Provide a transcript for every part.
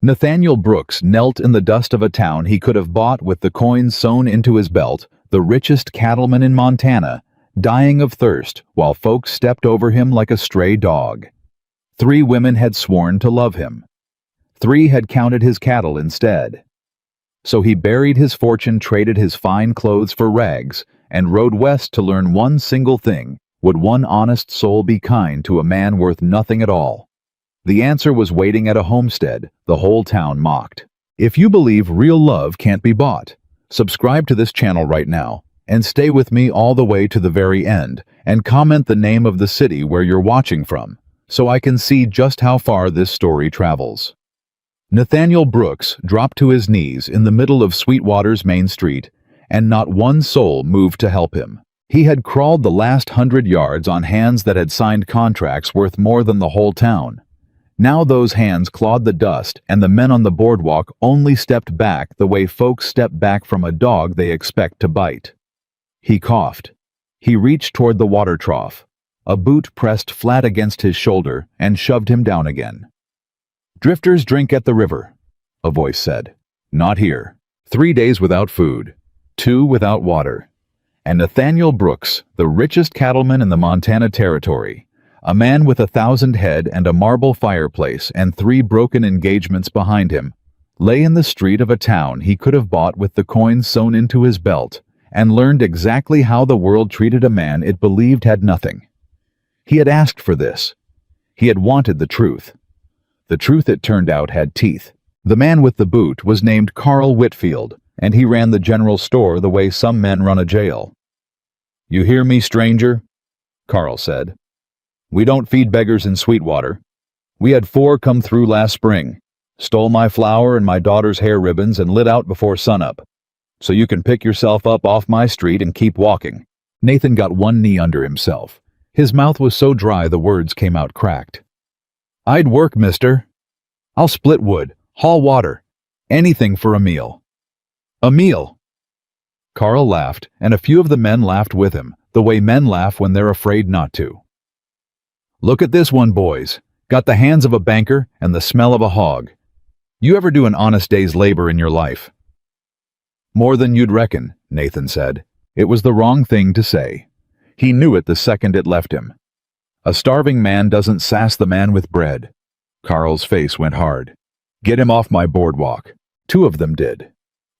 Nathaniel Brooks knelt in the dust of a town he could have bought with the coins sewn into his belt, the richest cattleman in Montana, dying of thirst while folks stepped over him like a stray dog. 3 women had sworn to love him. 3 had counted his cattle instead. So he buried his fortune, traded his fine clothes for rags, and rode west to learn one single thing: would one honest soul be kind to a man worth nothing at all? The answer was waiting at a homestead the whole town mocked. If you believe real love can't be bought, subscribe to this channel right now, and stay with me all the way to the very end, and comment the name of the city where you're watching from, so I can see just how far this story travels. Nathaniel Brooks dropped to his knees in the middle of Sweetwater's main street, and not one soul moved to help him. He had crawled the last 100 yards on hands that had signed contracts worth more than the whole town. Now those hands clawed the dust, and the men on the boardwalk only stepped back the way folks step back from a dog they expect to bite. He coughed. He reached toward the water trough. A boot pressed flat against his shoulder and shoved him down again. "Drifters drink at the river," a voice said. "Not here. 3 days without food, 2 without water." And Nathaniel Brooks, the richest cattleman in the Montana Territory, a man with 1,000 head and a marble fireplace and 3 broken engagements behind him, lay in the street of a town he could have bought with the coins sewn into his belt, and learned exactly how the world treated a man it believed had nothing. He had asked for this. He had wanted the truth. The truth, it turned out, had teeth. The man with the boot was named Carl Whitfield, and he ran the general store the way some men run a jail. "You hear me, stranger?" Carl said. "We don't feed beggars in Sweetwater. We had 4 come through last spring, stole my flour and my daughter's hair ribbons and lit out before sunup. So you can pick yourself up off my street and keep walking." Nathan got one knee under himself. His mouth was so dry the words came out cracked. "I'd work, mister. I'll split wood, haul water, anything for a meal." "A meal?" Carl laughed, and a few of the men laughed with him, the way men laugh when they're afraid not to. "Look at this one, boys. Got the hands of a banker and the smell of a hog. You ever do an honest day's labor in your life?" "More than you'd reckon," Nathan said. It was the wrong thing to say. He knew it the second it left him. A starving man doesn't sass the man with bread. Carl's face went hard. "Get him off my boardwalk." 2 of them did.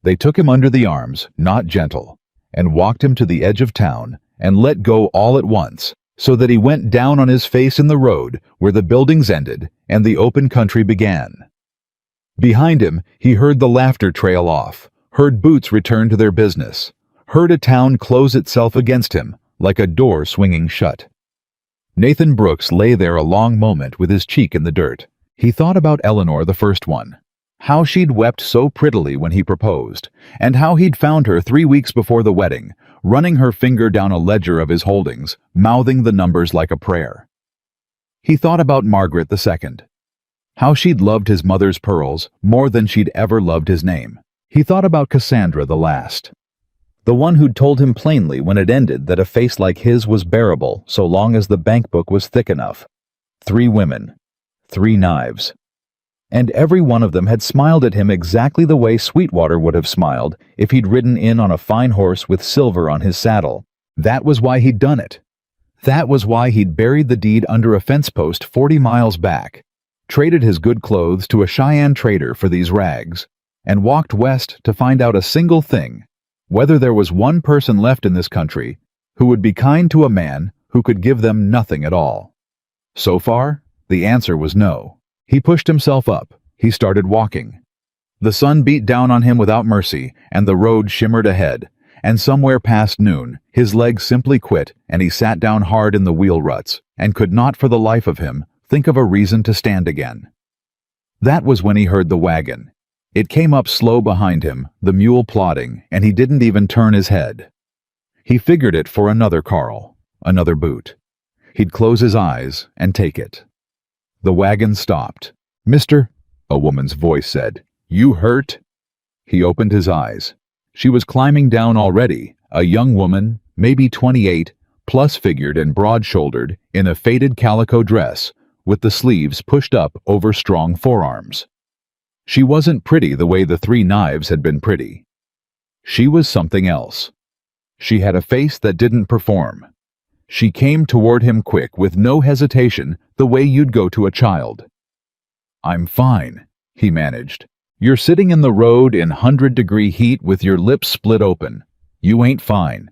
They took him under the arms, not gentle, and walked him to the edge of town and let go all at once, so that he went down on his face in the road where the buildings ended and the open country began. Behind him, he heard the laughter trail off, heard boots return to their business, heard a town close itself against him like a door swinging shut. Nathan Brooks lay there a long moment with his cheek in the dirt. He thought about Eleanor, the first one. How she'd wept so prettily when he proposed, and how he'd found her 3 weeks before the wedding, running her finger down a ledger of his holdings, mouthing the numbers like a prayer. He thought about Margaret the second. How she'd loved his mother's pearls more than she'd ever loved his name. He thought about Cassandra the last. The one who'd told him plainly when it ended that a face like his was bearable so long as the bank book was thick enough. 3 women. 3 knives. And every one of them had smiled at him exactly the way Sweetwater would have smiled if he'd ridden in on a fine horse with silver on his saddle. That was why he'd done it. That was why he'd buried the deed under a fence post 40 miles back, traded his good clothes to a Cheyenne trader for these rags, and walked west to find out a single thing: whether there was one person left in this country who would be kind to a man who could give them nothing at all. So far, the answer was no. He pushed himself up. He started walking. The sun beat down on him without mercy, and the road shimmered ahead, and somewhere past noon, his legs simply quit, and he sat down hard in the wheel ruts, and could not for the life of him think of a reason to stand again. That was when he heard the wagon. It came up slow behind him, the mule plodding, and he didn't even turn his head. He figured it for another Carl, another boot. He'd close his eyes and take it. The wagon stopped. "Mister," a woman's voice said, "you hurt?" He opened his eyes. She was climbing down already, a young woman, maybe 28, plus-figured and broad-shouldered, in a faded calico dress, with the sleeves pushed up over strong forearms. She wasn't pretty the way the 3 knives had been pretty. She was something else. She had a face that didn't perform. She came toward him quick, with no hesitation, the way you'd go to a child. "I'm fine," he managed. "You're sitting in the road in 100-degree heat with your lips split open. You ain't fine."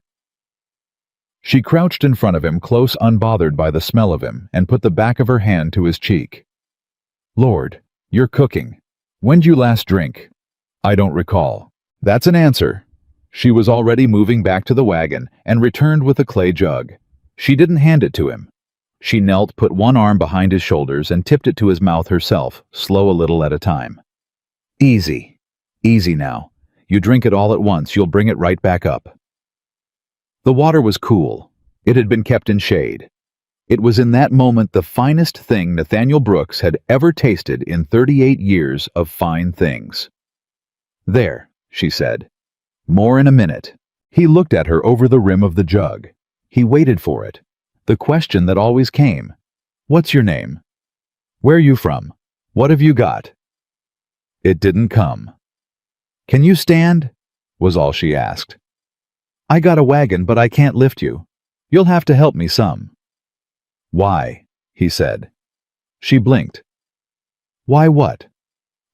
She crouched in front of him, close, unbothered by the smell of him, and put the back of her hand to his cheek. "Lord, you're cooking. When'd you last drink?" "I don't recall." "That's an answer." She was already moving back to the wagon and returned with a clay jug. She didn't hand it to him. She knelt, put one arm behind his shoulders, and tipped it to his mouth herself, slow a little at a time. "Easy. Easy now. You drink it all at once, you'll bring it right back up." The water was cool. It had been kept in shade. It was in that moment the finest thing Nathaniel Brooks had ever tasted in 38 years of fine things. "There," she said. "More in a minute." He looked at her over the rim of the jug. He waited for it. The question that always came. "What's your name? Where you from? What have you got?" It didn't come. "Can you stand?" was all she asked. "I got a wagon, but I can't lift you. You'll have to help me some." "Why?" he said. She blinked. "Why what?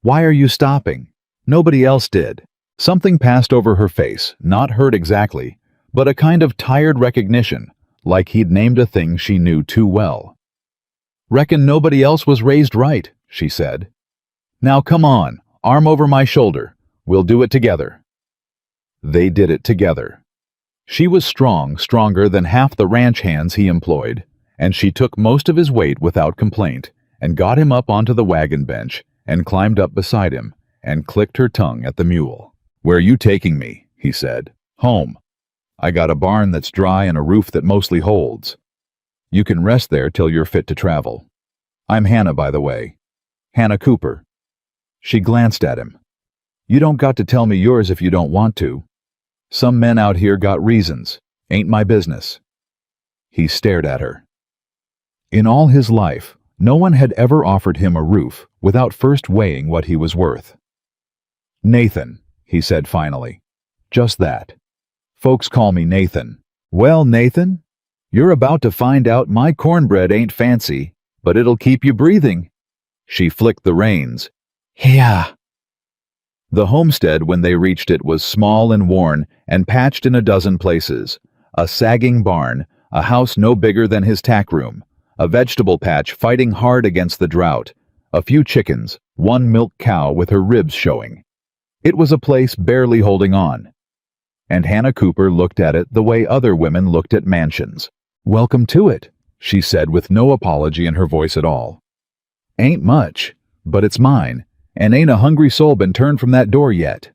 Why are you stopping? Nobody else did." Something passed over her face, not hurt exactly, but a kind of tired recognition, like he'd named a thing she knew too well. "Reckon nobody else was raised right," she said. "Now come on, arm over my shoulder. We'll do it together." They did it together. She was strong, stronger than half the ranch hands he employed, and she took most of his weight without complaint, and got him up onto the wagon bench, and climbed up beside him, and clicked her tongue at the mule. "Where you taking me?" he said. "Home. I got a barn that's dry and a roof that mostly holds. You can rest there till you're fit to travel. I'm Hannah, by the way. Hannah Cooper." She glanced at him. "You don't got to tell me yours if you don't want to. Some men out here got reasons. Ain't my business." He stared at her. In all his life, no one had ever offered him a roof without first weighing what he was worth. "Nathan," he said finally. "Just that. Folks call me Nathan." "Well, Nathan, you're about to find out my cornbread ain't fancy, but it'll keep you breathing." She flicked the reins. "Yeah." The homestead, when they reached it, was small and worn and patched in a dozen places. A sagging barn, a house no bigger than his tack room, a vegetable patch fighting hard against the drought, a few chickens, one milk cow with her ribs showing. It was a place barely holding on. And Hannah Cooper looked at it the way other women looked at mansions. "Welcome to it," she said with no apology in her voice at all. "Ain't much, but it's mine, and ain't a hungry soul been turned from that door yet."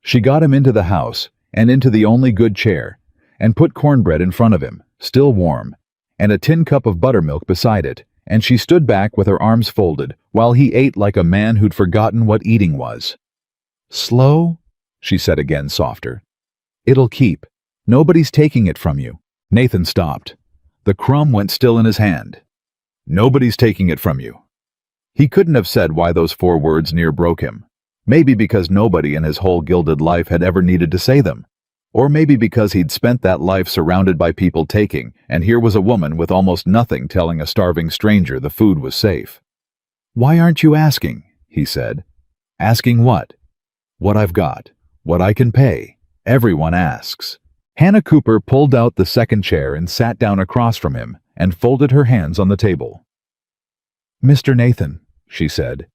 She got him into the house, and into the only good chair, and put cornbread in front of him, still warm, and a tin cup of buttermilk beside it, and she stood back with her arms folded, while he ate like a man who'd forgotten what eating was. "Slow?" she said again, softer. "It'll keep. Nobody's taking it from you." Nathan stopped. The crumb went still in his hand. "Nobody's taking it from you." He couldn't have said why those 4 words near broke him. Maybe because nobody in his whole gilded life had ever needed to say them. Or maybe because he'd spent that life surrounded by people taking, and here was a woman with almost nothing telling a starving stranger the food was safe. "Why aren't you asking?" he said. "Asking what?" "What I've got. What I can pay. Everyone asks." Hannah Cooper pulled out the second chair and sat down across from him and folded her hands on the table. "Mr. Nathan," she said,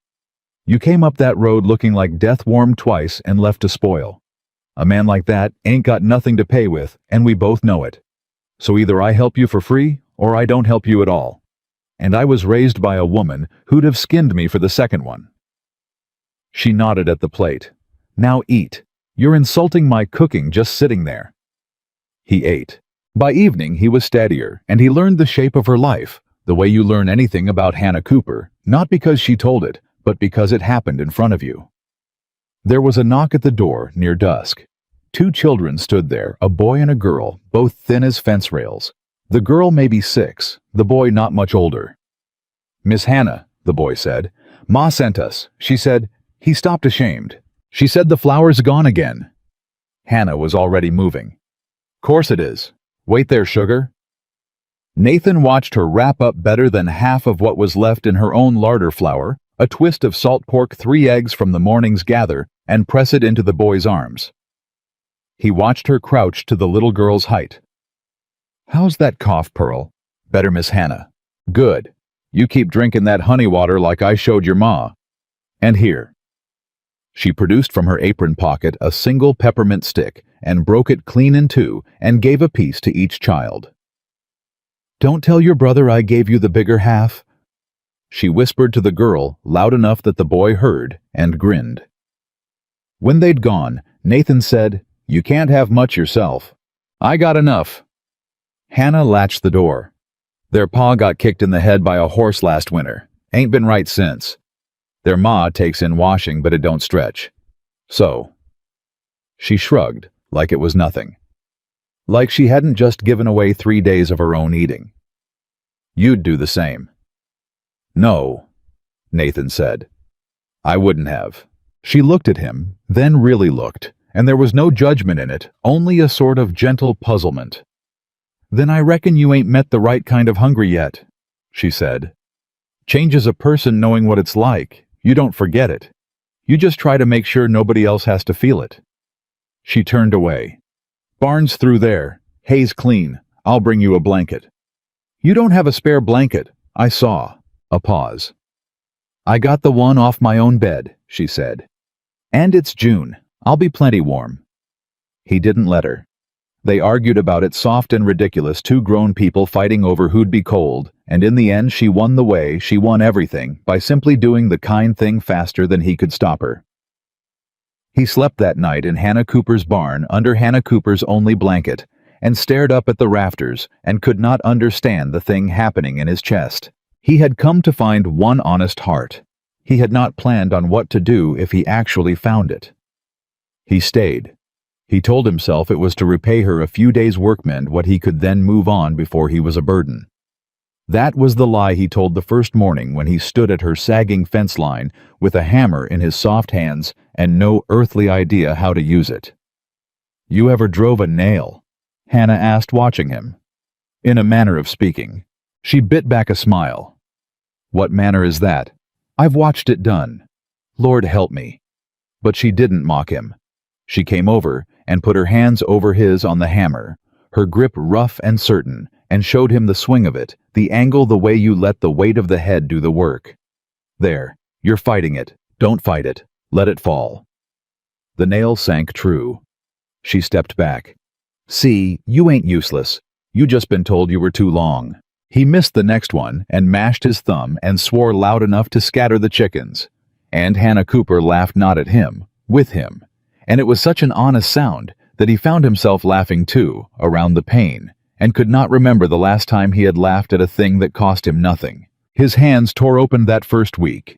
"you came up that road looking like death warmed twice and left to spoil. A man like that ain't got nothing to pay with, and we both know it. So either I help you for free, or I don't help you at all. And I was raised by a woman who'd have skinned me for the second one." She nodded at the plate. "Now eat. You're insulting my cooking just sitting there." He ate. By evening he was steadier, and he learned the shape of her life, the way you learn anything about Hannah Cooper, not because she told it, but because it happened in front of you. There was a knock at the door near dusk. 2 children stood there, a boy and a girl, both thin as fence rails. The girl maybe 6, the boy not much older. "Miss Hannah," the boy said, Ma sent us, she said. He stopped ashamed. She said the flower's gone again. Hannah was already moving. Course it is. Wait there, sugar. Nathan watched her wrap up better than half of what was left in her own larder flour, a twist of salt pork, 3 eggs from the morning's gather, and press it into the boy's arms. He watched her crouch to the little girl's height. How's that cough, Pearl? Better, Miss Hannah. Good. You keep drinking that honey water like I showed your ma. And here. She produced from her apron pocket a single peppermint stick and broke it clean in two and gave a piece to each child. Don't tell your brother I gave you the bigger half. She whispered to the girl loud enough that the boy heard and grinned. When they'd gone, Nathan said, You can't have much yourself. I got enough. Hannah latched the door. Their pa got kicked in the head by a horse last winter. Ain't been right since. Their ma takes in washing, but it don't stretch. So. She shrugged, like it was nothing. Like she hadn't just given away 3 days of her own eating. You'd do the same. No, Nathan said. I wouldn't have. She looked at him, then really looked, and there was no judgment in it, only a sort of gentle puzzlement. Then I reckon you ain't met the right kind of hungry yet, she said. Changes a person knowing what it's like. You don't forget it. You just try to make sure nobody else has to feel it. She turned away. Barn's through there. Hay's clean. I'll bring you a blanket. You don't have a spare blanket. I saw. A pause. I got the one off my own bed, she said. And it's June. I'll be plenty warm. He didn't let her. They argued about it, soft and ridiculous, 2 grown people fighting over who'd be cold, and in the end she won the way, she won everything, by simply doing the kind thing faster than he could stop her. He slept that night in Hannah Cooper's barn under Hannah Cooper's only blanket, and stared up at the rafters and could not understand the thing happening in his chest. He had come to find one honest heart. He had not planned on what to do if he actually found it. He stayed. He told himself it was to repay her a few days' workmen what he could then move on before he was a burden. That was the lie he told the first morning when he stood at her sagging fence line with a hammer in his soft hands and no earthly idea how to use it. You ever drove a nail? Hannah asked, watching him. In a manner of speaking. She bit back a smile. What manner is that? I've watched it done. Lord help me. But she didn't mock him. She came over and put her hands over his on the hammer, her grip rough and certain, and showed him the swing of it, the angle, the way you let the weight of the head do the work. There, you're fighting it. Don't fight it. Let it fall. The nail sank true. She stepped back. See, you ain't useless. You just been told you were too long. He missed the next one and mashed his thumb and swore loud enough to scatter the chickens. And Hannah Cooper laughed not at him, with him. And it was such an honest sound that he found himself laughing too, around the pain, and could not remember the last time he had laughed at a thing that cost him nothing. His hands tore open that first week.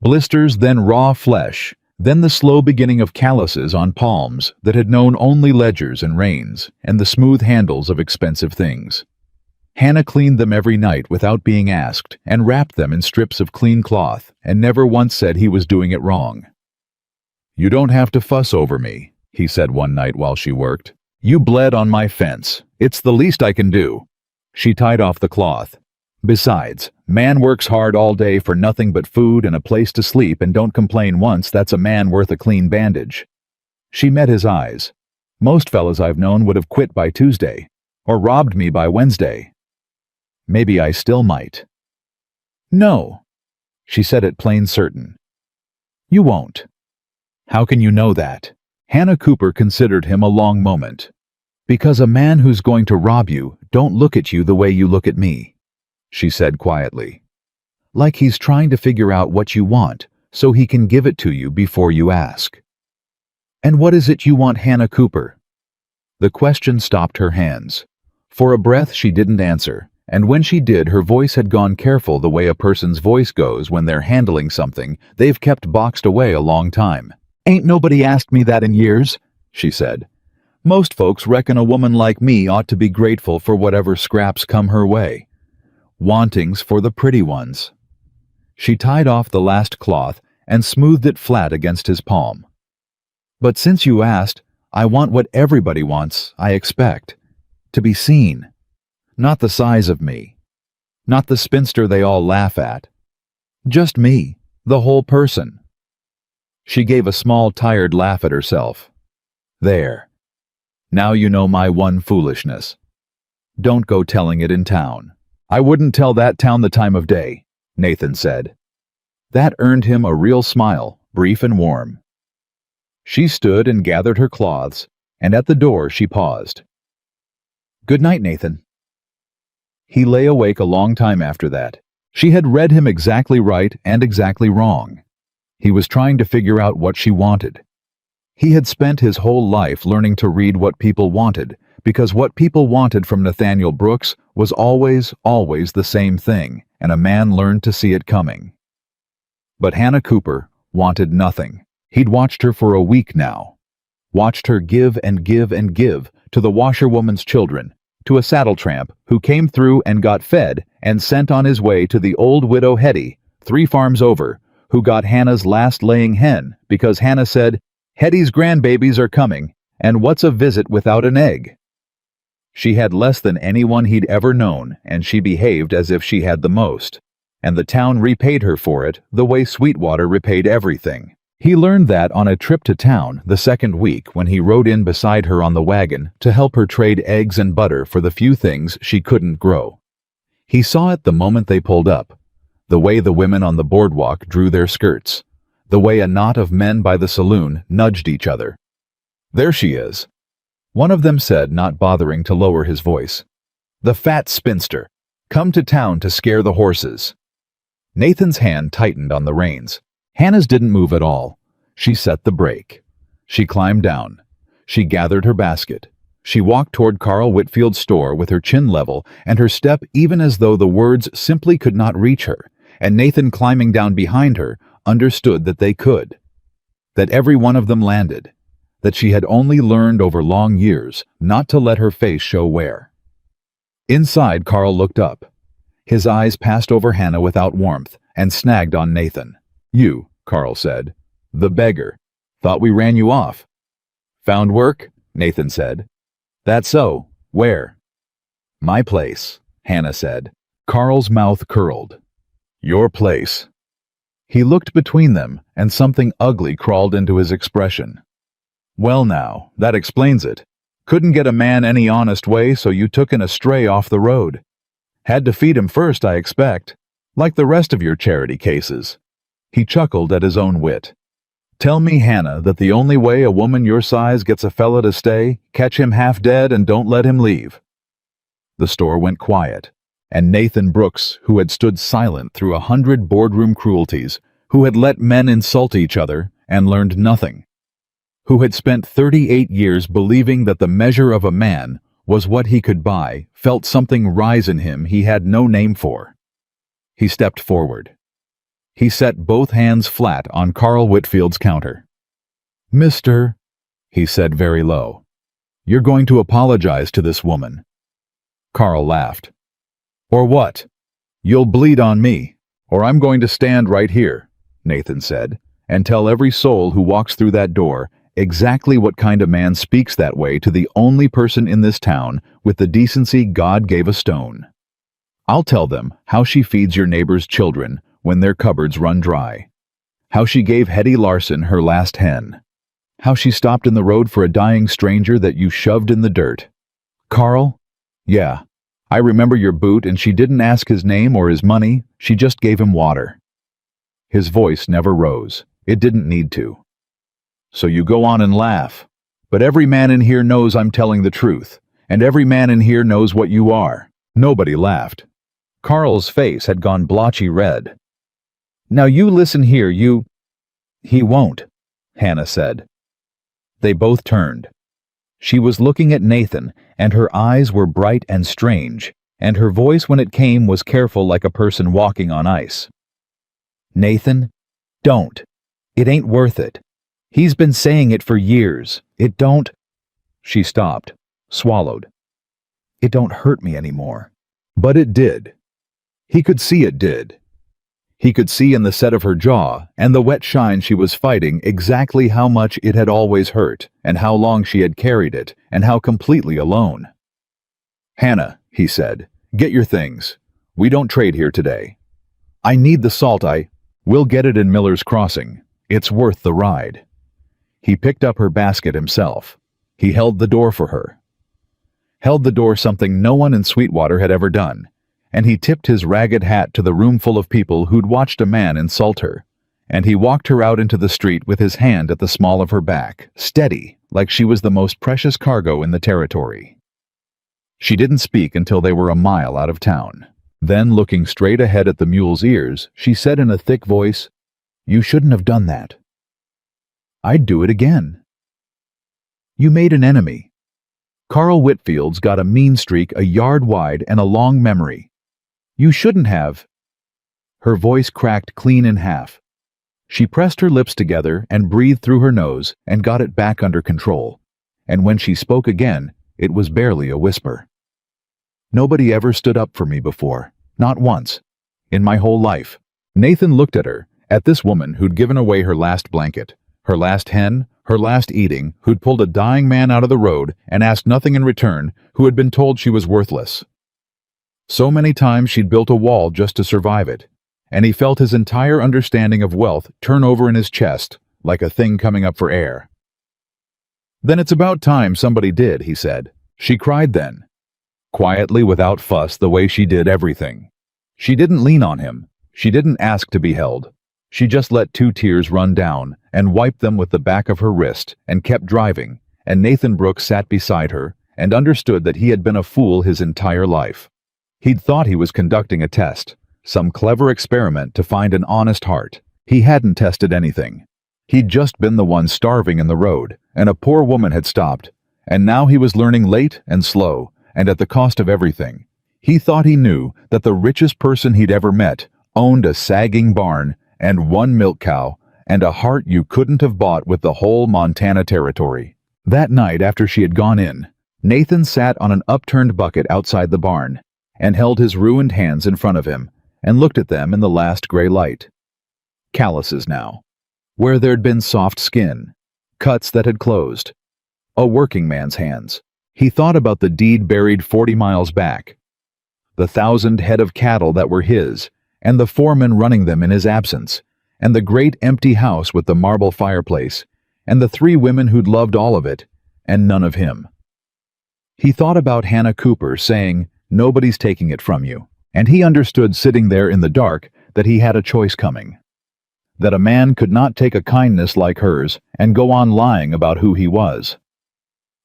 Blisters, then raw flesh, then the slow beginning of calluses on palms that had known only ledgers and reins, and the smooth handles of expensive things. Hannah cleaned them every night without being asked, and wrapped them in strips of clean cloth, and never once said he was doing it wrong. You don't have to fuss over me, he said one night while she worked. You bled on my fence. It's the least I can do. She tied off the cloth. Besides, man works hard all day for nothing but food and a place to sleep and don't complain once. That's a man worth a clean bandage. She met his eyes. Most fellas I've known would have quit by Tuesday, or robbed me by Wednesday. Maybe I still might. No, she said it plain certain. You won't. How can you know that? Hannah Cooper considered him a long moment. Because a man who's going to rob you don't look at you the way you look at me, she said quietly. Like he's trying to figure out what you want so he can give it to you before you ask. And what is it you want, Hannah Cooper? The question stopped her hands. For a breath she didn't answer, and when she did her voice had gone careful the way a person's voice goes when they're handling something they've kept boxed away a long time. Ain't nobody asked me that in years, she said. Most folks reckon a woman like me ought to be grateful for whatever scraps come her way. Wantings for the pretty ones. She tied off the last cloth and smoothed it flat against his palm. "But since you asked, I want what everybody wants, I expect. To be seen. Not the size of me. Not the spinster they all laugh at. Just me, the whole person." She gave a small, tired laugh at herself. "There. Now you know my one foolishness. Don't go telling it in town." "I wouldn't tell that town the time of day," Nathan said. That earned him a real smile, brief and warm. She stood and gathered her cloths, and at the door she paused. "Good night, Nathan." He lay awake a long time after that. She had read him exactly right and exactly wrong. He was trying to figure out what she wanted. He had spent his whole life learning to read what people wanted, because what people wanted from Nathaniel Brooks was always the same thing, and a man learned to see it coming. But Hannah Cooper wanted nothing. He'd watched her for a week now. Watched her give and give and give to the washerwoman's children, to a saddle tramp who came through and got fed and sent on his way to the old widow Hetty, 3 farms over, who got Hannah's last laying hen because Hannah said, "Hetty's grandbabies are coming, and what's a visit without an egg?" She had less than anyone he'd ever known, and she behaved as if she had the most. And the town repaid her for it the way Sweetwater repaid everything. He learned that on a trip to town the second week when he rode in beside her on the wagon to help her trade eggs and butter for the few things she couldn't grow. He saw it the moment they pulled up, the way the women on the boardwalk drew their skirts, the way a knot of men by the saloon nudged each other. "There she is," one of them said, not bothering to lower his voice. "The fat spinster, come to town to scare the horses." Nathan's hand tightened on the reins. Hannah's didn't move at all. She set the brake. She climbed down. She gathered her basket. She walked toward Carl Whitfield's store with her chin level and her step even as though the words simply could not reach her, and Nathan, climbing down behind her, understood that they could. That every one of them landed. That she had only learned over long years not to let her face show wear. Inside, Carl looked up. His eyes passed over Hannah without warmth and snagged on Nathan. "You," Carl said. "The beggar. Thought we ran you off." "Found work?" Nathan said. "That's so. Where?" "My place," Hannah said. Carl's mouth curled. "Your place." He looked between them, and something ugly crawled into his expression. "Well now, that explains it. Couldn't get a man any honest way, so you took in a stray off the road. Had to feed him first, I expect, like the rest of your charity cases." He chuckled at his own wit. "Tell me, Hannah, that the only way a woman your size gets a fella to stay, catch him half dead and don't let him leave." The store went quiet, and Nathan Brooks, who had stood silent through 100 boardroom cruelties, who had let men insult each other and learned nothing, who had spent 38 years believing that the measure of a man was what he could buy, felt something rise in him he had no name for. He stepped forward. He set both hands flat on Carl Whitfield's counter. "Mister," he said very low, "you're going to apologize to this woman." Carl laughed. "Or what? You'll bleed on me, or I'm going to stand right here," Nathan said, "and tell every soul who walks through that door exactly what kind of man speaks that way to the only person in this town with the decency God gave a stone. I'll tell them how she feeds your neighbor's children when their cupboards run dry, how she gave Hetty Larson her last hen, how she stopped in the road for a dying stranger that you shoved in the dirt. Carl? Yeah, I remember your boot, and she didn't ask his name or his money, she just gave him water." His voice never rose. It didn't need to. "So you go on and laugh. But every man in here knows I'm telling the truth, and every man in here knows what you are." Nobody laughed. Carl's face had gone blotchy red. "Now you listen here, you—" "He won't," Hannah said. They both turned. She was looking at Nathan, and her eyes were bright and strange, and her voice when it came was careful like a person walking on ice. "Nathan, don't. It ain't worth it. He's been saying it for years. It don't—" She stopped, swallowed. "It don't hurt me anymore." But it did. He could see it did. He could see in the set of her jaw and the wet shine she was fighting exactly how much it had always hurt, and how long she had carried it, and how completely alone. "Hannah," he said, "get your things. We don't trade here today. I need the salt. We'll get it in Miller's Crossing. It's worth the ride." He picked up her basket himself. He held the door for her. Held the door, something no one in Sweetwater had ever done. And he tipped his ragged hat to the room full of people who'd watched a man insult her. And he walked her out into the street with his hand at the small of her back, steady, like she was the most precious cargo in the territory. She didn't speak until they were a mile out of town. Then, looking straight ahead at the mule's ears, she said in a thick voice, "You shouldn't have done that." "I'd do it again." "You made an enemy. Carl Whitfield's got a mean streak a yard wide and a long memory. You shouldn't have." Her voice cracked clean in half. She pressed her lips together and breathed through her nose and got it back under control. And when she spoke again, it was barely a whisper. "Nobody ever stood up for me before. Not once. In my whole life." Nathan looked at her, at this woman who'd given away her last blanket, her last hen, her last eating, who'd pulled a dying man out of the road and asked nothing in return, who had been told she was worthless. So many times she'd built a wall just to survive it, and he felt his entire understanding of wealth turn over in his chest, like a thing coming up for air. "Then it's about time somebody did," he said. She cried then. Quietly, without fuss, the way she did everything. She didn't lean on him. She didn't ask to be held. She just let 2 tears run down and wiped them with the back of her wrist and kept driving, and Nathan Brooks sat beside her and understood that he had been a fool his entire life. He'd thought he was conducting a test, some clever experiment to find an honest heart. He hadn't tested anything. He'd just been the one starving in the road, and a poor woman had stopped, and now he was learning late and slow, and at the cost of everything. He thought he knew that the richest person he'd ever met owned a sagging barn and 1 milk cow and a heart you couldn't have bought with the whole Montana territory. That night, after she had gone in, Nathan sat on an upturned bucket outside the barn and held his ruined hands in front of him and looked at them in the last gray light. Calluses now, where there'd been soft skin, cuts that had closed. A working man's hands. He thought about the deed buried 40 miles back, the 1,000 head of cattle that were his, and the foreman running them in his absence, and the great empty house with the marble fireplace, and the 3 women who'd loved all of it, and none of him. He thought about Hannah Cooper saying, "Nobody's taking it from you," and he understood sitting there in the dark that he had a choice coming. That a man could not take a kindness like hers and go on lying about who he was.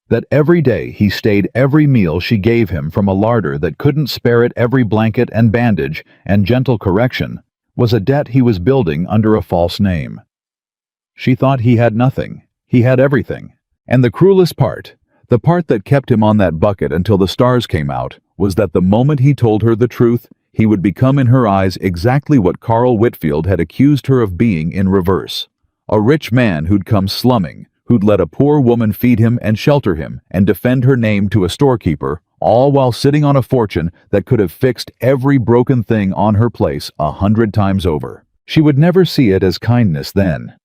That every day he stayed every meal she gave him from a larder that couldn't spare it every blanket and bandage and gentle correction was a debt he was building under a false name. She thought he had nothing. He had everything. And the cruelest part, the part that kept him on that bucket until the stars came out, was that the moment he told her the truth, he would become in her eyes exactly what Carl Whitfield had accused her of being in reverse. A rich man who'd come slumming, who'd let a poor woman feed him and shelter him and defend her name to a storekeeper, all while sitting on a fortune that could have fixed every broken thing on her place 100 times over. She would never see it as kindness then.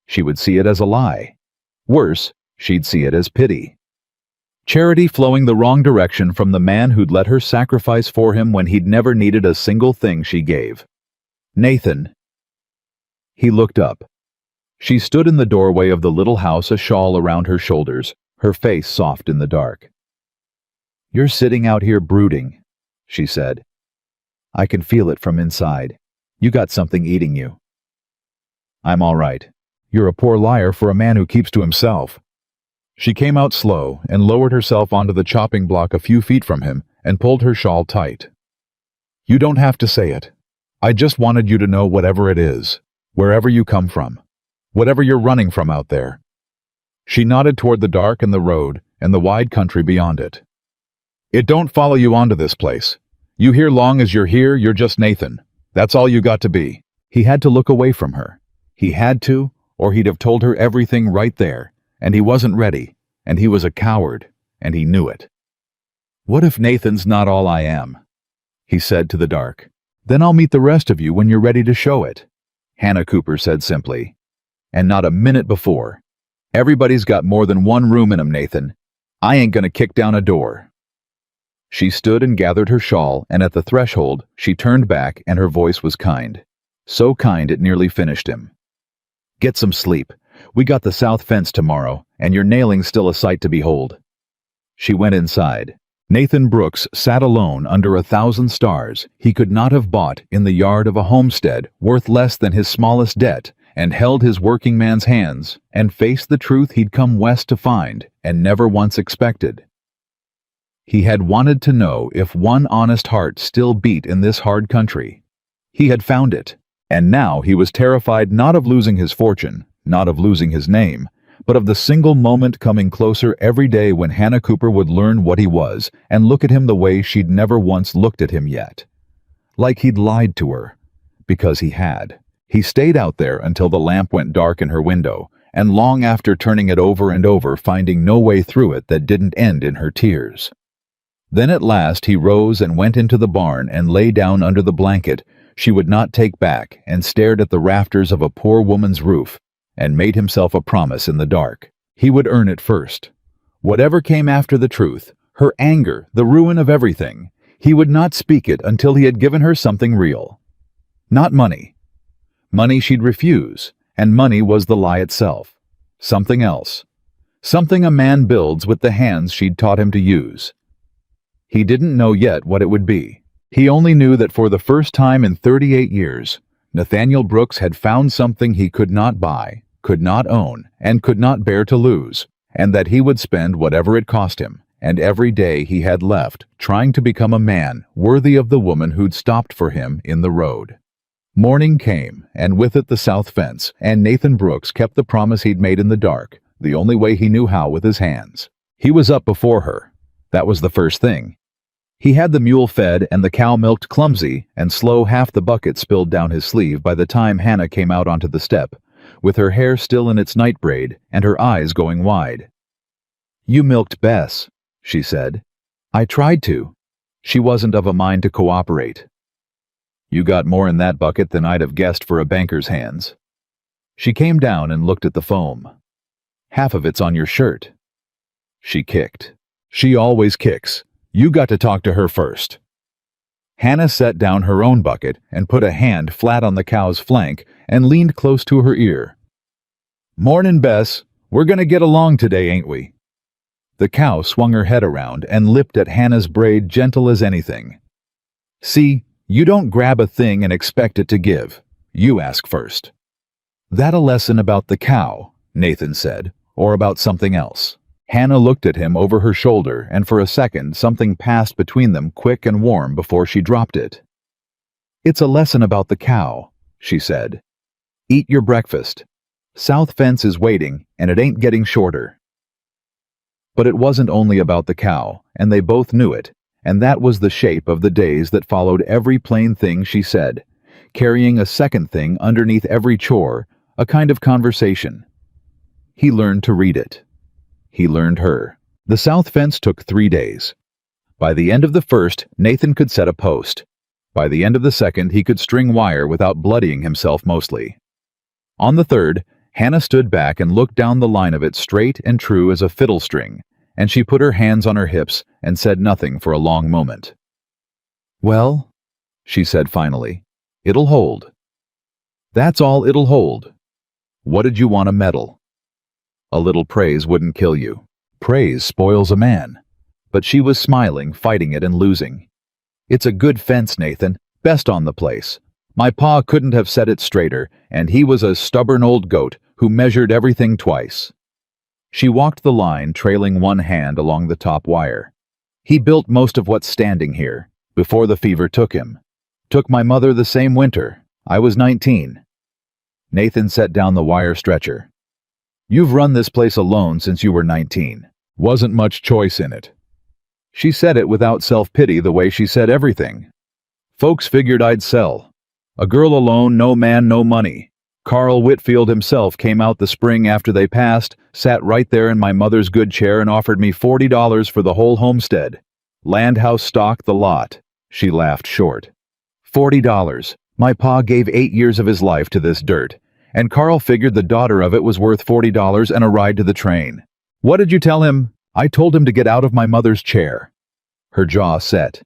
She would see it as a lie. Worse, she'd see it as pity. Charity flowing the wrong direction from the man who'd let her sacrifice for him when he'd never needed a single thing she gave. "Nathan." He looked up. She stood in the doorway of the little house, a shawl around her shoulders, her face soft in the dark. "You're sitting out here brooding," she said. "I can feel it from inside. You got something eating you." "I'm all right. You're a poor liar for a man who keeps to himself." She came out slow and lowered herself onto the chopping block a few feet from him and pulled her shawl tight. "You don't have to say it. I just wanted you to know whatever it is, wherever you come from, whatever you're running from out there." She nodded toward the dark and the road and the wide country beyond it. "It don't follow you onto this place. You here long as you're here, you're just Nathan. That's all you got to be." He had to look away from her. He had to, or he'd have told her everything right there. And he wasn't ready, and he was a coward, and he knew it. "What if Nathan's not all I am?" he said to the dark. Then I'll meet the rest of you when you're ready to show it, Hannah Cooper said simply. And not a minute before. Everybody's got more than one room in 'em, Nathan. I ain't gonna kick down a door. She stood and gathered her shawl, and at the threshold, she turned back and her voice was kind. So kind it nearly finished him. Get some sleep. We got the south fence tomorrow, and your nailing's still a sight to behold. She went inside. Nathan Brooks sat alone under 1,000 stars he could not have bought in the yard of a homestead worth less than his smallest debt, and held his working man's hands and faced the truth he'd come west to find and never once expected. He had wanted to know if one honest heart still beat in this hard country. He had found it, and now he was terrified not of losing his fortune, not of losing his name, but of the single moment coming closer every day when Hannah Cooper would learn what he was and look at him the way she'd never once looked at him yet. Like he'd lied to her. Because he had. He stayed out there until the lamp went dark in her window, and long after turning it over and over, finding no way through it that didn't end in her tears. Then at last he rose and went into the barn and lay down under the blanket she would not take back and stared at the rafters of a poor woman's roof and made himself a promise in the dark. He would earn it first. Whatever came after the truth, her anger, the ruin of everything, he would not speak it until he had given her something real. Not money. Money she'd refuse, and money was the lie itself. Something else. Something a man builds with the hands she'd taught him to use. He didn't know yet what it would be. He only knew that for the first time in 38 years, Nathaniel Brooks had found something he could not buy, could not own, and could not bear to lose, and that he would spend whatever it cost him, and every day he had left, trying to become a man worthy of the woman who'd stopped for him in the road. Morning came, and with it the south fence, and Nathan Brooks kept the promise he'd made in the dark, the only way he knew how with his hands. He was up before her. That was the first thing. He had the mule fed and the cow milked clumsy and slow. Half the bucket spilled down his sleeve by the time Hannah came out onto the step, with her hair still in its night braid and her eyes going wide. "You milked Bess," she said. "I tried to. She wasn't of a mind to cooperate." "You got more in that bucket than I'd have guessed for a banker's hands." She came down and looked at the foam. "Half of it's on your shirt." She kicked. She always kicks. You got to talk to her first. Hannah set down her own bucket and put a hand flat on the cow's flank and leaned close to her ear. "Mornin', Bess. We're gonna get along today, ain't we?" The cow swung her head around and lipped at Hannah's braid gentle as anything. "See, you don't grab a thing and expect it to give. You ask first." "That a lesson about the cow," Nathan said, "or about something else?" Hannah looked at him over her shoulder, and for a second something passed between them quick and warm before she dropped it. "It's a lesson about the cow," she said. "Eat your breakfast. South fence is waiting, and it ain't getting shorter." But it wasn't only about the cow, and they both knew it, and that was the shape of the days that followed every plain thing she said, carrying a second thing underneath every chore, a kind of conversation. He learned to read it. He learned her. The south fence took 3 days. By the end of the first, Nathan could set a post. By the end of the second, he could string wire without bloodying himself mostly. On the third, Hannah stood back and looked down the line of it straight and true as a fiddle string, and she put her hands on her hips and said nothing for a long moment. "Well," she said finally, "it'll hold. That's all it'll hold. What did you want a medal?" A little praise wouldn't kill you. Praise spoils a man. But she was smiling, fighting it and losing. "It's a good fence, Nathan. Best on the place. My pa couldn't have set it straighter, and he was a stubborn old goat who measured everything twice." She walked the line, trailing one hand along the top wire. "He built most of what's standing here, before the fever took him. Took my mother the same winter. I was 19. Nathan set down the wire stretcher. "You've run this place alone since you were 19. Wasn't much choice in it." She said it without self-pity the way she said everything. "Folks figured I'd sell. A girl alone, no man, no money. Carl Whitfield himself came out the spring after they passed, sat right there in my mother's good chair and offered me $40 for the whole homestead. Land house stock, the lot." She laughed short. $40. My pa gave 8 years of his life to this dirt, and Carl figured the daughter of it was worth $40 and a ride to the train. What did you tell him? I told him to get out of my mother's chair. Her jaw set.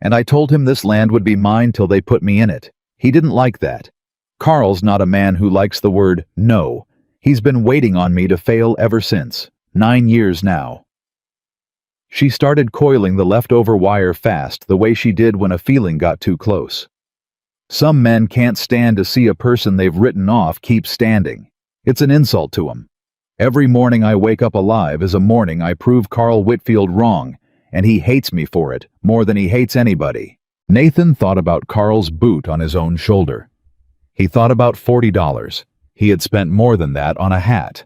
And I told him this land would be mine till they put me in it. He didn't like that. Carl's not a man who likes the word no. He's been waiting on me to fail ever since. 9 years now. She started coiling the leftover wire fast the way she did when a feeling got too close. Some men can't stand to see a person they've written off keep standing. It's an insult to them. Every morning I wake up alive is a morning I prove Carl Whitfield wrong, and he hates me for it more than he hates anybody. Nathan thought about Carl's boot on his own shoulder. He thought about $40. He had spent more than that on a hat.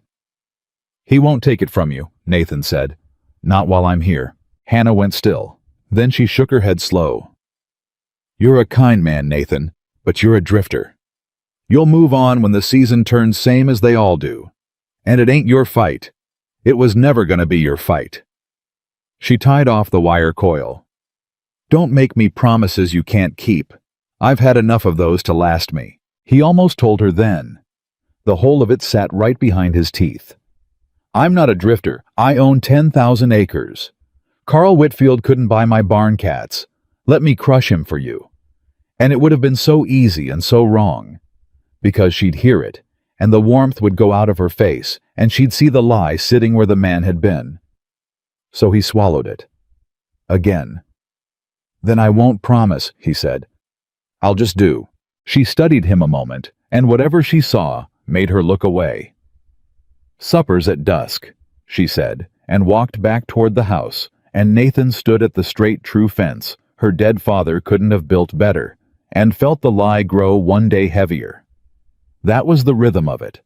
He won't take it from you, Nathan said. Not while I'm here. Hannah went still. Then she shook her head slow. You're a kind man, Nathan, but you're a drifter. You'll move on when the season turns same as they all do. And it ain't your fight. It was never gonna be your fight. She tied off the wire coil. Don't make me promises you can't keep. I've had enough of those to last me. He almost told her then. The whole of it sat right behind his teeth. I'm not a drifter. I own 10,000 acres. Carl Whitfield couldn't buy my barn cats. Let me crush him for you. And it would have been so easy and so wrong. Because she'd hear it, and the warmth would go out of her face, and she'd see the lie sitting where the man had been. So he swallowed it. Again. Then I won't promise, he said. I'll just do. She studied him a moment, and whatever she saw made her look away. Supper's at dusk, she said, and walked back toward the house, and Nathan stood at the straight true fence her dead father couldn't have built better, and felt the lie grow one day heavier. That was the rhythm of it.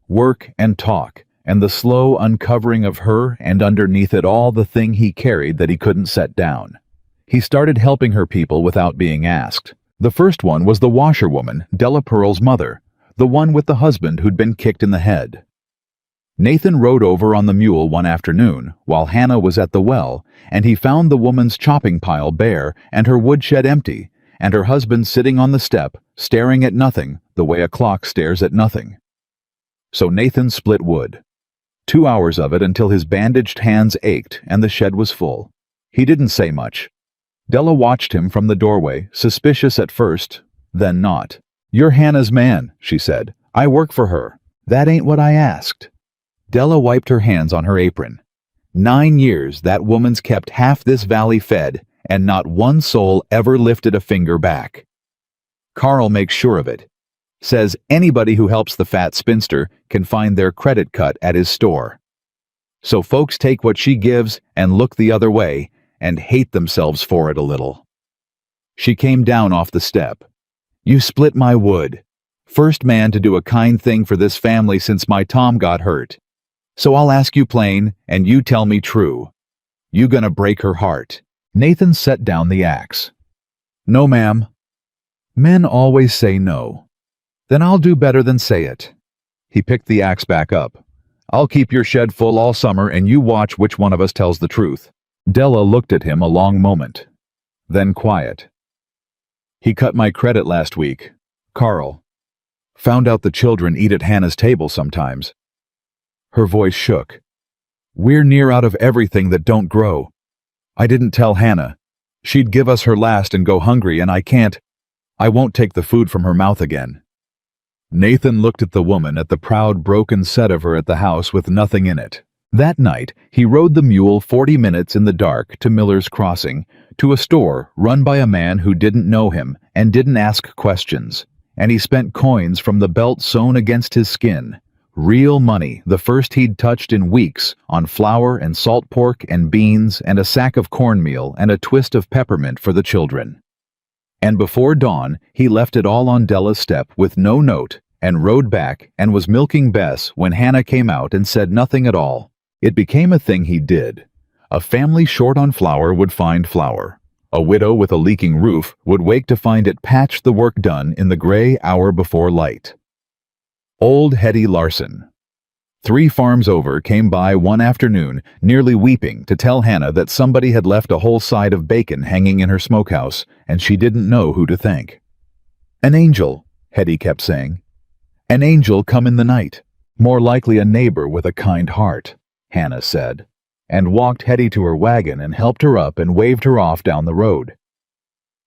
Work and talk, and the slow uncovering of her, and underneath it all the thing he carried that he couldn't set down. He started helping her people without being asked. The first one was the washerwoman, Della Pearl's mother, the one with the husband who'd been kicked in the head. Nathan rode over on the mule one afternoon while Hannah was at the well, and he found the woman's chopping pile bare and her woodshed empty, and her husband sitting on the step, staring at nothing the way a clock stares at nothing. So Nathan split wood. 2 hours of it until his bandaged hands ached and the shed was full. He didn't say much. Della watched him from the doorway, suspicious at first, then not. You're Hannah's man, she said. I work for her. That ain't what I asked. Della wiped her hands on her apron. 9 years that woman's kept half this valley fed, and not one soul ever lifted a finger back. Carl makes sure of it. Says anybody who helps the fat spinster can find their credit cut at his store. So folks take what she gives and look the other way and hate themselves for it a little. She came down off the step. You split my wood. First man to do a kind thing for this family since my Tom got hurt. So I'll ask you plain, and you tell me true. You gonna break her heart? Nathan set down the axe. No, ma'am. Men always say no. Then I'll do better than say it. He picked the axe back up. I'll keep your shed full all summer and you watch which one of us tells the truth. Della looked at him a long moment. Then quiet. He cut my credit last week. Carl. Found out the children eat at Hannah's table sometimes. Her voice shook. We're near out of everything that don't grow. I didn't tell Hannah. She'd give us her last and go hungry, and I won't take the food from her mouth again. Nathan looked at the woman at the proud broken set of her at the house with nothing in it. That night, he rode the mule 40 minutes in the dark to Miller's Crossing, to a store run by a man who didn't know him and didn't ask questions, and he spent coins from the belt sewn against his skin. Real money, the first he'd touched in weeks, on flour and salt pork and beans and a sack of cornmeal and a twist of peppermint for the children. And before dawn, he left it all on Della's step with no note and rode back and was milking Bess when Hannah came out and said nothing at all. It became a thing he did. A family short on flour would find flour. A widow with a leaking roof would wake to find it patched the work done in the gray hour before light. Old Hetty Larson. 3 farms over came by one afternoon, nearly weeping, to tell Hannah that somebody had left a whole side of bacon hanging in her smokehouse, and she didn't know who to thank. An angel, Hetty kept saying. An angel come in the night. More likely a neighbor with a kind heart, Hannah said, and walked Hetty to her wagon and helped her up and waved her off down the road.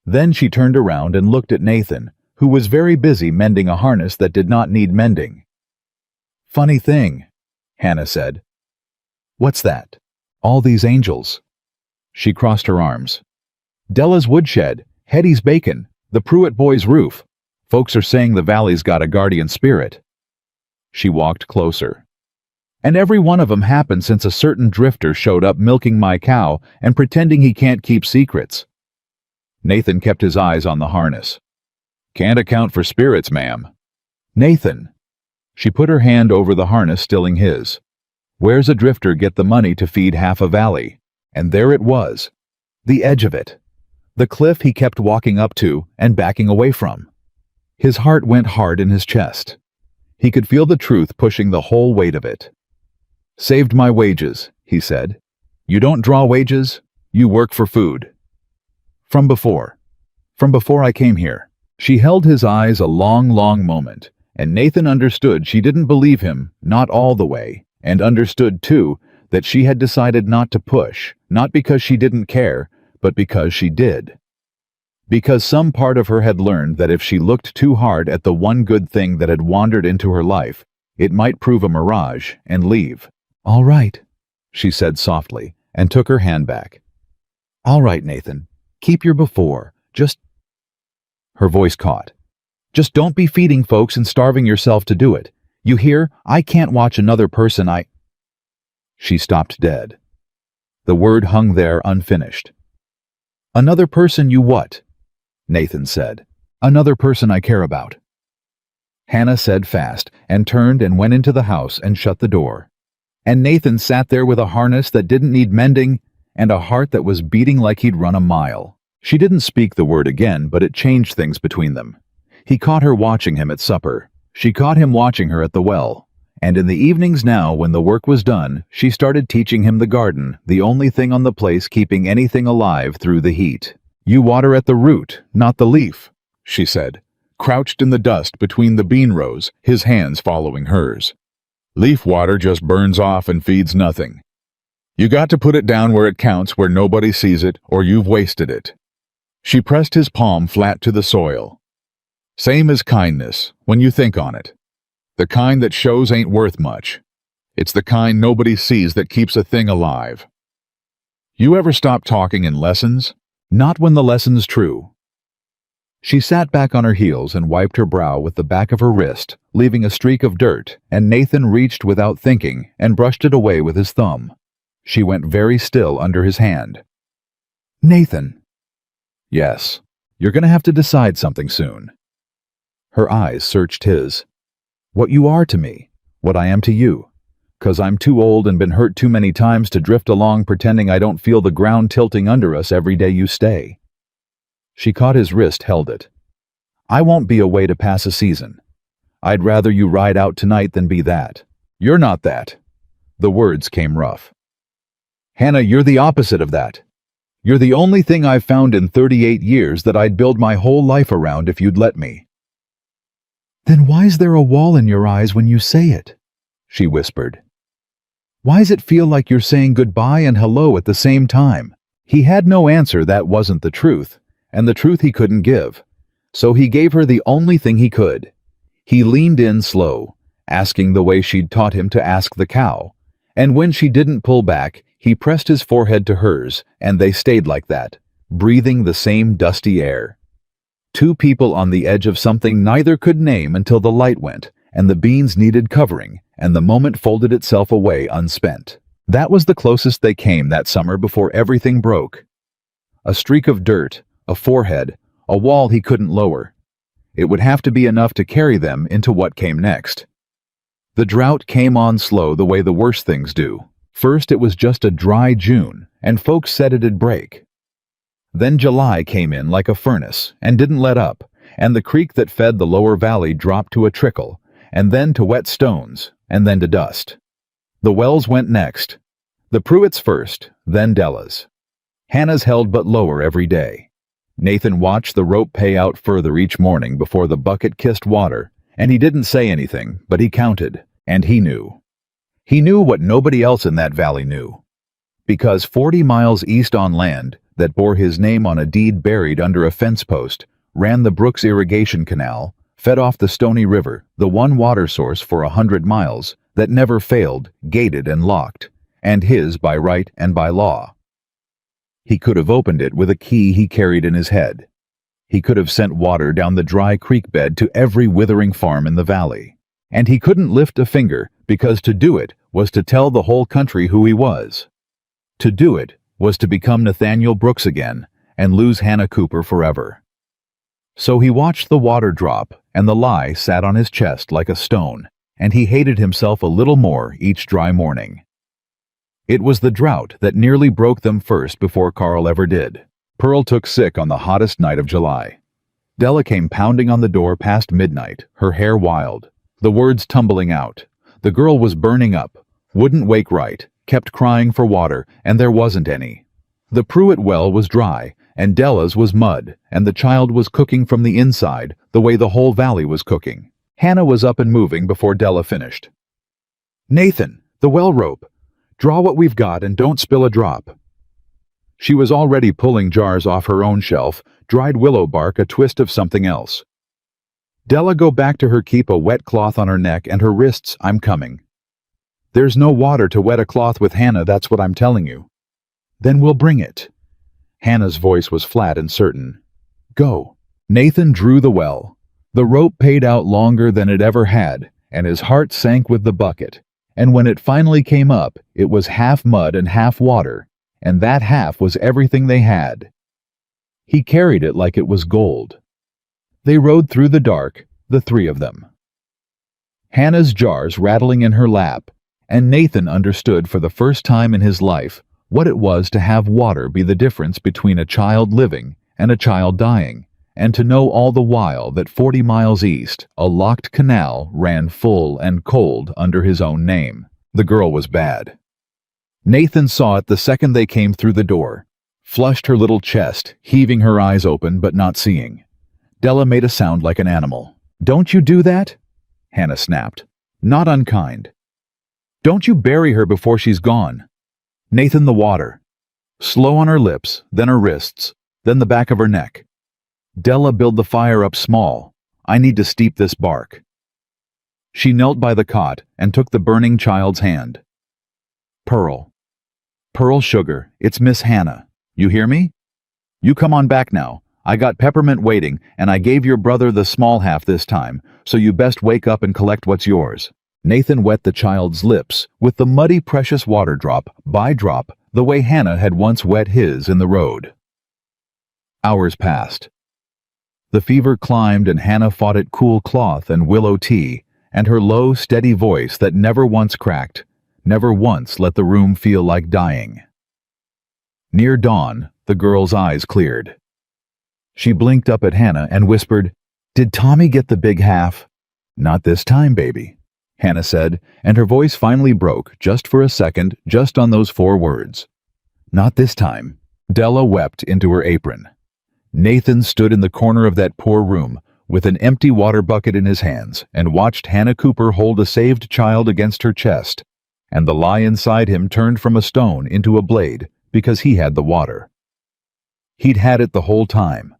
Then she turned around and looked at Nathan, who was very busy mending a harness that did not need mending. Funny thing, Hannah said. What's that? All these angels. She crossed her arms. Della's woodshed, Hetty's bacon, the Pruitt boys' roof. Folks are saying the valley's got a guardian spirit. She walked closer. And every one of 'em happened since a certain drifter showed up milking my cow and pretending he can't keep secrets. Nathan kept his eyes on the harness. Can't account for spirits, ma'am. Nathan. She put her hand over the harness, stilling his. Where's a drifter get the money to feed half a valley? And there it was. The edge of it. The cliff he kept walking up to and backing away from. His heart went hard in his chest. He could feel the truth pushing the whole weight of it. Saved my wages, he said. You don't draw wages, you work for food. From before I came here. She held his eyes a long, long moment, and Nathan understood she didn't believe him, not all the way, and understood, too, that she had decided not to push, not because she didn't care, but because she did. Because some part of her had learned that if she looked too hard at the one good thing that had wandered into her life, it might prove a mirage and leave. All right, she said softly, and took her hand back. All right, Nathan, keep your before, just... Her voice caught. Just don't be feeding folks and starving yourself to do it. You hear? I can't watch another person She stopped dead. The word hung there unfinished. Another person you what? Nathan said. Another person I care about. Hannah said fast and turned and went into the house and shut the door. And Nathan sat there with a harness that didn't need mending and a heart that was beating like he'd run a mile. She didn't speak the word again, but it changed things between them. He caught her watching him at supper. She caught him watching her at the well. And in the evenings now, when the work was done, she started teaching him the garden, the only thing on the place keeping anything alive through the heat. You water at the root, not the leaf, she said, crouched in the dust between the bean rows, his hands following hers. Leaf water just burns off and feeds nothing. You got to put it down where it counts, where nobody sees it, or you've wasted it. She pressed his palm flat to the soil. Same as kindness, when you think on it. The kind that shows ain't worth much. It's the kind nobody sees that keeps a thing alive. You ever stop talking in lessons? Not when the lesson's true. She sat back on her heels and wiped her brow with the back of her wrist, leaving a streak of dirt, and Nathan reached without thinking and brushed it away with his thumb. She went very still under his hand. Nathan. Yes, you're going to have to decide something soon. Her eyes searched his. What you are to me, what I am to you, 'cause I'm too old and been hurt too many times to drift along pretending I don't feel the ground tilting under us every day you stay. She caught his wrist, held it. I won't be away to pass a season. I'd rather you ride out tonight than be that. You're not that. The words came rough. Hannah, you're the opposite of that. You're the only thing I've found in 38 years that I'd build my whole life around if you'd let me. Then why's there a wall in your eyes when you say it? She whispered. Why's it feel like you're saying goodbye and hello at the same time? He had no answer. That wasn't the truth, and the truth he couldn't give. So he gave her the only thing he could. He leaned in slow, asking the way she'd taught him to ask the cow, and when she didn't pull back, he pressed his forehead to hers, and they stayed like that, breathing the same dusty air. Two people on the edge of something neither could name until the light went, and the beans needed covering, and the moment folded itself away unspent. That was the closest they came that summer before everything broke. A streak of dirt, a forehead, a wall he couldn't lower. It would have to be enough to carry them into what came next. The drought came on slow the way the worst things do. First it was just a dry June, and folks said it'd break. Then July came in like a furnace and didn't let up, and the creek that fed the lower valley dropped to a trickle, and then to wet stones, and then to dust. The wells went next. The Pruitts first, then Della's. Hannah's held but lower every day. Nathan watched the rope pay out further each morning before the bucket kissed water, and he didn't say anything, but he counted, and he knew. He knew what nobody else in that valley knew. Because 40 miles east on land that bore his name on a deed buried under a fence post ran the Brooks Irrigation Canal, fed off the Stony River, the one water source for 100 miles, that never failed, gated and locked, and his by right and by law. He could have opened it with a key he carried in his head. He could have sent water down the dry creek bed to every withering farm in the valley. And he couldn't lift a finger, because to do it was to tell the whole country who he was. To do it was to become Nathaniel Brooks again and lose Hannah Cooper forever. So he watched the water drop, and the lie sat on his chest like a stone, and he hated himself a little more each dry morning. It was the drought that nearly broke them first before Carl ever did. Pearl took sick on the hottest night of July. Della came pounding on the door past midnight, her hair wild, the words tumbling out. The girl was burning up, wouldn't wake right, kept crying for water, and there wasn't any. The Pruitt well was dry, and Della's was mud, and the child was cooking from the inside, the way the whole valley was cooking. Hannah was up and moving before Della finished. "Nathan, the well rope. Draw what we've got and don't spill a drop." She was already pulling jars off her own shelf, dried willow bark a twist of something else. "Della, go back to her, keep a wet cloth on her neck and her wrists, I'm coming." "There's no water to wet a cloth with, Hannah, that's what I'm telling you." "Then we'll bring it." Hannah's voice was flat and certain. "Go." Nathan drew the well. The rope paid out longer than it ever had, and his heart sank with the bucket. And when it finally came up, it was half mud and half water, and that half was everything they had. He carried it like it was gold. They rode through the dark, the three of them. Hannah's jars rattling in her lap, and Nathan understood for the first time in his life what it was to have water be the difference between a child living and a child dying, and to know all the while that 40 miles east, a locked canal ran full and cold under his own name. The girl was bad. Nathan saw it the second they came through the door, flushed her little chest, heaving her eyes open but not seeing. Della made a sound like an animal. "Don't you do that?" Hannah snapped. "Not unkind. Don't you bury her before she's gone." "Nathan, the water." Slow on her lips, then her wrists, then the back of her neck. "Della, build the fire up small. I need to steep this bark." She knelt by the cot and took the burning child's hand. "Pearl. Pearl Sugar, it's Miss Hannah. You hear me? You come on back now. I got peppermint waiting, and I gave your brother the small half this time, so you best wake up and collect what's yours." Nathan wet the child's lips with the muddy precious water drop by drop, the way Hannah had once wet his in the road. Hours passed. The fever climbed, and Hannah fought it cool cloth and willow tea, and her low, steady voice that never once cracked, never once let the room feel like dying. Near dawn, the girl's eyes cleared. She blinked up at Hannah and whispered, "Did Tommy get the big half?" "Not this time, baby," Hannah said, and her voice finally broke, just for a second, just on those 4 words. "Not this time." Della wept into her apron. Nathan stood in the corner of that poor room, with an empty water bucket in his hands, and watched Hannah Cooper hold a saved child against her chest, and the lie inside him turned from a stone into a blade, because he had the water. He'd had it the whole time.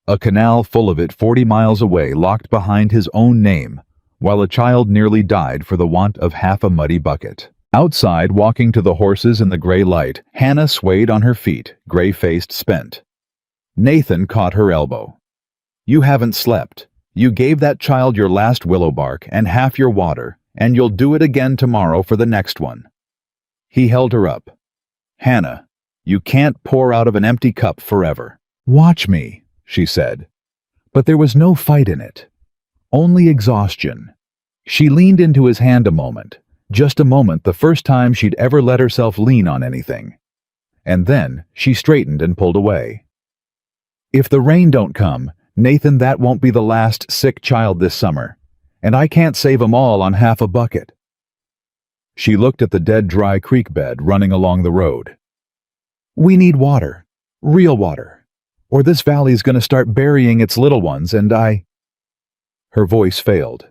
A canal full of it 40 miles away, locked behind his own name, while a child nearly died for the want of half a muddy bucket. Outside, walking to the horses in the gray light, Hannah swayed on her feet, gray-faced, spent. Nathan caught her elbow. "You haven't slept. You gave that child your last willow bark and half your water, and you'll do it again tomorrow for the next one." He held her up. "Hannah, you can't pour out of an empty cup forever." "Watch me," she said. But there was no fight in it. Only exhaustion. She leaned into his hand a moment, just a moment, the first time she'd ever let herself lean on anything. And then she straightened and pulled away. "If the rain don't come, Nathan, that won't be the last sick child this summer, and I can't save 'em all on half a bucket." She looked at the dead dry creek bed running along the road. "We need water. Real water. or this valley's gonna start burying its little ones and I—" Her voice failed.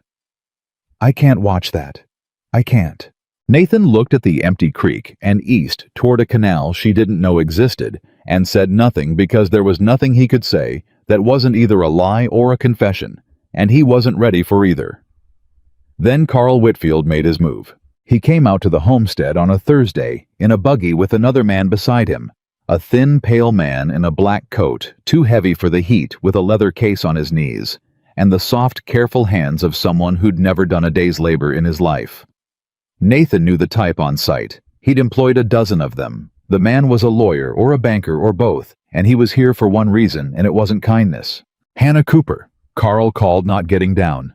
"I can't watch that. I can't." Nathan looked at the empty creek and east toward a canal she didn't know existed and said nothing because there was nothing he could say that wasn't either a lie or a confession, and he wasn't ready for either. Then Carl Whitfield made his move. He came out to the homestead on a Thursday in a buggy with another man beside him, a thin, pale man in a black coat, too heavy for the heat with a leather case on his knees, and the soft, careful hands of someone who'd never done a day's labor in his life. Nathan knew the type on sight. He'd employed a dozen of them. The man was a lawyer or a banker or both, and he was here for one reason, and it wasn't kindness. "Hannah Cooper," Carl called, not getting down.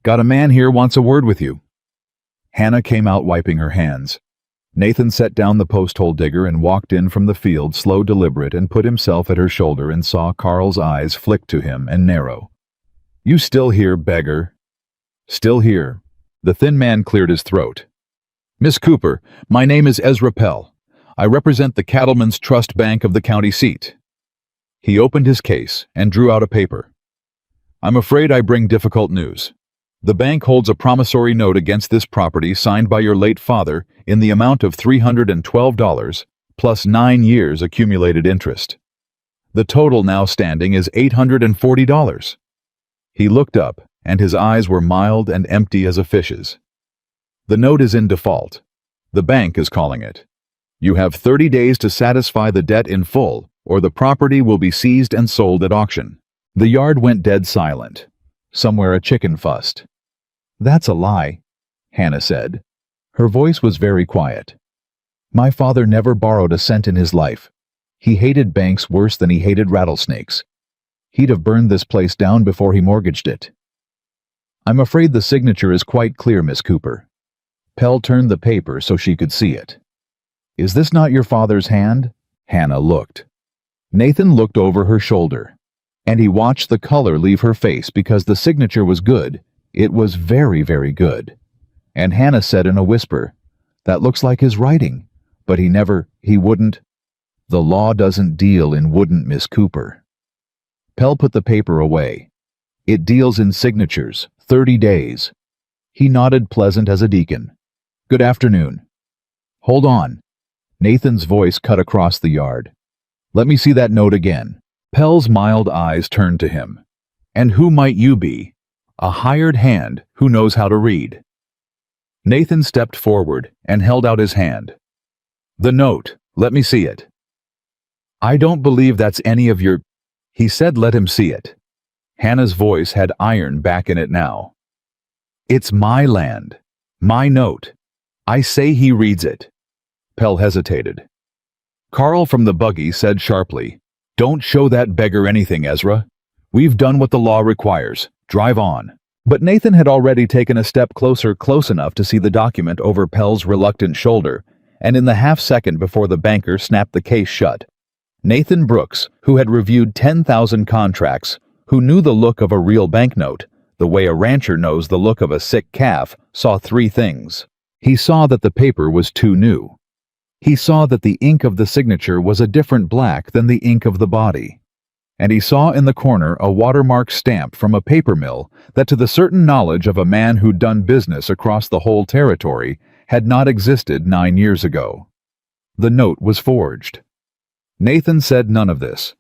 "Got a man here wants a word with you." Hannah came out wiping her hands. Nathan set down the post-hole digger and walked in from the field, slow, deliberate, and put himself at her shoulder and saw Carl's eyes flick to him and narrow. "You still here, beggar?" "Still here." The thin man cleared his throat. "Miss Cooper, my name is Ezra Pell. I represent the Cattlemen's Trust Bank of the county seat." He opened his case and drew out a paper. "I'm afraid I bring difficult news. The bank holds a promissory note against this property signed by your late father in the amount of $312 plus 9 years accumulated interest. The total now standing is $840. He looked up, and his eyes were mild and empty as a fish's. "The note is in default. The bank is calling it. You have 30 days to satisfy the debt in full, or the property will be seized and sold at auction." The yard went dead silent. Somewhere a chicken fussed. "That's a lie," Hannah said. Her voice was very quiet. "My father never borrowed a cent in his life. He hated banks worse than he hated rattlesnakes. He'd have burned this place down before he mortgaged it." "I'm afraid the signature is quite clear, Miss Cooper." Pell turned the paper so she could see it. "Is this not your father's hand?" Hannah looked. Nathan looked over her shoulder, and he watched the color leave her face because the signature was good. It was very, very good. And Hannah said in a whisper, "That looks like his writing, but he wouldn't." "The law doesn't deal in wouldn't, Miss Cooper." Pell put the paper away. "It deals in signatures, 30 days. He nodded, pleasant as a deacon. "Good afternoon." "Hold on." Nathan's voice cut across the yard. "Let me see that note again." Pell's mild eyes turned to him. "And who might you be? A hired hand who knows how to read." Nathan stepped forward and held out his hand. "The note. Let me see it." "I don't believe that's any of your—" He said let him see it. Hannah's voice had iron back in it now. "It's my land. My note. I say he reads it." Pell hesitated. Carl from the buggy said sharply, "Don't show that beggar anything, Ezra. We've done what the law requires. Drive on." But Nathan had already taken a step closer, close enough to see the document over Pell's reluctant shoulder, and in the half-second before the banker snapped the case shut, Nathan Brooks, who had reviewed 10,000 contracts, who knew the look of a real banknote, the way a rancher knows the look of a sick calf, saw 3 things. He saw that the paper was too new. He saw that the ink of the signature was a different black than the ink of the body. And he saw in the corner a watermark stamp from a paper mill that, to the certain knowledge of a man who'd done business across the whole territory, had not existed 9 years ago. The note was forged. Nathan said none of this.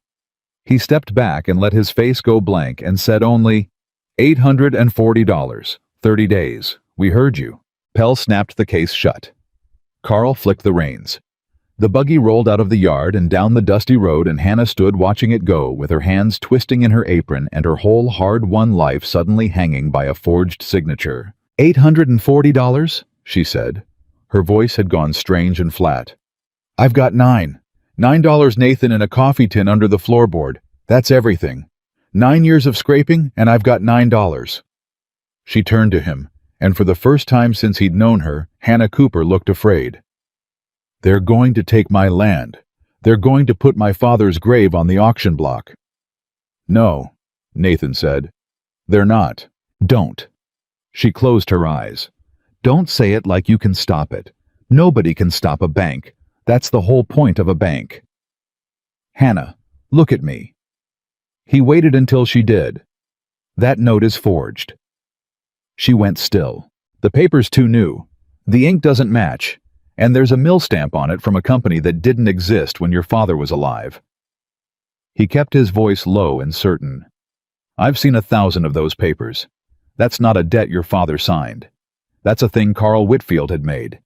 He stepped back and let his face go blank and said only, $840, 30 days. We heard you. Pell snapped the case shut. Carl flicked the reins. The buggy rolled out of the yard and down the dusty road, and Hannah stood watching it go with her hands twisting in her apron and her whole hard-won life suddenly hanging by a forged signature. $840, she said. Her voice had gone strange and flat. "I've got $9, Nathan, in a coffee tin under the floorboard. That's everything. 9 years of scraping, and I've got $9. She turned to him, and for the first time since he'd known her, Hannah Cooper looked afraid. "They're going to take my land. They're going to put my father's grave on the auction block." "No," Nathan said. "They're not. Don't." She closed her eyes. "Don't say it like you can stop it. Nobody can stop a bank. That's the whole point of a bank." "Hannah, look at me. He waited until she did. That note is forged. She went still. The paper's too new. The ink doesn't match, and there's a mill stamp on it from a company that didn't exist when your father was alive. He kept his voice low and certain. I've seen 1,000 of those papers. That's not a debt your father signed. That's a thing Carl Whitfield had made.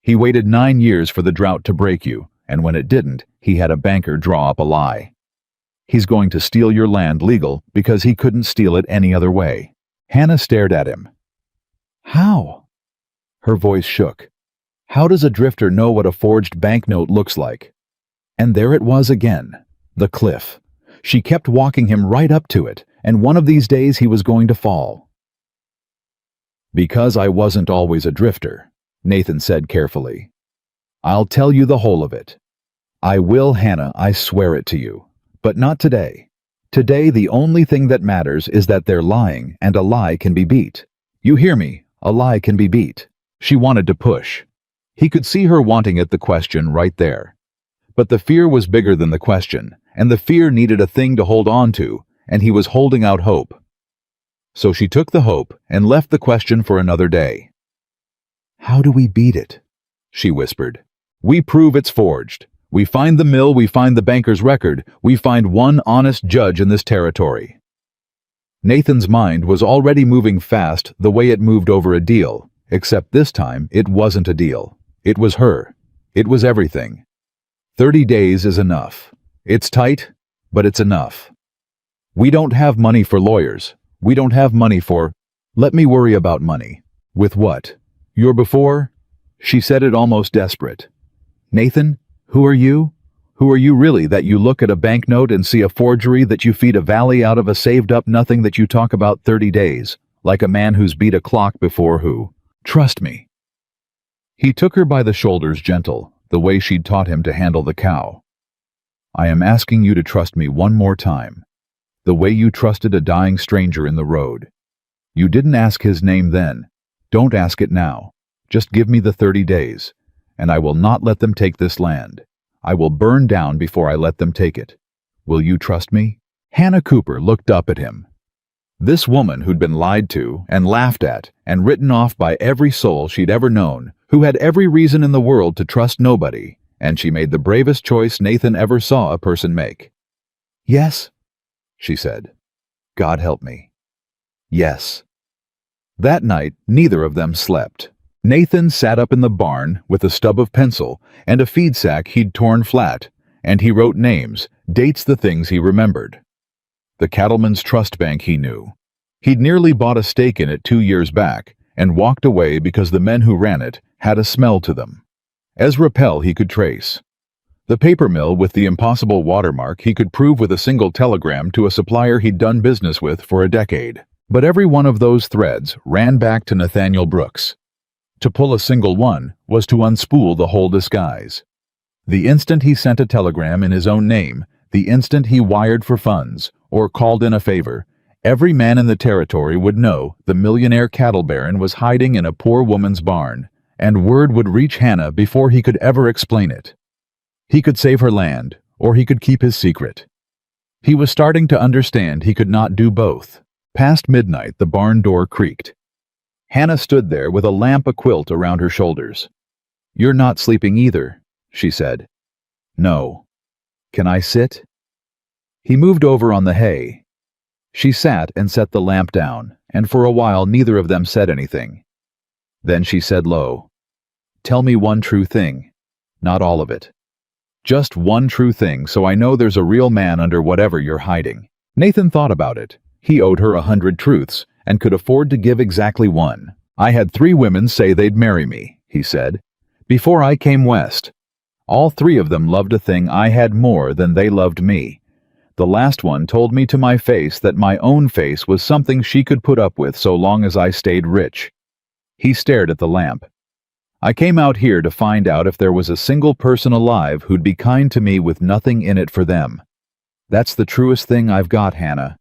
He waited 9 years for the drought to break you, and when it didn't, he had a banker draw up a lie. He's going to steal your land legal because he couldn't steal it any other way. Hannah stared at him. How? Her voice shook. How does a drifter know what a forged banknote looks like? And there it was again, the cliff. She kept walking him right up to it, and one of these days he was going to fall. Because I wasn't always a drifter, Nathan said carefully. I'll tell you the whole of it. I will, Hannah, I swear it to you. But not today. Today the only thing that matters is that they're lying, and a lie can be beat. You hear me? A lie can be beat. She wanted to push. He could see her wanting it, the question right there. But the fear was bigger than the question, and the fear needed a thing to hold on to, and he was holding out hope. So she took the hope and left the question for another day. How do we beat it? She whispered. We prove it's forged. We find the mill, we find the banker's record, we find one honest judge in this territory. Nathan's mind was already moving fast the way it moved over a deal, except this time it wasn't a deal. It was her. It was everything. 30 days is enough. It's tight, but it's enough. We don't have money for lawyers. We don't have money for... Let me worry about money. With what? You're before? She said it almost desperate. Nathan, who are you? Who are you really, that you look at a banknote and see a forgery, that you feed a valley out of a saved-up nothing, that you talk about 30 days, like a man who's beat a clock before who? Trust me. He took her by the shoulders, gentle, the way she'd taught him to handle the cow. I am asking you to trust me one more time, the way you trusted a dying stranger in the road. You didn't ask his name then. Don't ask it now. Just give me the 30 days, and I will not let them take this land. I will burn down before I let them take it. Will you trust me? Hannah Cooper looked up at him. This woman who'd been lied to and laughed at and written off by every soul she'd ever known, who had every reason in the world to trust nobody, and she made the bravest choice Nathan ever saw a person make. Yes, she said. God help me. Yes. That night, neither of them slept. Nathan sat up in the barn with a stub of pencil and a feed sack he'd torn flat, and he wrote names, dates, the things he remembered. The Cattlemen's Trust Bank he knew. He'd nearly bought a stake in it 2 years back and walked away because the men who ran it had a smell to them. Ezra Pell he could trace. The paper mill with the impossible watermark he could prove with a single telegram to a supplier he'd done business with for a decade. But every one of those threads ran back to Nathaniel Brooks. To pull a single one was to unspool the whole disguise. The instant he sent a telegram in his own name, the instant he wired for funds or called in a favor, every man in the territory would know the millionaire cattle baron was hiding in a poor woman's barn, and word would reach Hannah before he could ever explain it. He could save her land, or he could keep his secret. He was starting to understand he could not do both. Past midnight, the barn door creaked. Hannah stood there with a lamp a-quilt around her shoulders. You're not sleeping either, she said. No. Can I sit? He moved over on the hay. She sat and set the lamp down, and for a while neither of them said anything. Then she said low, Tell me one true thing, not all of it. Just one true thing, so I know there's a real man under whatever you're hiding. Nathan thought about it. He owed her 100 truths, and could afford to give exactly one. I had 3 women say they'd marry me, he said, before I came west. All 3 of them loved a thing I had more than they loved me. The last one told me to my face that my own face was something she could put up with so long as I stayed rich. He stared at the lamp. I came out here to find out if there was a single person alive who'd be kind to me with nothing in it for them. That's the truest thing I've got, Hannah.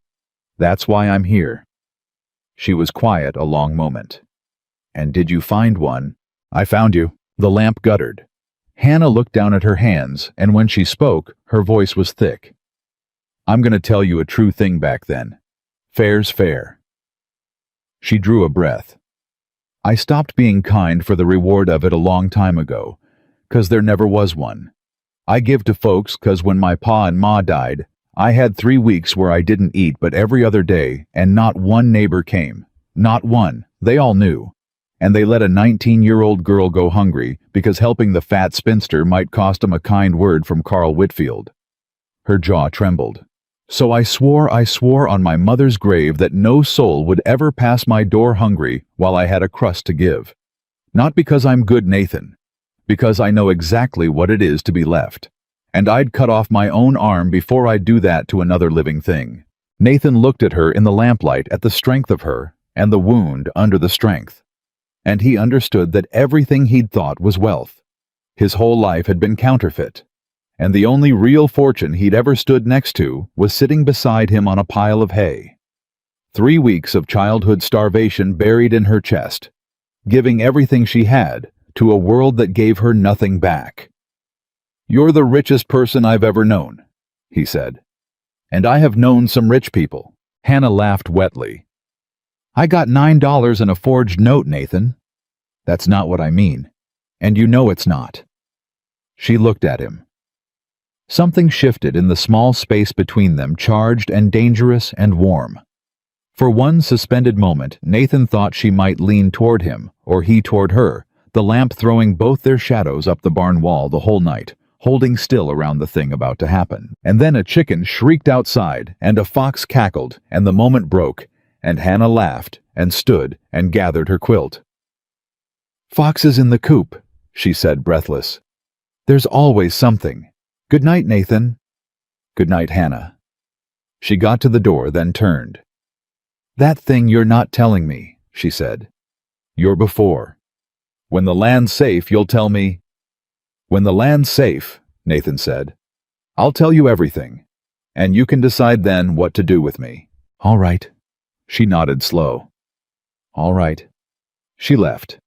That's why I'm here. She was quiet a long moment. And did you find one? I found you. The lamp guttered. Hannah looked down at her hands, and when she spoke, her voice was thick. I'm gonna tell you a true thing back then. Fair's fair." She drew a breath. "I stopped being kind for the reward of it a long time ago, 'cause there never was one. I give to folks 'cause when my pa and ma died, I had 3 weeks where I didn't eat but every other day, and not one neighbor came. Not one. They all knew. And they let a 19-year-old girl go hungry because helping the fat spinster might cost 'em a kind word from Carl Whitfield." Her jaw trembled. "So I swore on my mother's grave that no soul would ever pass my door hungry while I had a crust to give. Not because I'm good, Nathan. Because I know exactly what it is to be left. And I'd cut off my own arm before I'd do that to another living thing." Nathan looked at her in the lamplight at the strength of her and the wound under the strength. And he understood that everything he'd thought was wealth. His whole life had been counterfeit. And the only real fortune he'd ever stood next to was sitting beside him on a pile of hay. 3 weeks of childhood starvation buried in her chest, giving everything she had to a world that gave her nothing back. "You're the richest person I've ever known," he said. "And I have known some rich people." Hannah laughed wetly. "I got $9 in a forged note, Nathan." "That's not what I mean. And you know it's not." She looked at him. Something shifted in the small space between them, charged and dangerous and warm. For one suspended moment, Nathan thought she might lean toward him, or he toward her, the lamp throwing both their shadows up the barn wall the whole night, holding still around the thing about to happen. And then a chicken shrieked outside, and a fox cackled, and the moment broke, and Hannah laughed, and stood, and gathered her quilt. "Foxes in the coop," she said, breathless. "There's always something. Good night, Nathan." "Good night, Hannah." She got to the door, then turned. "That thing you're not telling me," she said. "You're before. When the land's safe, you'll tell me—" "When the land's safe," Nathan said, "I'll tell you everything, and you can decide then what to do with me." "All right." She nodded slow. "All right." She left.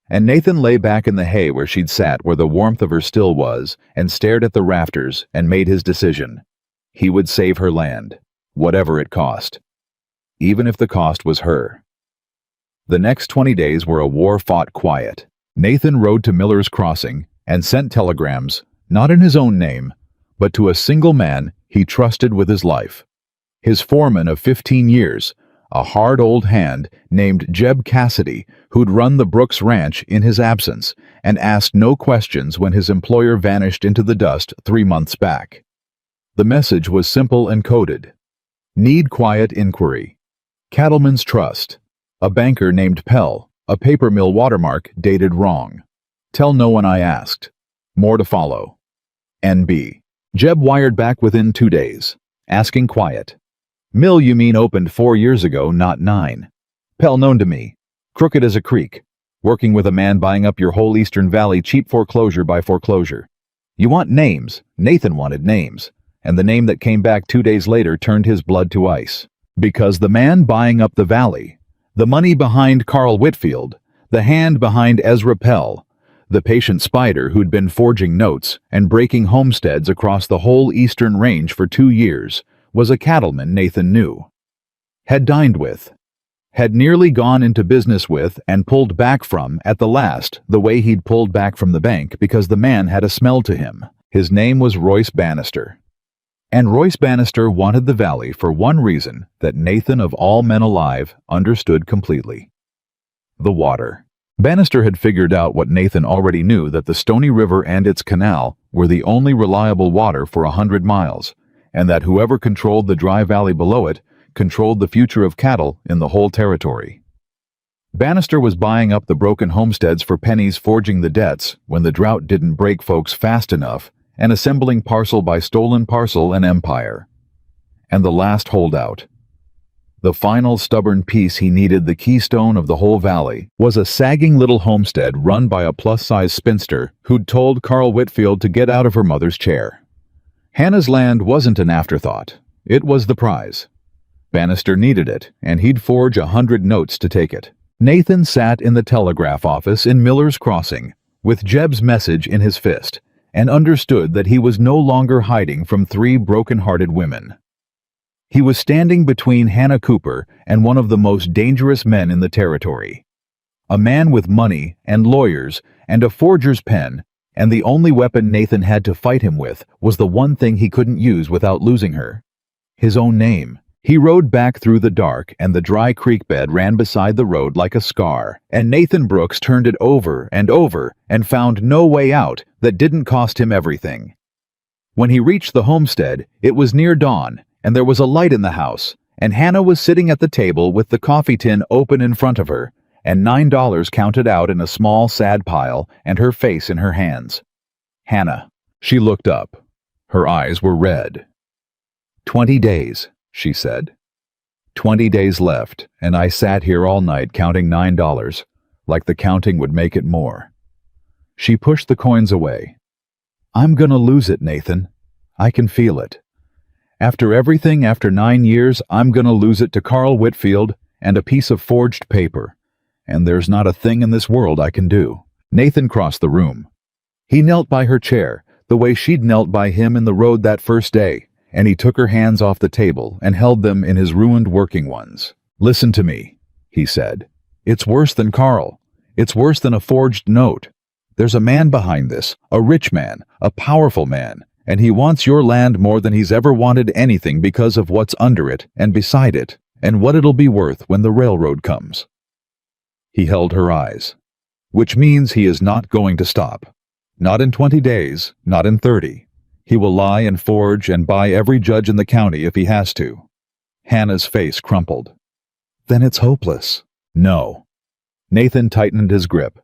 And Nathan lay back in the hay where she'd sat, where the warmth of her still was, and stared at the rafters and made his decision. He would save her land, whatever it cost. Even if the cost was her. The next 20 days were a war-fought quiet. Nathan rode to Miller's Crossing and sent telegrams, not in his own name, but to a single man he trusted with his life. His foreman of 15 years, a hard old hand named Jeb Cassidy, who'd run the Brooks Ranch in his absence and asked no questions when his employer vanished into the dust 3 months back. The message was simple and coded. Need quiet inquiry. Cattleman's Trust. A banker named Pell, a paper mill watermark dated wrong. Tell no one I asked. More to follow. NB. Jeb wired back within 2 days, asking quiet. Mill you mean opened 4 years ago, not 9. Pell known to me. Crooked as a creek. Working with a man buying up your whole Eastern Valley, cheap foreclosure by foreclosure. You want names. Nathan wanted names. And the name that came back 2 days later turned his blood to ice. Because the man buying up the valley, the money behind Carl Whitfield, the hand behind Ezra Pell, the patient spider who'd been forging notes and breaking homesteads across the whole Eastern Range for 2 years, was a cattleman Nathan knew. Had dined with. Had nearly gone into business with and pulled back from at the last the way he'd pulled back from the bank because the man had a smell to him. His name was Royce Bannister. And Royce Bannister wanted the valley for one reason that Nathan of all men alive understood completely. The water. Bannister had figured out what Nathan already knew, that the Stony River and its canal were the only reliable water for 100 miles, and that whoever controlled the dry valley below it controlled the future of cattle in the whole territory. Bannister was buying up the broken homesteads for pennies, forging the debts when the drought didn't break folks fast enough, and assembling parcel by stolen parcel an empire. And the last holdout, the final stubborn piece he needed, the keystone of the whole valley, was a sagging little homestead run by a plus-size spinster who'd told Carl Whitfield to get out of her mother's chair. Hannah's land wasn't an afterthought. It was the prize. Bannister needed it, and he'd forge 100 notes to take it. Nathan sat in the telegraph office in Miller's Crossing, with Jeb's message in his fist, and understood that he was no longer hiding from 3 broken-hearted women. He was standing between Hannah Cooper and one of the most dangerous men in the territory. A man with money and lawyers and a forger's pen, and the only weapon Nathan had to fight him with was the one thing he couldn't use without losing her: his own name. He rode back through the dark, and the dry creek bed ran beside the road like a scar, and Nathan Brooks turned it over and found no way out that didn't cost him everything. When he reached the homestead, it was near dawn, and there was a light in the house, and Hannah was sitting at the table with the coffee tin open in front of her, and $9 counted out in a small, sad pile, and her face in her hands. Hannah. She looked up. Her eyes were red. 20 days, she said. 20 days left, and I sat here all night counting $9, like the counting would make it more. She pushed the coins away. I'm gonna lose it, Nathan. I can feel it. After everything, after 9 years, I'm gonna lose it to Carl Whitfield and a piece of forged paper. And there's not a thing in this world I can do. Nathan crossed the room. He knelt by her chair, the way she'd knelt by him in the road that first day, and he took her hands off the table and held them in his ruined working ones. Listen to me, he said. It's worse than Carl. It's worse than a forged note. There's a man behind this, a rich man, a powerful man, and he wants your land more than he's ever wanted anything because of what's under it and beside it, and what it'll be worth when the railroad comes. He held her eyes. Which means he is not going to stop. Not in 20 days, not in 30. He will lie and forge and buy every judge in the county if he has to. Hannah's face crumpled. Then it's hopeless. No. Nathan tightened his grip.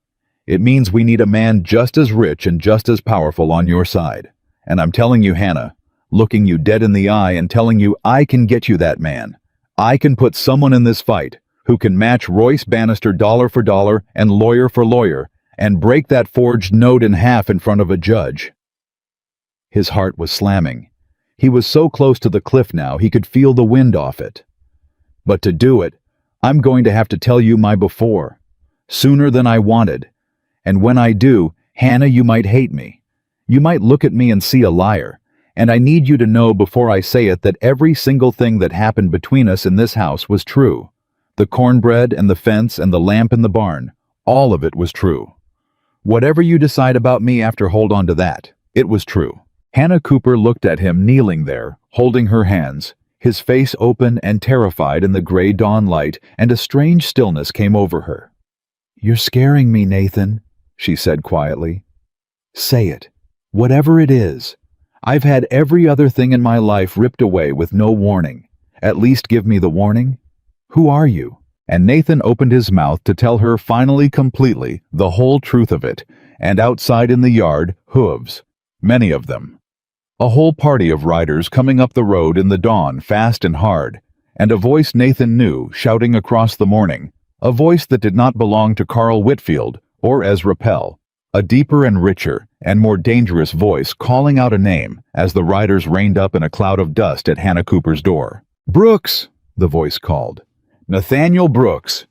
It means we need a man just as rich and just as powerful on your side. And I'm telling you, Hannah, looking you dead in the eye and telling you I can get you that man. I can put someone in this fight who can match Royce Bannister dollar for dollar and lawyer for lawyer and break that forged note in half in front of a judge. His heart was slamming. He was so close to the cliff now he could feel the wind off it. But to do it, I'm going to have to tell you my before. Sooner than I wanted. And when I do, Hannah, you might hate me. You might look at me and see a liar, and I need you to know before I say it that every single thing that happened between us in this house was true. The cornbread and the fence and the lamp in the barn, all of it was true. Whatever you decide about me after, hold on to that. It was true. Hannah Cooper looked at him kneeling there, holding her hands, his face open and terrified in the gray dawn light, and a strange stillness came over her. You're scaring me, Nathan, she said quietly. Say it. Whatever it is. I've had every other thing in my life ripped away with no warning. At least give me the warning. Who are you? And Nathan opened his mouth to tell her finally completely the whole truth of it, and outside in the yard, hooves. Many of them. A whole party of riders coming up the road in the dawn fast and hard, and a voice Nathan knew shouting across the morning, a voice that did not belong to Carl Whitfield or Ezra Pell. A deeper and richer and more dangerous voice calling out a name as the riders reined up in a cloud of dust at Hannah Cooper's door. Brooks, the voice called. Nathaniel Brooks.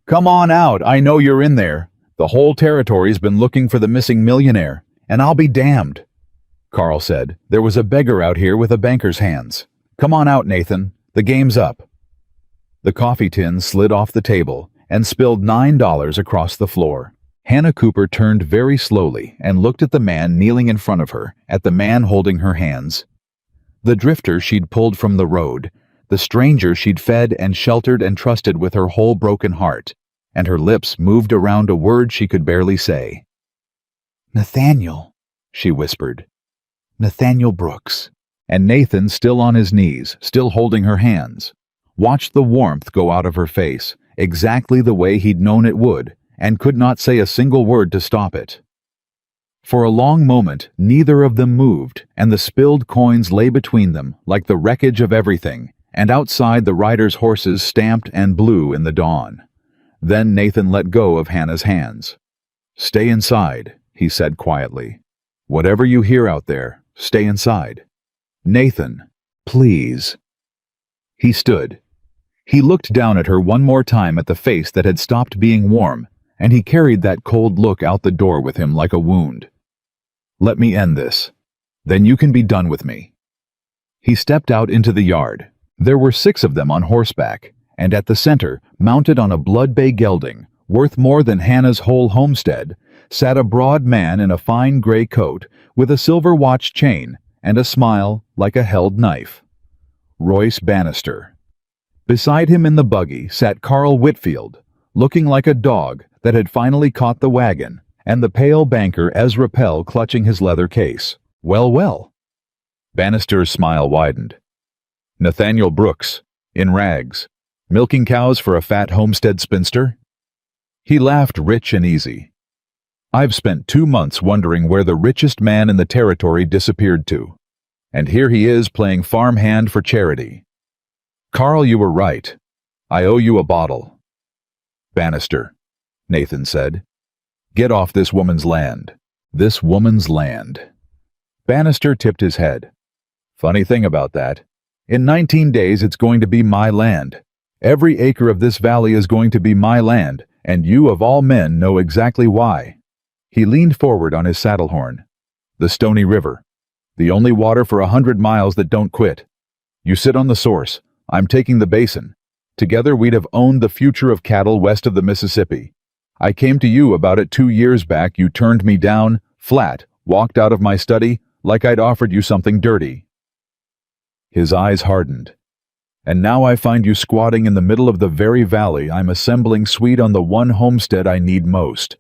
Come on out, I know you're in there. The whole territory's been looking for the missing millionaire, and I'll be damned. Carl said, there was a beggar out here with a banker's hands. Come on out, Nathan. The game's up. The coffee tin slid off the table and spilled $9 across the floor. Hannah Cooper turned very slowly and looked at the man kneeling in front of her, at the man holding her hands. The drifter she'd pulled from the road, the stranger she'd fed and sheltered and trusted with her whole broken heart, and her lips moved around a word she could barely say. Nathaniel, she whispered. Nathaniel Brooks. And Nathan, still on his knees, still holding her hands, watched the warmth go out of her face, exactly the way he'd known it would, and could not say a single word to stop it. For a long moment, neither of them moved, and the spilled coins lay between them like the wreckage of everything, and outside the riders' horses stamped and blew in the dawn. Then Nathan let go of Hannah's hands. Stay inside, he said quietly. Whatever you hear out there, stay inside. Nathan, please. He stood. He looked down at her one more time at the face that had stopped being warm, and he carried that cold look out the door with him like a wound. Let me end this. Then you can be done with me. He stepped out into the yard. There were 6 of them on horseback, and at the center, mounted on a blood bay gelding, worth more than Hannah's whole homestead, sat a broad man in a fine gray coat with a silver watch chain and a smile like a held knife. Royce Bannister. Beside him in the buggy sat Carl Whitfield, looking like a dog that had finally caught the wagon, and the pale banker Ezra Pell clutching his leather case. Well, well. Bannister's smile widened. Nathaniel Brooks, in rags, milking cows for a fat homestead spinster? He laughed rich and easy. I've spent 2 months wondering where the richest man in the territory disappeared to. And here he is playing farmhand for charity. Carl, you were right. I owe you a bottle. Bannister, Nathan said. Get off this woman's land. This woman's land. Bannister tipped his head. Funny thing about that. In 19 days it's going to be my land. Every acre of this valley is going to be my land, and you of all men know exactly why. He leaned forward on his saddle horn. The Stony River. The only water for 100 miles that don't quit. You sit on the source. I'm taking the basin. Together we'd have owned the future of cattle west of the Mississippi. I came to you about it 2 years back. You turned me down, flat, walked out of my study, like I'd offered you something dirty. His eyes hardened. And now I find you squatting in the middle of the very valley I'm assembling sweet on the one homestead I need most.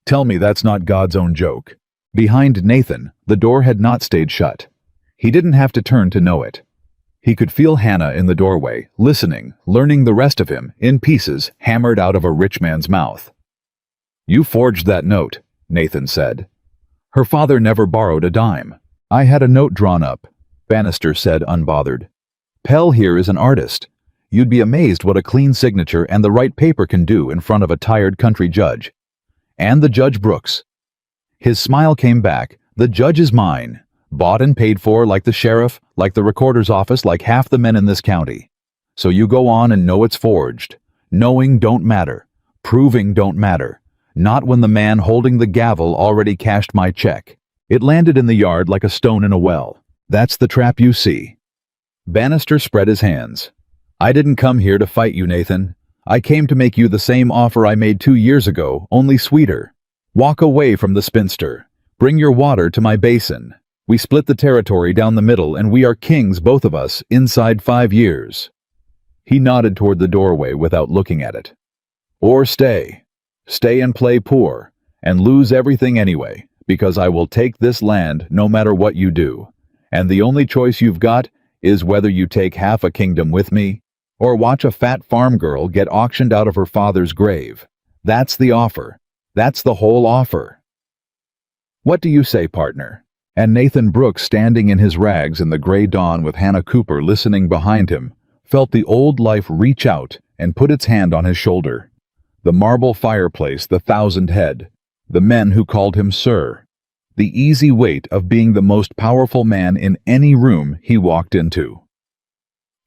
Tell me that's not God's own joke. Behind Nathan, the door had not stayed shut. He didn't have to turn to know it. He could feel Hannah in the doorway, listening, learning the rest of him, in pieces, hammered out of a rich man's mouth. You forged that note, Nathan said. Her father never borrowed a dime. I had a note drawn up, Bannister said, unbothered. Pell here is an artist. You'd be amazed what a clean signature and the right paper can do in front of a tired country judge. And the Judge Brooks. His smile came back. The judge is mine. Bought and paid for like the sheriff, like the recorder's office, like half the men in this county. So you go on and know it's forged. Knowing don't matter. Proving don't matter. Not when the man holding the gavel already cashed my check. It landed in the yard like a stone in a well. That's the trap you see. Bannister spread his hands. I didn't come here to fight you, Nathan. I came to make you the same offer I made 2 years ago, only sweeter. Walk away from the spinster. Bring your water to my basin. We split the territory down the middle, and we are kings, both of us, inside 5 years. He nodded toward the doorway without looking at it. Or stay. Stay and play poor, and lose everything anyway, because I will take this land no matter what you do. And the only choice you've got is whether you take half a kingdom with me, or watch a fat farm girl get auctioned out of her father's grave. That's the offer. That's the whole offer. What do you say, partner? And Nathan Brooks, standing in his rags in the gray dawn with Hannah Cooper listening behind him, felt the old life reach out and put its hand on his shoulder. The marble fireplace, the 1,000 head, the men who called him sir, the easy weight of being the most powerful man in any room he walked into.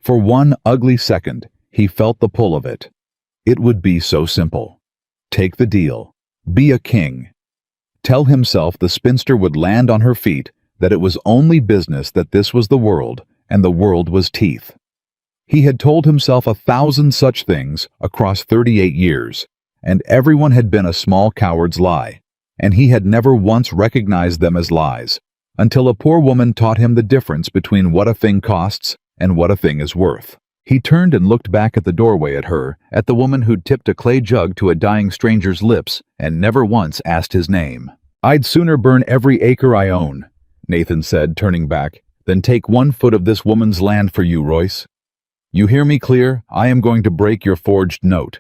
For one ugly second, he felt the pull of it. It would be so simple. Take the deal. Be a king. Tell himself the spinster would land on her feet, that it was only business, that this was the world, and the world was teeth. He had told himself 1,000 such things across 38 years, and everyone had been a small coward's lie, and he had never once recognized them as lies, until a poor woman taught him the difference between what a thing costs and what a thing is worth. He turned and looked back at the doorway at her, at the woman who'd tipped a clay jug to a dying stranger's lips and never once asked his name. I'd sooner burn every acre I own, Nathan said, turning back, than take 1 foot of this woman's land for you, Royce. You hear me clear? I am going to break your forged note.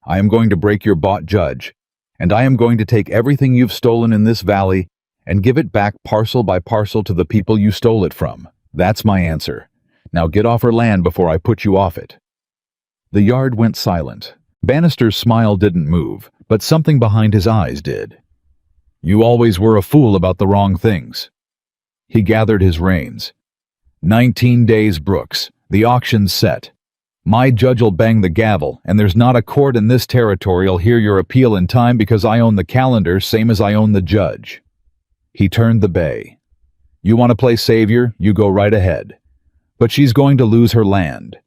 I am going to break your bought judge. And I am going to take everything you've stolen in this valley and give it back parcel by parcel to the people you stole it from. That's my answer. Now get off her land before I put you off it. The yard went silent. Bannister's smile didn't move, but something behind his eyes did. You always were a fool about the wrong things. He gathered his reins. 19 days, Brooks. The auction's set. My judge'll bang the gavel, and there's not a court in this territory'll hear your appeal in time because I own the calendar same as I own the judge. He turned the bay. You want to play savior? You go right ahead. But she's going to lose her land.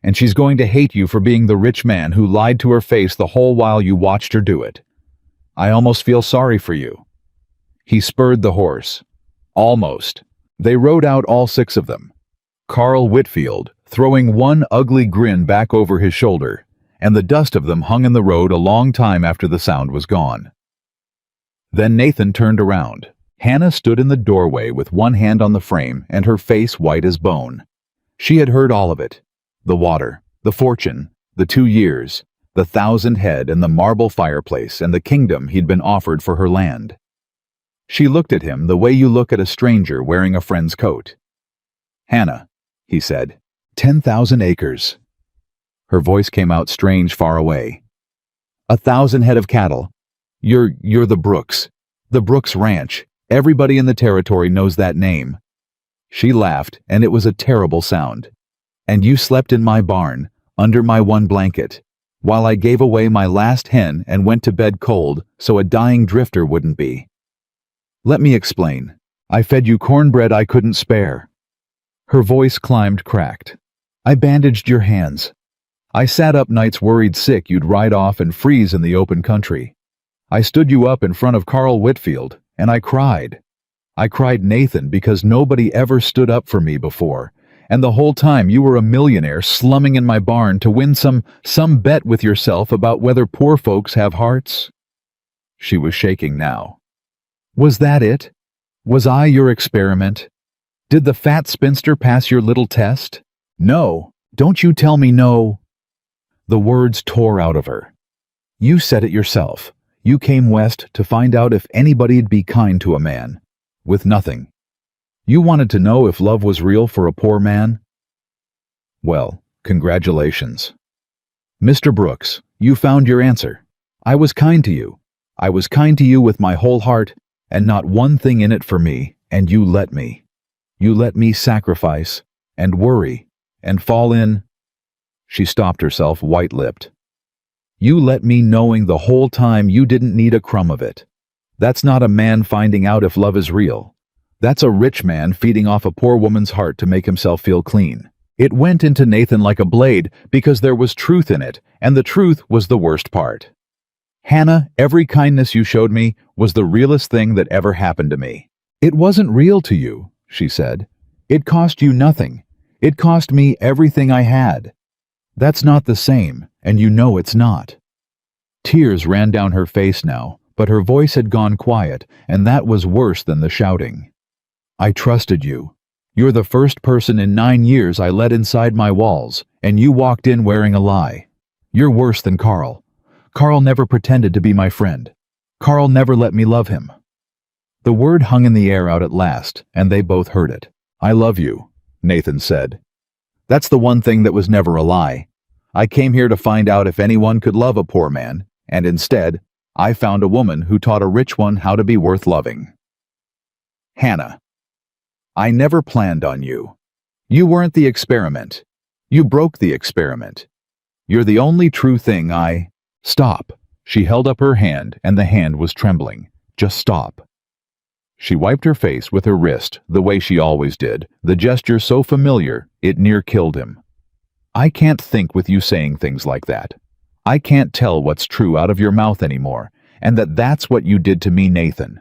And she's going to hate you for being the rich man who lied to her face the whole while you watched her do it. I almost feel sorry for you." He spurred the horse. Almost. They rode out, all 6 of them. Carl Whitfield, throwing one ugly grin back over his shoulder, and the dust of them hung in the road a long time after the sound was gone. Then Nathan turned around. Hannah stood in the doorway with one hand on the frame and her face white as bone. She had heard all of it. The water, the fortune, the 2 years, the 1,000 head and the marble fireplace and the kingdom he'd been offered for her land. She looked at him the way you look at a stranger wearing a friend's coat. "Hannah," he said, 10,000 acres. Her voice came out strange far away. 1,000 head of cattle. You're the Brooks. The Brooks Ranch. Everybody in the territory knows that name." She laughed, and it was a terrible sound. "And you slept in my barn, under my one blanket, while I gave away my last hen and went to bed cold so a dying drifter wouldn't be. Let me explain. I fed you cornbread I couldn't spare." Her voice climbed cracked. "I bandaged your hands. I sat up nights worried sick you'd ride off and freeze in the open country. I stood you up in front of Carl Whitfield, and I cried. I cried Nathan because nobody ever stood up for me before, and the whole time you were a millionaire slumming in my barn to win some bet with yourself about whether poor folks have hearts." She was shaking now. "Was that it? Was I your experiment? Did the fat spinster pass your little test? No, don't you tell me no." The words tore out of her. "You said it yourself. You came west to find out if anybody'd be kind to a man, with nothing. You wanted to know if love was real for a poor man? Well, congratulations. Mr. Brooks, you found your answer. I was kind to you. I was kind to you with my whole heart, and not one thing in it for me, and you let me. You let me sacrifice, and worry, and fall in." She stopped herself, white-lipped. "You let me knowing the whole time you didn't need a crumb of it. That's not a man finding out if love is real. That's a rich man feeding off a poor woman's heart to make himself feel clean." It went into Nathan like a blade because there was truth in it, and the truth was the worst part. "Hannah, every kindness you showed me was the realest thing that ever happened to me." "It wasn't real to you," she said. "It cost you nothing. It cost me everything I had. That's not the same, and you know it's not." Tears ran down her face now, but her voice had gone quiet, and that was worse than the shouting. "I trusted you. You're the first person in 9 years I let inside my walls, and you walked in wearing a lie. You're worse than Carl. Carl never pretended to be my friend. Carl never let me love him." The word hung in the air out at last, and they both heard it. "I love you," Nathan said. "That's the one thing that was never a lie. I came here to find out if anyone could love a poor man, and instead, I found a woman who taught a rich one how to be worth loving. Hannah, I never planned on you. You weren't the experiment. You broke the experiment. You're the only true thing I—" "Stop." She held up her hand, and the hand was trembling. "Just stop." She wiped her face with her wrist, the way she always did, the gesture so familiar it near killed him. "I can't think with you saying things like that. I can't tell what's true out of your mouth anymore, and that's what you did to me, Nathan.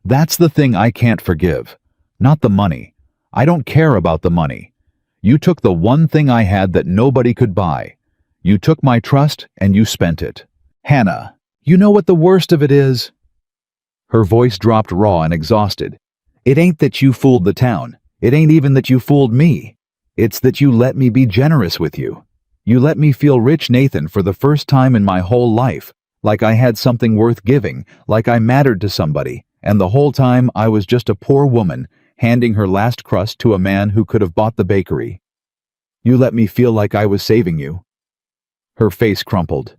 That's the thing I can't forgive. Not the money. I don't care about the money. You took the one thing I had that nobody could buy. You took my trust and you spent it. Hannah, you know what the worst of it is?" Her voice dropped raw and exhausted. "It ain't that you fooled the town. It ain't even that you fooled me. It's that you let me be generous with you. You let me feel rich, Nathan, for the first time in my whole life, like I had something worth giving, like I mattered to somebody, and the whole time I was just a poor woman handing her last crust to a man who could have bought the bakery. You let me feel like I was saving you." Her face crumpled.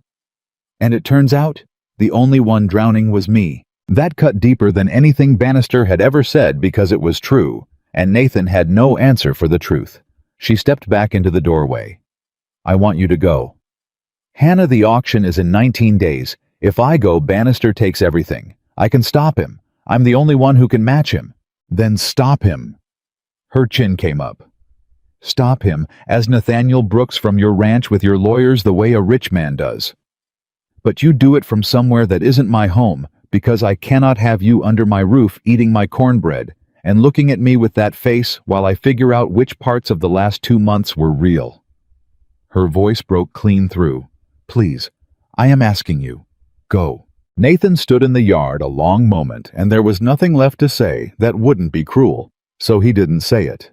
"And it turns out, the only one drowning was me." That cut deeper than anything Bannister had ever said because it was true, and Nathan had no answer for the truth. She stepped back into the doorway. "I want you to go." "Hannah, the auction is in 19 days. If I go, Bannister takes everything. I can stop him. I'm the only one who can match him." "Then stop him." Her chin came up. Stop him, as Nathaniel Brooks from your ranch with your lawyers the way a rich man does. But you do it from somewhere that isn't my home, because I cannot have you under my roof eating my cornbread and looking at me with that face while I figure out which parts of the last 2 months were real." Her voice broke clean through. "Please, I am asking you. Go." Nathan stood in the yard a long moment, and there was nothing left to say that wouldn't be cruel, so he didn't say it.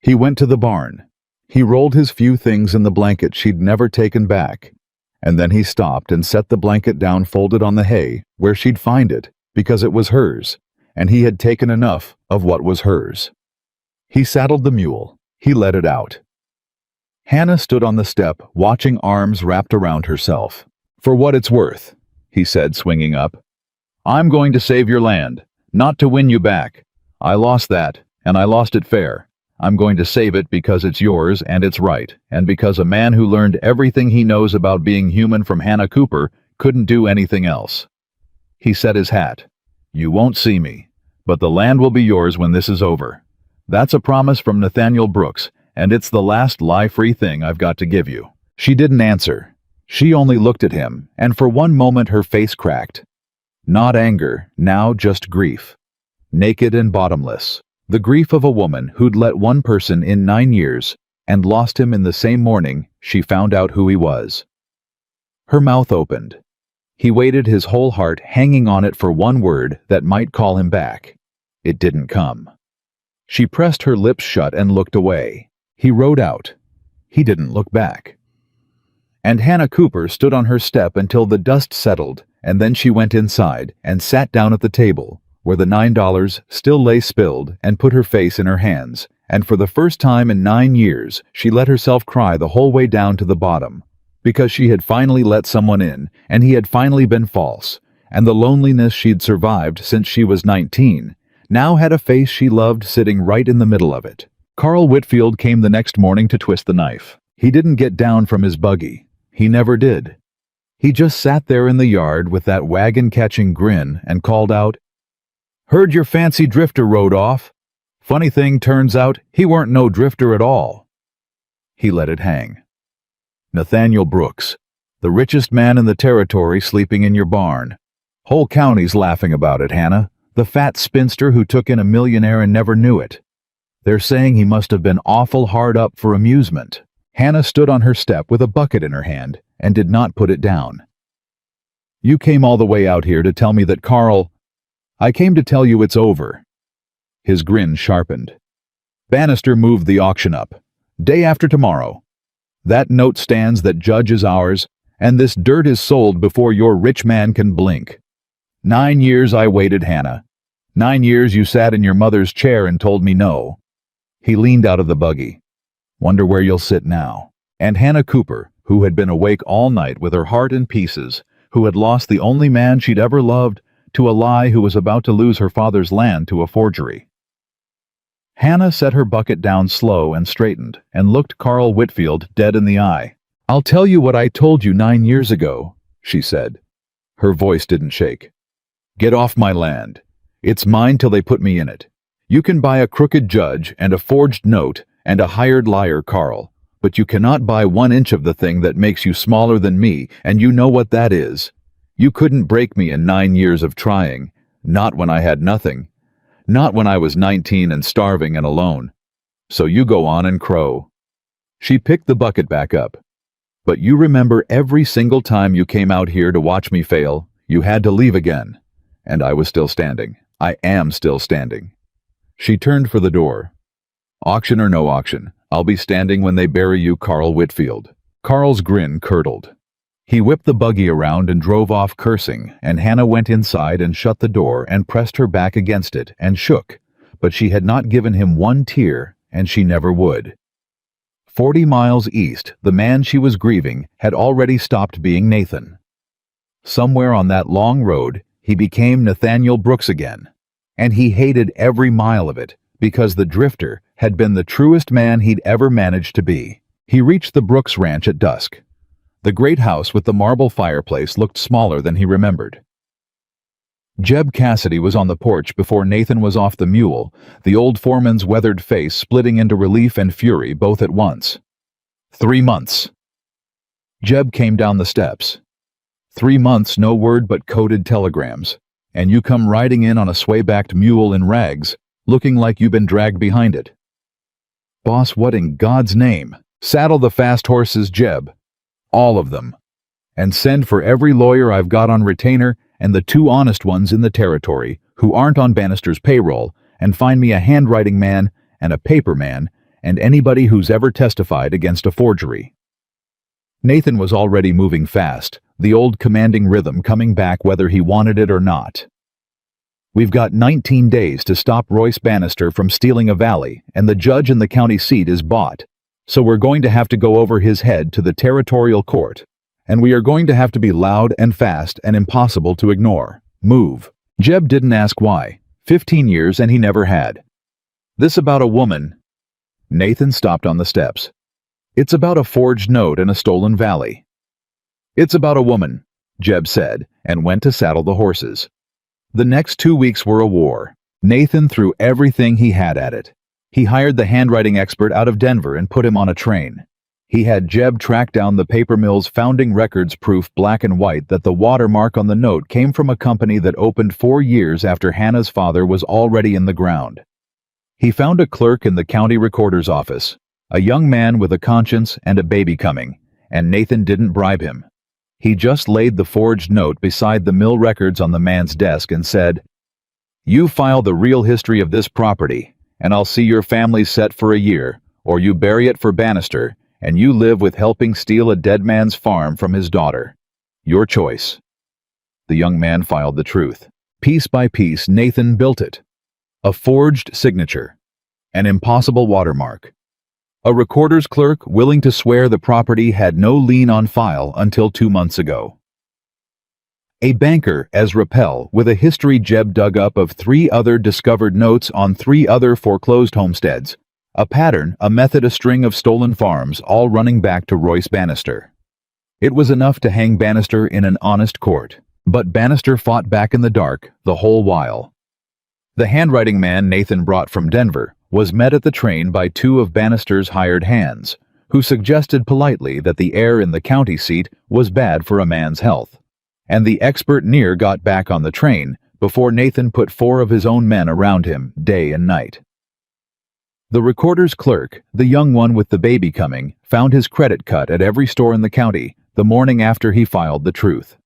He went to the barn. He rolled his few things in the blanket she'd never taken back, and then he stopped and set the blanket down folded on the hay where she'd find it, because it was hers, and he had taken enough of what was hers. He saddled the mule. He let it out. Hannah stood on the step, watching, arms wrapped around herself. "For what it's worth," he said, swinging up. "I'm going to save your land, not to win you back. I lost that, and I lost it fair. I'm going to save it because it's yours and it's right, and because a man who learned everything he knows about being human from Hannah Cooper couldn't do anything else." He set his hat. "You won't see me, but the land will be yours when this is over. That's a promise from Nathaniel Brooks, and it's the last lie-free thing I've got to give you." She didn't answer. She only looked at him, and for one moment her face cracked. Not anger, now just grief. Naked and bottomless. The grief of a woman who'd let one person in 9 years and lost him in the same morning she found out who he was. Her mouth opened. He waited, his whole heart hanging on it for one word that might call him back. It didn't come. She pressed her lips shut and looked away. He rode out. He didn't look back. And Hannah Cooper stood on her step until the dust settled, and then she went inside and sat down at the table, where the $9 still lay spilled, and put her face in her hands, and for the first time in 9 years she let herself cry the whole way down to the bottom, because she had finally let someone in, and he had finally been false, and the loneliness she'd survived since she was 19 now had a face she loved sitting right in the middle of it. Carl Whitfield came the next morning to twist the knife. He didn't get down from his buggy. He never did. He just sat there in the yard with that wagon-catching grin and called out, "Heard your fancy drifter rode off. Funny thing, turns out he weren't no drifter at all." He let it hang. Nathaniel Brooks, the richest man in the territory, sleeping in your barn. Whole county's laughing about it, Hannah. The fat spinster who took in a millionaire and never knew it. They're saying he must have been awful hard up for amusement. Hannah stood on her step with a bucket in her hand and did not put it down. "You came all the way out here to tell me that Carl—" "I came to tell you it's over." His grin sharpened. "Bannister moved the auction up. Day after tomorrow. That note stands, that judge is ours, and this dirt is sold before your rich man can blink. 9 years I waited, Hannah. 9 years you sat in your mother's chair and told me no." He leaned out of the buggy. "Wonder where you'll sit now." And Hannah Cooper, who had been awake all night with her heart in pieces, who had lost the only man she'd ever loved to a lie, who was about to lose her father's land to a forgery. Hannah set her bucket down slow and straightened, and looked Carl Whitfield dead in the eye. "I'll tell you what I told you 9 years ago," she said. Her voice didn't shake. "Get off my land. It's mine till they put me in it. You can buy a crooked judge and a forged note and a hired liar, Carl, but you cannot buy 1 inch of the thing that makes you smaller than me, and you know what that is. You couldn't break me in 9 years of trying, not when I had nothing, not when I was 19 and starving and alone. So you go on and crow." She picked the bucket back up. "But you remember every single time you came out here to watch me fail, you had to leave again. And I was still standing. I am still standing." She turned for the door. "Auction or no auction, I'll be standing when they bury you, Carl Whitfield." Carl's grin curdled. He whipped the buggy around and drove off cursing, and Hannah went inside and shut the door and pressed her back against it and shook, but she had not given him 1 tear, and she never would. 40 miles east, the man she was grieving had already stopped being Nathan. Somewhere on that long road, he became Nathaniel Brooks again, and he hated every mile of it, because the drifter had been the truest man he'd ever managed to be. He reached the Brooks ranch at dusk. The great house with the marble fireplace looked smaller than he remembered. Jeb Cassidy was on the porch before Nathan was off the mule, the old foreman's weathered face splitting into relief and fury both at once. 3 months. Jeb came down the steps. 3 months, no word but coded telegrams. And you come riding in on a sway-backed mule in rags, looking like you've been dragged behind it. Boss, what in God's name? Saddle the fast horses, Jeb. All of them. And send for every lawyer I've got on retainer and the 2 honest ones in the territory who aren't on Bannister's payroll, and find me a handwriting man and a paper man and anybody who's ever testified against a forgery. Nathan was already moving fast, the old commanding rhythm coming back whether he wanted it or not. We've got 19 days to stop Royce Bannister from stealing a valley, and the judge in the county seat is bought. So we're going to have to go over his head to the territorial court, and we are going to have to be loud and fast and impossible to ignore. Move. Jeb didn't ask why. 15 years and he never had. This about a woman. Nathan stopped on the steps. It's about a forged note and a stolen valley. It's about a woman, Jeb said, and went to saddle the horses. The next 2 weeks were a war. Nathan threw everything he had at it. He hired the handwriting expert out of Denver and put him on a train. He had Jeb track down the paper mill's founding records proof black and white that the watermark on the note came from a company that opened 4 years after Hannah's father was already in the ground. He found a clerk in the county recorder's office, a young man with a conscience and a baby coming, and Nathan didn't bribe him. He just laid the forged note beside the mill records on the man's desk and said, "You file the real history of this property, and I'll see your family set for a year, or you bury it for Bannister, and you live with helping steal a dead man's farm from his daughter. Your choice." The young man filed the truth. Piece by piece, Nathan built it. A forged signature. An impossible watermark. A recorder's clerk willing to swear the property had no lien on file until 2 months ago. A banker, Ezra Pell, with a history Jeb dug up of 3 other discovered notes on 3 other foreclosed homesteads. A pattern, a method, a string of stolen farms, all running back to Royce Bannister. It was enough to hang Bannister in an honest court, but Bannister fought back in the dark the whole while. The handwriting man Nathan brought from Denver was met at the train by 2 of Bannister's hired hands, who suggested politely that the air in the county seat was bad for a man's health. And the expert near got back on the train before Nathan put 4 of his own men around him day and night. The recorder's clerk, the young one with the baby coming, found his credit cut at every store in the county the morning after he filed the truth.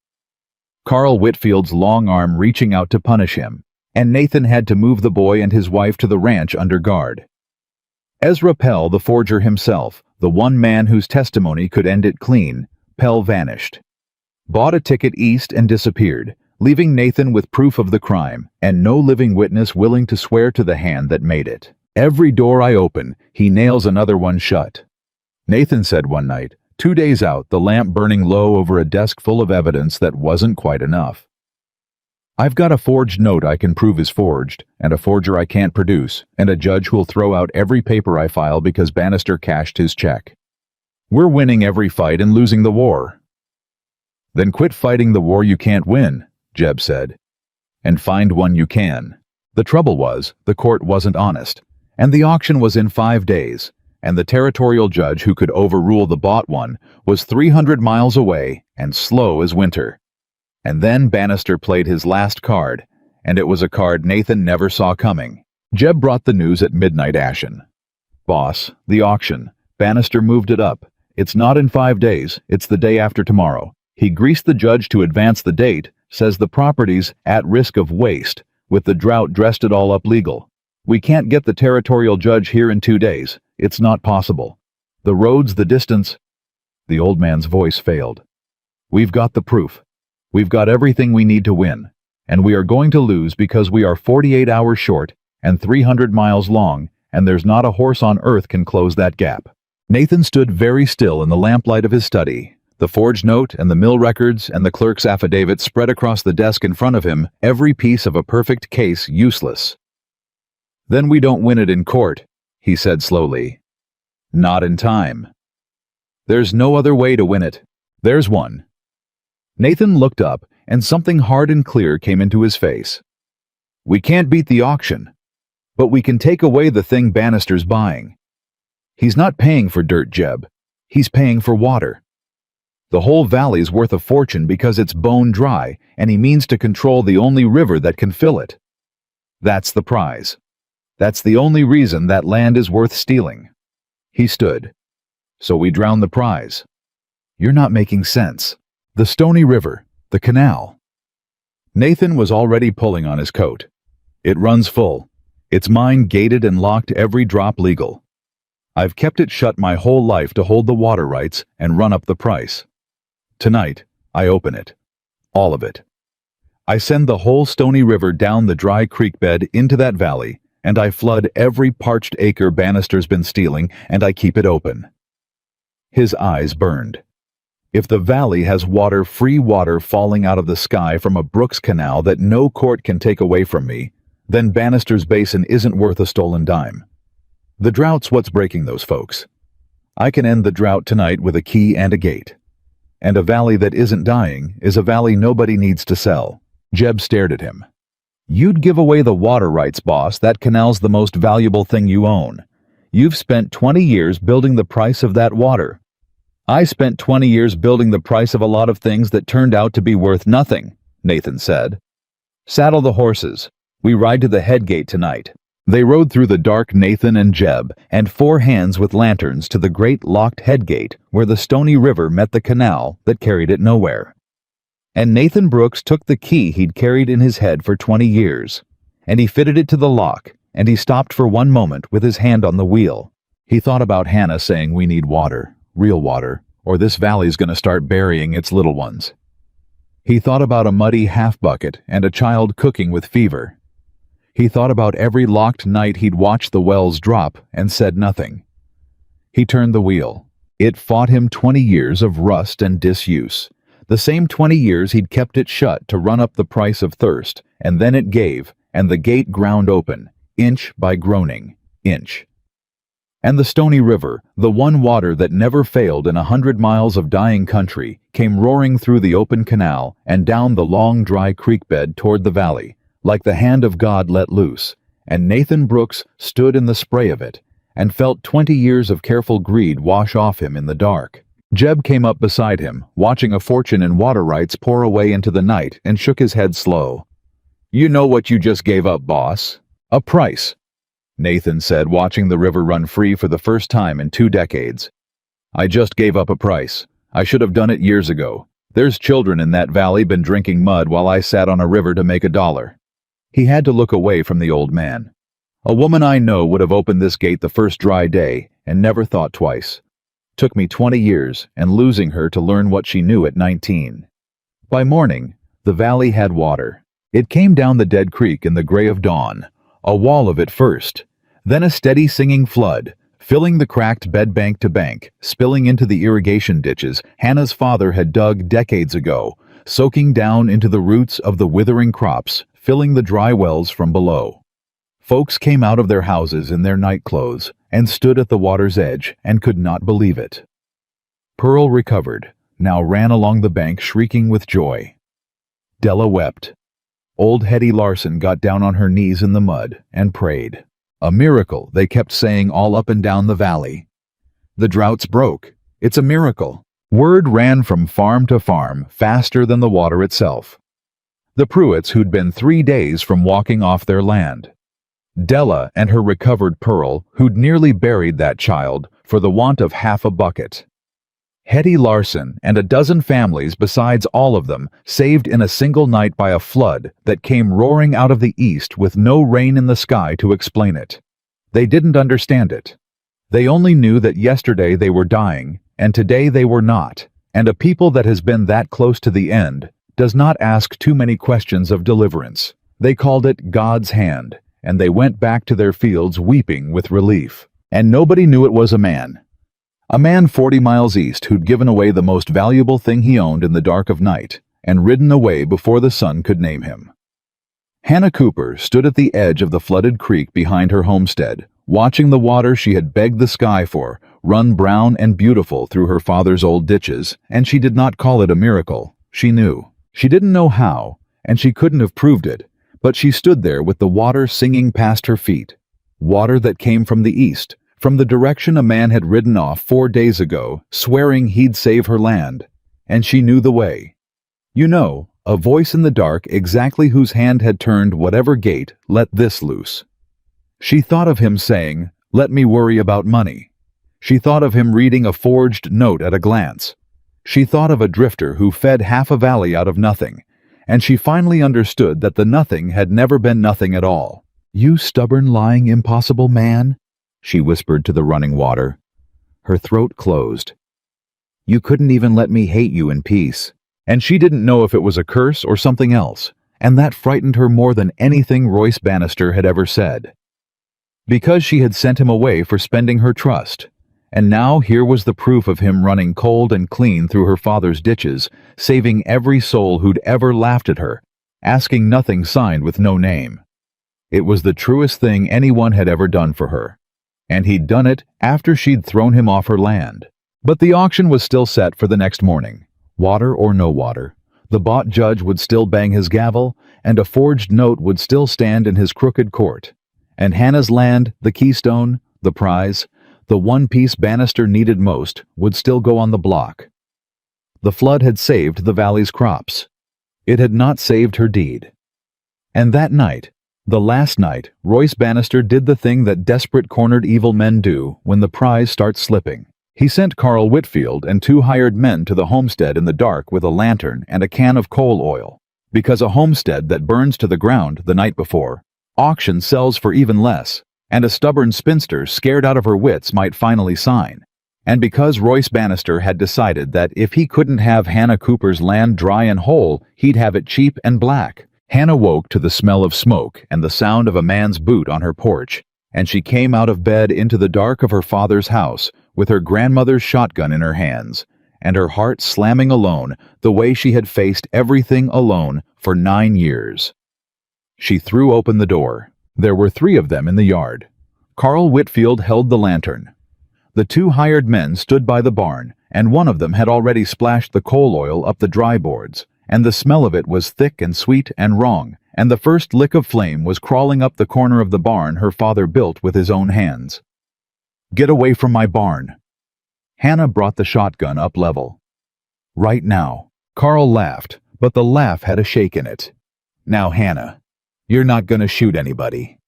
Carl Whitfield's long arm reaching out to punish him, and Nathan had to move the boy and his wife to the ranch under guard. Ezra Pell, the forger himself, the one man whose testimony could end it clean, Pell vanished. Bought a ticket east and disappeared, leaving Nathan with proof of the crime and no living witness willing to swear to the hand that made it. "Every door I open, he nails another one shut," Nathan said one night, 2 days out, the lamp burning low over a desk full of evidence that wasn't quite enough. "I've got a forged note I can prove is forged, and a forger I can't produce, and a judge who'll throw out every paper I file because Bannister cashed his check. We're winning every fight and losing the war." "Then quit fighting the war you can't win," Jeb said, "and find one you can." The trouble was, the court wasn't honest, and the auction was in 5 days, and the territorial judge who could overrule the bought one was 300 miles away and slow as winter. And then Bannister played his last card, and it was a card Nathan never saw coming. Jeb brought the news at midnight ashen. "Boss, the auction. Bannister moved it up. It's not in 5 days, it's the day after tomorrow. He greased the judge to advance the date, says the property's at risk of waste, with the drought dressed it all up legal. We can't get the territorial judge here in 2 days. It's not possible. The roads, the distance." The old man's voice failed. "We've got the proof. We've got everything we need to win, and we are going to lose because we are 48 hours short and 300 miles long, and there's not a horse on earth can close that gap." Nathan stood very still in the lamplight of his study, the forged note and the mill records and the clerk's affidavit spread across the desk in front of him, every piece of a perfect case useless. "Then we don't win it in court," he said slowly. "Not in time. There's no other way to win it. There's one." Nathan looked up, and something hard and clear came into his face. "We can't beat the auction, but we can take away the thing Bannister's buying. He's not paying for dirt, Jeb. He's paying for water. The whole valley's worth a fortune because it's bone dry, and he means to control the only river that can fill it. That's the prize. That's the only reason that land is worth stealing." He stood. "So we drown the prize." "You're not making sense. The Stony River, the canal." Nathan was already pulling on his coat. "It runs full. It's mine, gated and locked, every drop legal. I've kept it shut my whole life to hold the water rights and run up the price. Tonight, I open it. All of it. I send the whole Stony River down the dry creek bed into that valley, and I flood every parched acre Bannister's been stealing, and I keep it open." His eyes burned. "If the valley has water, free water falling out of the sky from a Brooks Canal that no court can take away from me, then Bannister's Basin isn't worth a stolen dime. The drought's what's breaking those folks. I can end the drought tonight with a key and a gate. And a valley that isn't dying is a valley nobody needs to sell." Jeb stared at him. "You'd give away the water rights, boss. That canal's the most valuable thing you own. You've spent 20 years building the price of that water. I spent 20 years building the price of a lot of things that turned out to be worth nothing," Nathan said. "Saddle the horses. We ride to the head gate tonight." They rode through the dark, Nathan and Jeb, and 4 hands with lanterns, to the great locked head gate where the Stony River met the canal that carried it nowhere. And Nathan Brooks took the key he'd carried in his head for 20 years, and he fitted it to the lock, and he stopped for one moment with his hand on the wheel. He thought about Hannah saying, "We need water, real water, or this valley's going to start burying its little ones." He thought about a muddy half-bucket and a child cooking with fever. He thought about every locked night he'd watched the wells drop and said nothing. He turned the wheel. It fought him 20 years of rust and disuse. The same 20 years he'd kept it shut to run up the price of thirst, and then it gave, and the gate ground open, inch by groaning inch. And the Stony River, the one water that never failed in 100 miles of dying country, came roaring through the open canal and down the long dry creek bed toward the valley, like the hand of God let loose, and Nathan Brooks stood in the spray of it and felt 20 years of careful greed wash off him in the dark. Jeb came up beside him, watching a fortune in water rights pour away into the night, and shook his head slow. "You know what you just gave up, boss? A price," Nathan said, watching the river run free for the first time in 2 decades. "I just gave up a price. I should have done it years ago. There's children in that valley been drinking mud while I sat on a river to make $1. He had to look away from the old man. "A woman I know would have opened this gate the first dry day and never thought twice. Took me 20 years and losing her to learn what she knew at 19. By morning, the valley had water. It came down the dead creek in the gray of dawn, a wall of it first, then a steady singing flood, filling the cracked bed bank to bank, spilling into the irrigation ditches Hannah's father had dug decades ago, soaking down into the roots of the withering crops, filling the dry wells from below. Folks came out of their houses in their night clothes and stood at the water's edge and could not believe it. Pearl recovered, now ran along the bank shrieking with joy. Della wept. Old Hetty Larson got down on her knees in the mud and prayed. A miracle, they kept saying all up and down the valley. The drought's broke. It's a miracle. Word ran from farm to farm, faster than the water itself. The Pruitts, who'd been 3 days from walking off their land. Della and her recovered Pearl, who'd nearly buried that child for the want of half a bucket. Hetty Larson and a dozen families besides all of them, saved in a single night by a flood that came roaring out of the east with no rain in the sky to explain it. They didn't understand it. They only knew that yesterday they were dying, and today they were not, and a people that has been that close to the end does not ask too many questions of deliverance. They called it God's hand, and they went back to their fields weeping with relief. And nobody knew it was a man. A man 40 miles east who'd given away the most valuable thing he owned in the dark of night, and ridden away before the sun could name him. Hannah Cooper stood at the edge of the flooded creek behind her homestead, watching the water she had begged the sky for run brown and beautiful through her father's old ditches, and she did not call it a miracle. She knew. She didn't know how, and she couldn't have proved it, but she stood there with the water singing past her feet. Water that came from the east, from the direction a man had ridden off 4 days ago, swearing he'd save her land. And she knew the way. You know, a voice in the dark exactly whose hand had turned whatever gate let this loose. She thought of him saying, "Let me worry about money." She thought of him reading a forged note at a glance. She thought of a drifter who fed half a valley out of nothing, and she finally understood that the nothing had never been nothing at all. "You stubborn, lying, impossible man," she whispered to the running water. Her throat closed. "You couldn't even let me hate you in peace." And she didn't know if it was a curse or something else, and that frightened her more than anything Royce Bannister had ever said. Because she had sent him away for spending her trust, and now here was the proof of him running cold and clean through her father's ditches, saving every soul who'd ever laughed at her, asking nothing signed with no name. It was the truest thing anyone had ever done for her, and he'd done it after she'd thrown him off her land. But the auction was still set for the next morning. Water or no water, the bought judge would still bang his gavel, and a forged note would still stand in his crooked court. And Hannah's land, the keystone, the prize, the one piece Bannister needed most, would still go on the block. The flood had saved the valley's crops. It had not saved her deed. And that night, the last night, Royce Bannister did the thing that desperate cornered evil men do when the prize starts slipping. He sent Carl Whitfield and 2 hired men to the homestead in the dark with a lantern and a can of coal oil, because a homestead that burns to the ground the night before, auction sells for even less, and a stubborn spinster scared out of her wits might finally sign. And because Royce Bannister had decided that if he couldn't have Hannah Cooper's land dry and whole, he'd have it cheap and black. Hannah woke to the smell of smoke and the sound of a man's boot on her porch, and she came out of bed into the dark of her father's house, with her grandmother's shotgun in her hands, and her heart slamming alone the way she had faced everything alone for 9 years. She threw open the door. There were 3 of them in the yard. Carl Whitfield held the lantern. The 2 hired men stood by the barn, and one of them had already splashed the coal oil up the dry boards, and the smell of it was thick and sweet and wrong, and the first lick of flame was crawling up the corner of the barn her father built with his own hands. "Get away from my barn." Hannah brought the shotgun up level. "Right now." Carl laughed, but the laugh had a shake in it. "Now, Hannah, you're not gonna shoot anybody."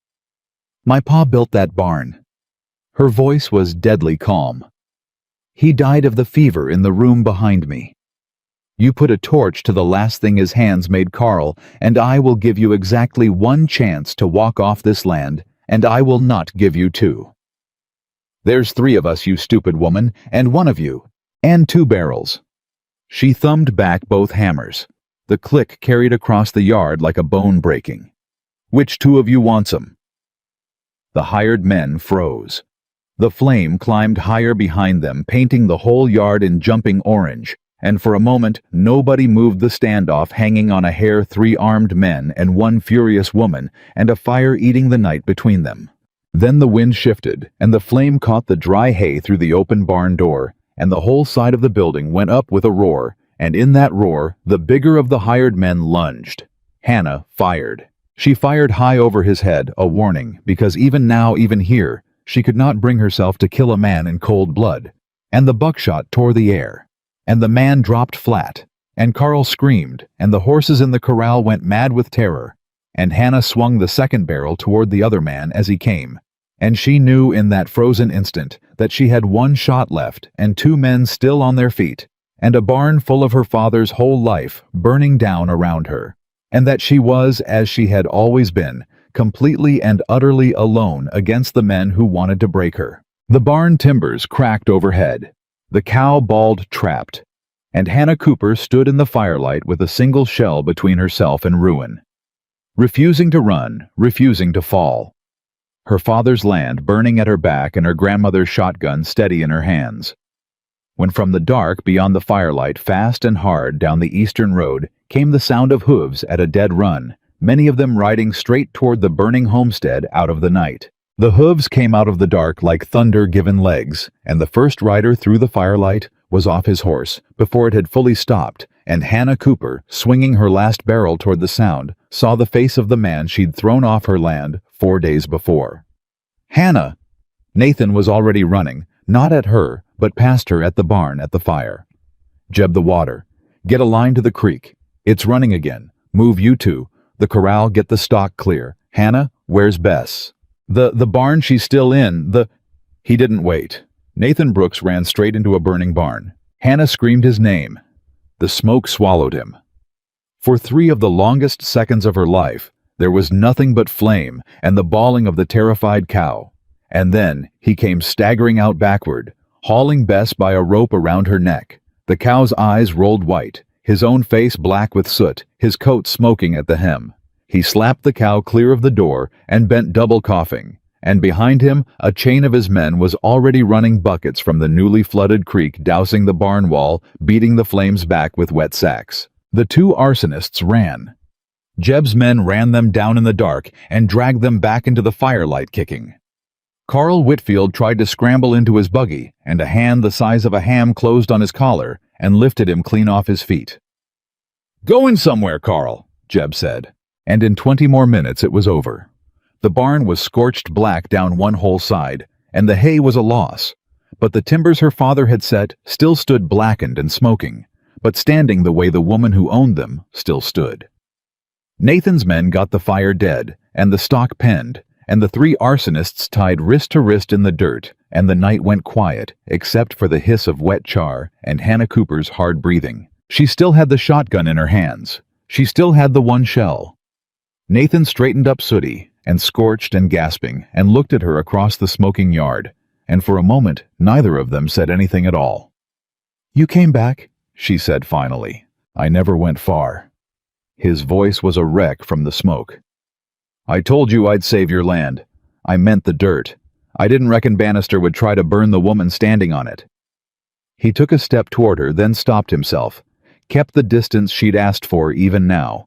"My pa built that barn." Her voice was deadly calm. "He died of the fever in the room behind me. You put a torch to the last thing his hands made, Carl, and I will give you exactly 1 chance to walk off this land, and I will not give you 2. There's 3 of us, you stupid woman, and 1 of you, and 2 barrels." She thumbed back both hammers. The click carried across the yard like a bone breaking. "Which 2 of you wants 'em?" The hired men froze. The flame climbed higher behind them, painting the whole yard in jumping orange, and for a moment nobody moved, the standoff hanging on a hair, 3 armed men and 1 furious woman, and a fire eating the night between them. Then the wind shifted, and the flame caught the dry hay through the open barn door, and the whole side of the building went up with a roar, and in that roar, the bigger of the hired men lunged. Hannah fired. She fired high over his head, a warning, because even now, even here, she could not bring herself to kill a man in cold blood. And the buckshot tore the air, and the man dropped flat, and Carl screamed, and the horses in the corral went mad with terror, and Hannah swung the second barrel toward the other man as he came. And she knew in that frozen instant that she had 1 shot left and 2 men still on their feet, and a barn full of her father's whole life burning down around her, and that she was, as she had always been, completely and utterly alone against the men who wanted to break her. The barn timbers cracked overhead. The cow bawled trapped, and Hannah Cooper stood in the firelight with a single shell between herself and ruin. Refusing to run, refusing to fall. Her father's land burning at her back and her grandmother's shotgun steady in her hands. When from the dark beyond the firelight, fast and hard down the eastern road, came the sound of hooves at a dead run, many of them riding straight toward the burning homestead out of the night. The hooves came out of the dark like thunder given legs, and the first rider through the firelight was off his horse before it had fully stopped, and Hannah Cooper, swinging her last barrel toward the sound, saw the face of the man she'd thrown off her land 4 days before. "Hannah!" Nathan was already running, not at her, but past her at the barn at the fire. "Jeb the water. Get a line to the creek. It's running again. Move you two. The corral, get the stock clear. Hannah, where's Bess?" The barn she's still in, He didn't wait. Nathan Brooks ran straight into a burning barn. Hannah screamed his name. The smoke swallowed him. For 3 of the longest seconds of her life, there was nothing but flame and the bawling of the terrified cow. And then he came staggering out backward, hauling Bess by a rope around her neck. The cow's eyes rolled white, his own face black with soot, his coat smoking at the hem. He slapped the cow clear of the door and bent double coughing, and behind him a chain of his men was already running buckets from the newly flooded creek, dousing the barn wall, beating the flames back with wet sacks. The 2 arsonists ran. Jeb's men ran them down in the dark and dragged them back into the firelight, kicking. Carl Whitfield tried to scramble into his buggy, and a hand the size of a ham closed on his collar and lifted him clean off his feet. "Going somewhere, Carl," Jeb said. And in 20 more minutes it was over. The barn was scorched black down one whole side, and the hay was a loss. But the timbers her father had set still stood blackened and smoking, but standing the way the woman who owned them still stood. Nathan's men got the fire dead, and the stock penned, and the 3 arsonists tied wrist to wrist in the dirt, and the night went quiet, except for the hiss of wet char and Hannah Cooper's hard breathing. She still had the shotgun in her hands. She still had the 1 shell. Nathan straightened up sooty and scorched and gasping and looked at her across the smoking yard, and for a moment neither of them said anything at all. "You came back," she said finally. "I never went far." His voice was a wreck from the smoke. "I told you I'd save your land. I meant the dirt. I didn't reckon Bannister would try to burn the woman standing on it." He took a step toward her, then stopped himself, kept the distance she'd asked for even now.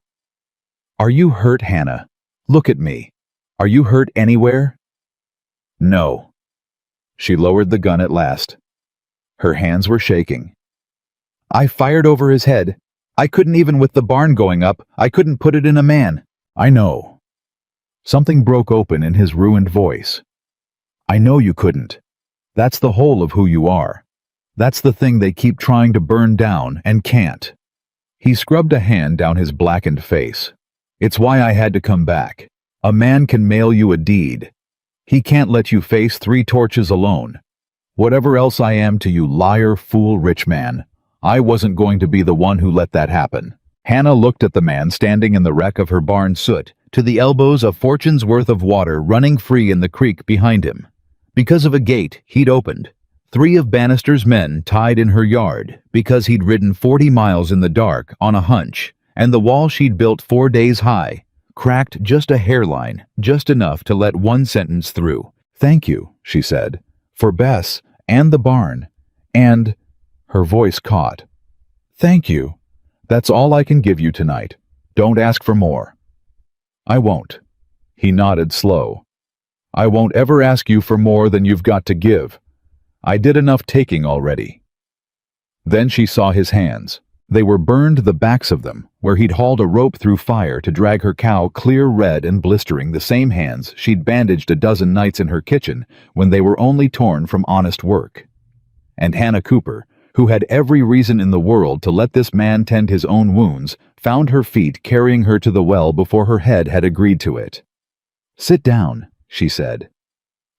"Are you hurt, Hannah? Look at me. Are you hurt anywhere?" "No." She lowered the gun at last. Her hands were shaking. "I fired over his head. I couldn't even with the barn going up. I couldn't put it in a man." "I know." Something broke open in his ruined voice. "I know you couldn't. That's the whole of who you are. That's the thing they keep trying to burn down and can't." He scrubbed a hand down his blackened face. "It's why I had to come back. A man can mail you a deed. He can't let you face 3 torches alone. Whatever else I am to you, liar, fool, rich man, I wasn't going to be the one who let that happen." Hannah looked at the man standing in the wreck of her barn soot, to the elbows a fortune's worth of water running free in the creek behind him. Because of a gate he'd opened. 3 of Bannister's men tied in her yard because he'd ridden 40 miles in the dark on a hunch, and the wall she'd built 4 days high, cracked just a hairline, just enough to let 1 sentence through. "Thank you," she said, "for Bess and the barn, and—" her voice caught. "Thank you. That's all I can give you tonight. Don't ask for more." "I won't." He nodded slow. "I won't ever ask you for more than you've got to give. I did enough taking already." Then she saw his hands. They were burned, the backs of them, where he'd hauled a rope through fire to drag her cow clear red and blistering, the same hands she'd bandaged a dozen nights in her kitchen when they were only torn from honest work. And Hannah Cooper, who had every reason in the world to let this man tend his own wounds, found her feet carrying her to the well before her head had agreed to it. "Sit down," she said.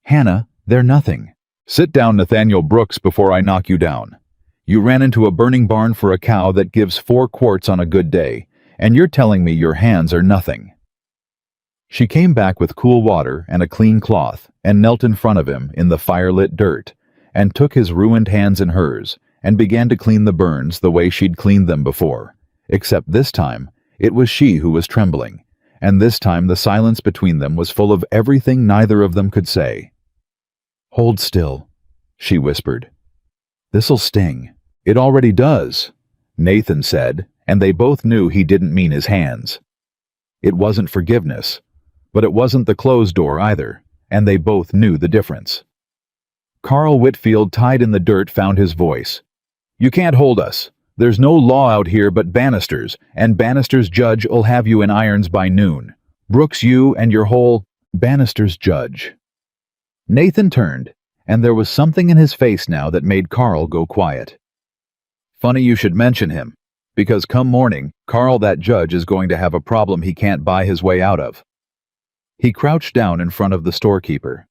"Hannah, they're nothing." "Sit down, Nathaniel Brooks, before I knock you down. You ran into a burning barn for a cow that gives 4 quarts on a good day, and you're telling me your hands are nothing." She came back with cool water and a clean cloth and knelt in front of him in the firelit dirt, and took his ruined hands in hers and began to clean the burns the way she'd cleaned them before, except this time it was she who was trembling, and this time the silence between them was full of everything neither of them could say. "Hold still," she whispered. "This'll sting." "It already does," Nathan said, and they both knew he didn't mean his hands. It wasn't forgiveness, but it wasn't the closed door either, and they both knew the difference. Carl Whitfield, tied in the dirt, found his voice. "You can't hold us. There's no law out here but Bannister's, and Bannister's judge 'll have you in irons by noon. Brooks, you and your whole Bannister's judge." Nathan turned, and there was something in his face now that made Carl go quiet. "Funny you should mention him, because come morning, Carl, that judge, is going to have a problem he can't buy his way out of." He crouched down in front of the storekeeper.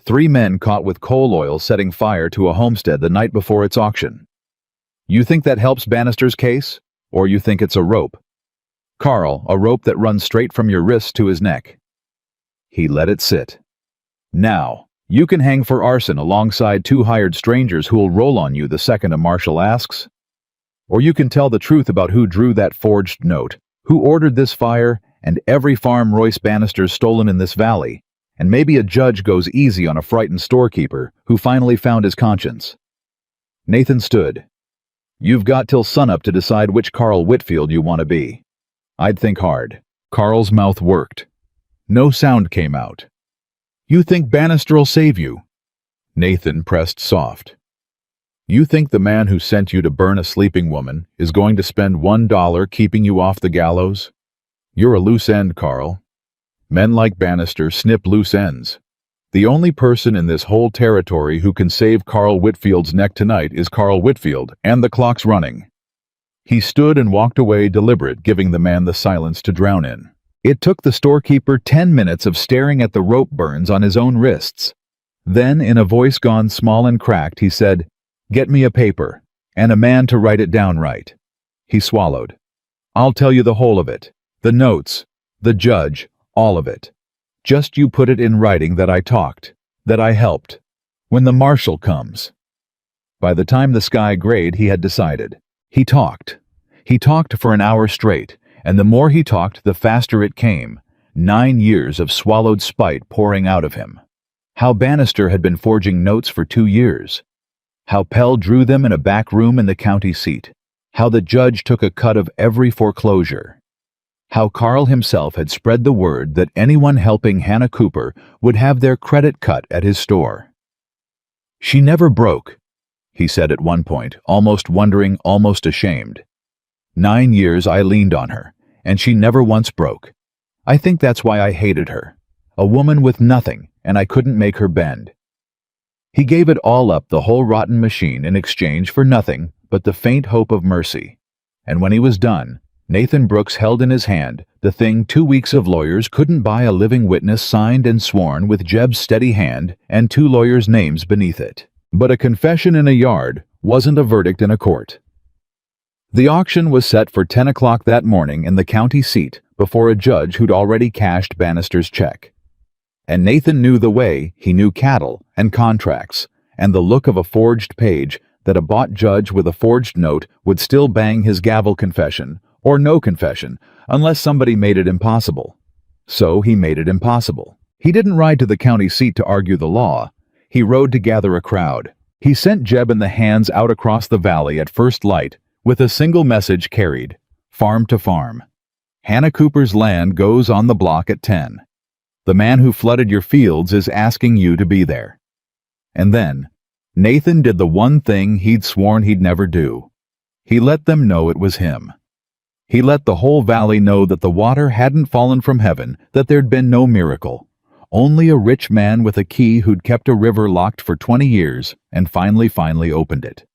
3 men caught with coal oil setting fire to a homestead the night before its auction. You think that helps Bannister's case? Or you think it's a rope? Carl, a rope that runs straight from your wrist to his neck. He let it sit. Now, you can hang for arson alongside 2 hired strangers who'll roll on you the second a marshal asks. Or you can tell the truth about who drew that forged note, who ordered this fire, and every farm Royce Bannister's stolen in this valley, and maybe a judge goes easy on a frightened storekeeper who finally found his conscience. Nathan stood. You've got till sunup to decide which Carl Whitfield you want to be. I'd think hard. Carl's mouth worked. No sound came out. You think Bannister'll save you? Nathan pressed soft. You think the man who sent you to burn a sleeping woman is going to spend $1 keeping you off the gallows? You're a loose end, Carl. Men like Bannister snip loose ends. The only person in this whole territory who can save Carl Whitfield's neck tonight is Carl Whitfield, and the clock's running. He stood and walked away deliberate, giving the man the silence to drown in. It took the storekeeper 10 minutes of staring at the rope burns on his own wrists. Then, in a voice gone small and cracked, he said, "Get me a paper, and a man to write it down right." He swallowed. "I'll tell you the whole of it. The notes, the judge, all of it. Just you put it in writing that I talked, that I helped. When the marshal comes." By the time the sky grayed, he had decided. He talked. He talked for an hour straight, and the more he talked, the faster it came. 9 years of swallowed spite pouring out of him. How Bannister had been forging notes for 2 years. How Pell drew them in a back room in the county seat. How the judge took a cut of every foreclosure. How Carl himself had spread the word that anyone helping Hannah Cooper would have their credit cut at his store. "She never broke," he said at one point, almost wondering, almost ashamed. 9 years I leaned on her, and she never once broke. I think that's why I hated her. A woman with nothing, and I couldn't make her bend. He gave it all up, the whole rotten machine, in exchange for nothing but the faint hope of mercy. And when he was done, Nathan Brooks held in his hand the thing 2 weeks of lawyers couldn't buy, a living witness signed and sworn with Jeb's steady hand and 2 lawyers' names beneath it. But a confession in a yard wasn't a verdict in a court. The auction was set for 10 o'clock that morning in the county seat before a judge who'd already cashed Bannister's check. And Nathan knew the way. He knew cattle and contracts and the look of a forged page that a bought judge with a forged note would still bang his gavel confession or no confession, unless somebody made it impossible. So he made it impossible. He didn't ride to the county seat to argue the law. He rode to gather a crowd. He sent Jeb and the hands out across the valley at first light, with a single message carried, farm to farm. Hannah Cooper's land goes on the block at 10. The man who flooded your fields is asking you to be there. And then, Nathan did the one thing he'd sworn he'd never do. He let them know it was him. He let the whole valley know that the water hadn't fallen from heaven, that there'd been no miracle. Only a rich man with a key who'd kept a river locked for 20 years and finally opened it.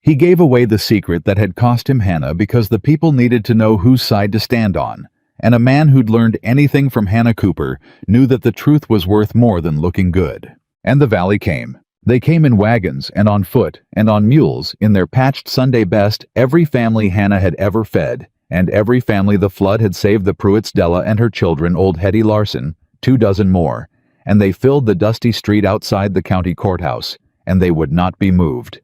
He gave away the secret that had cost him Hannah because the people needed to know whose side to stand on, and a man who'd learned anything from Hannah Cooper knew that the truth was worth more than looking good. And the valley came. They came in wagons and on foot and on mules, in their patched Sunday best, every family Hannah had ever fed, and every family the flood had saved, the Pruitts, Della and her children, old Hetty Larson, 2 dozen more, and they filled the dusty street outside the county courthouse, and they would not be moved.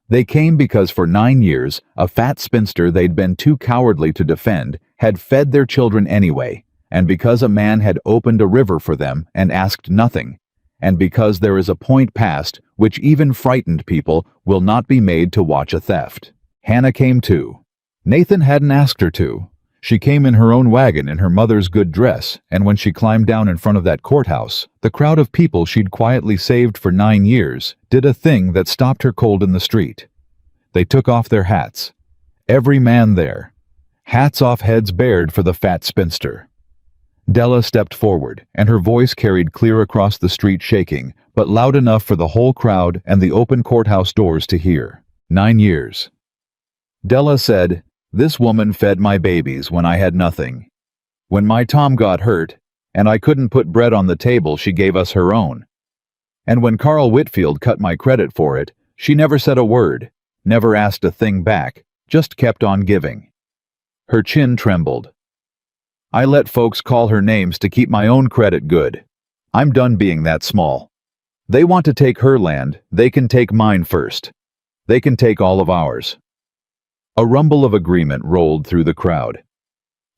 They came because for 9 years, a fat spinster they'd been too cowardly to defend had fed their children anyway, and because a man had opened a river for them and asked nothing, and because there is a point past which even frightened people will not be made to watch a theft. Hannah came too. Nathan hadn't asked her to. She came in her own wagon in her mother's good dress, and when she climbed down in front of that courthouse, the crowd of people she'd quietly saved for 9 years did a thing that stopped her cold in the street. They took off their hats. Every man there. Hats off, heads bared for the fat spinster. Della stepped forward, and her voice carried clear across the street, shaking, but loud enough for the whole crowd and the open courthouse doors to hear. 9 years. Della said, "This woman fed my babies when I had nothing. When my Tom got hurt, and I couldn't put bread on the table, she gave us her own. And when Carl Whitfield cut my credit for it, she never said a word, never asked a thing back, just kept on giving." Her chin trembled. "I let folks call her names to keep my own credit good. I'm done being that small. They want to take her land, they can take mine first. They can take all of ours." A rumble of agreement rolled through the crowd.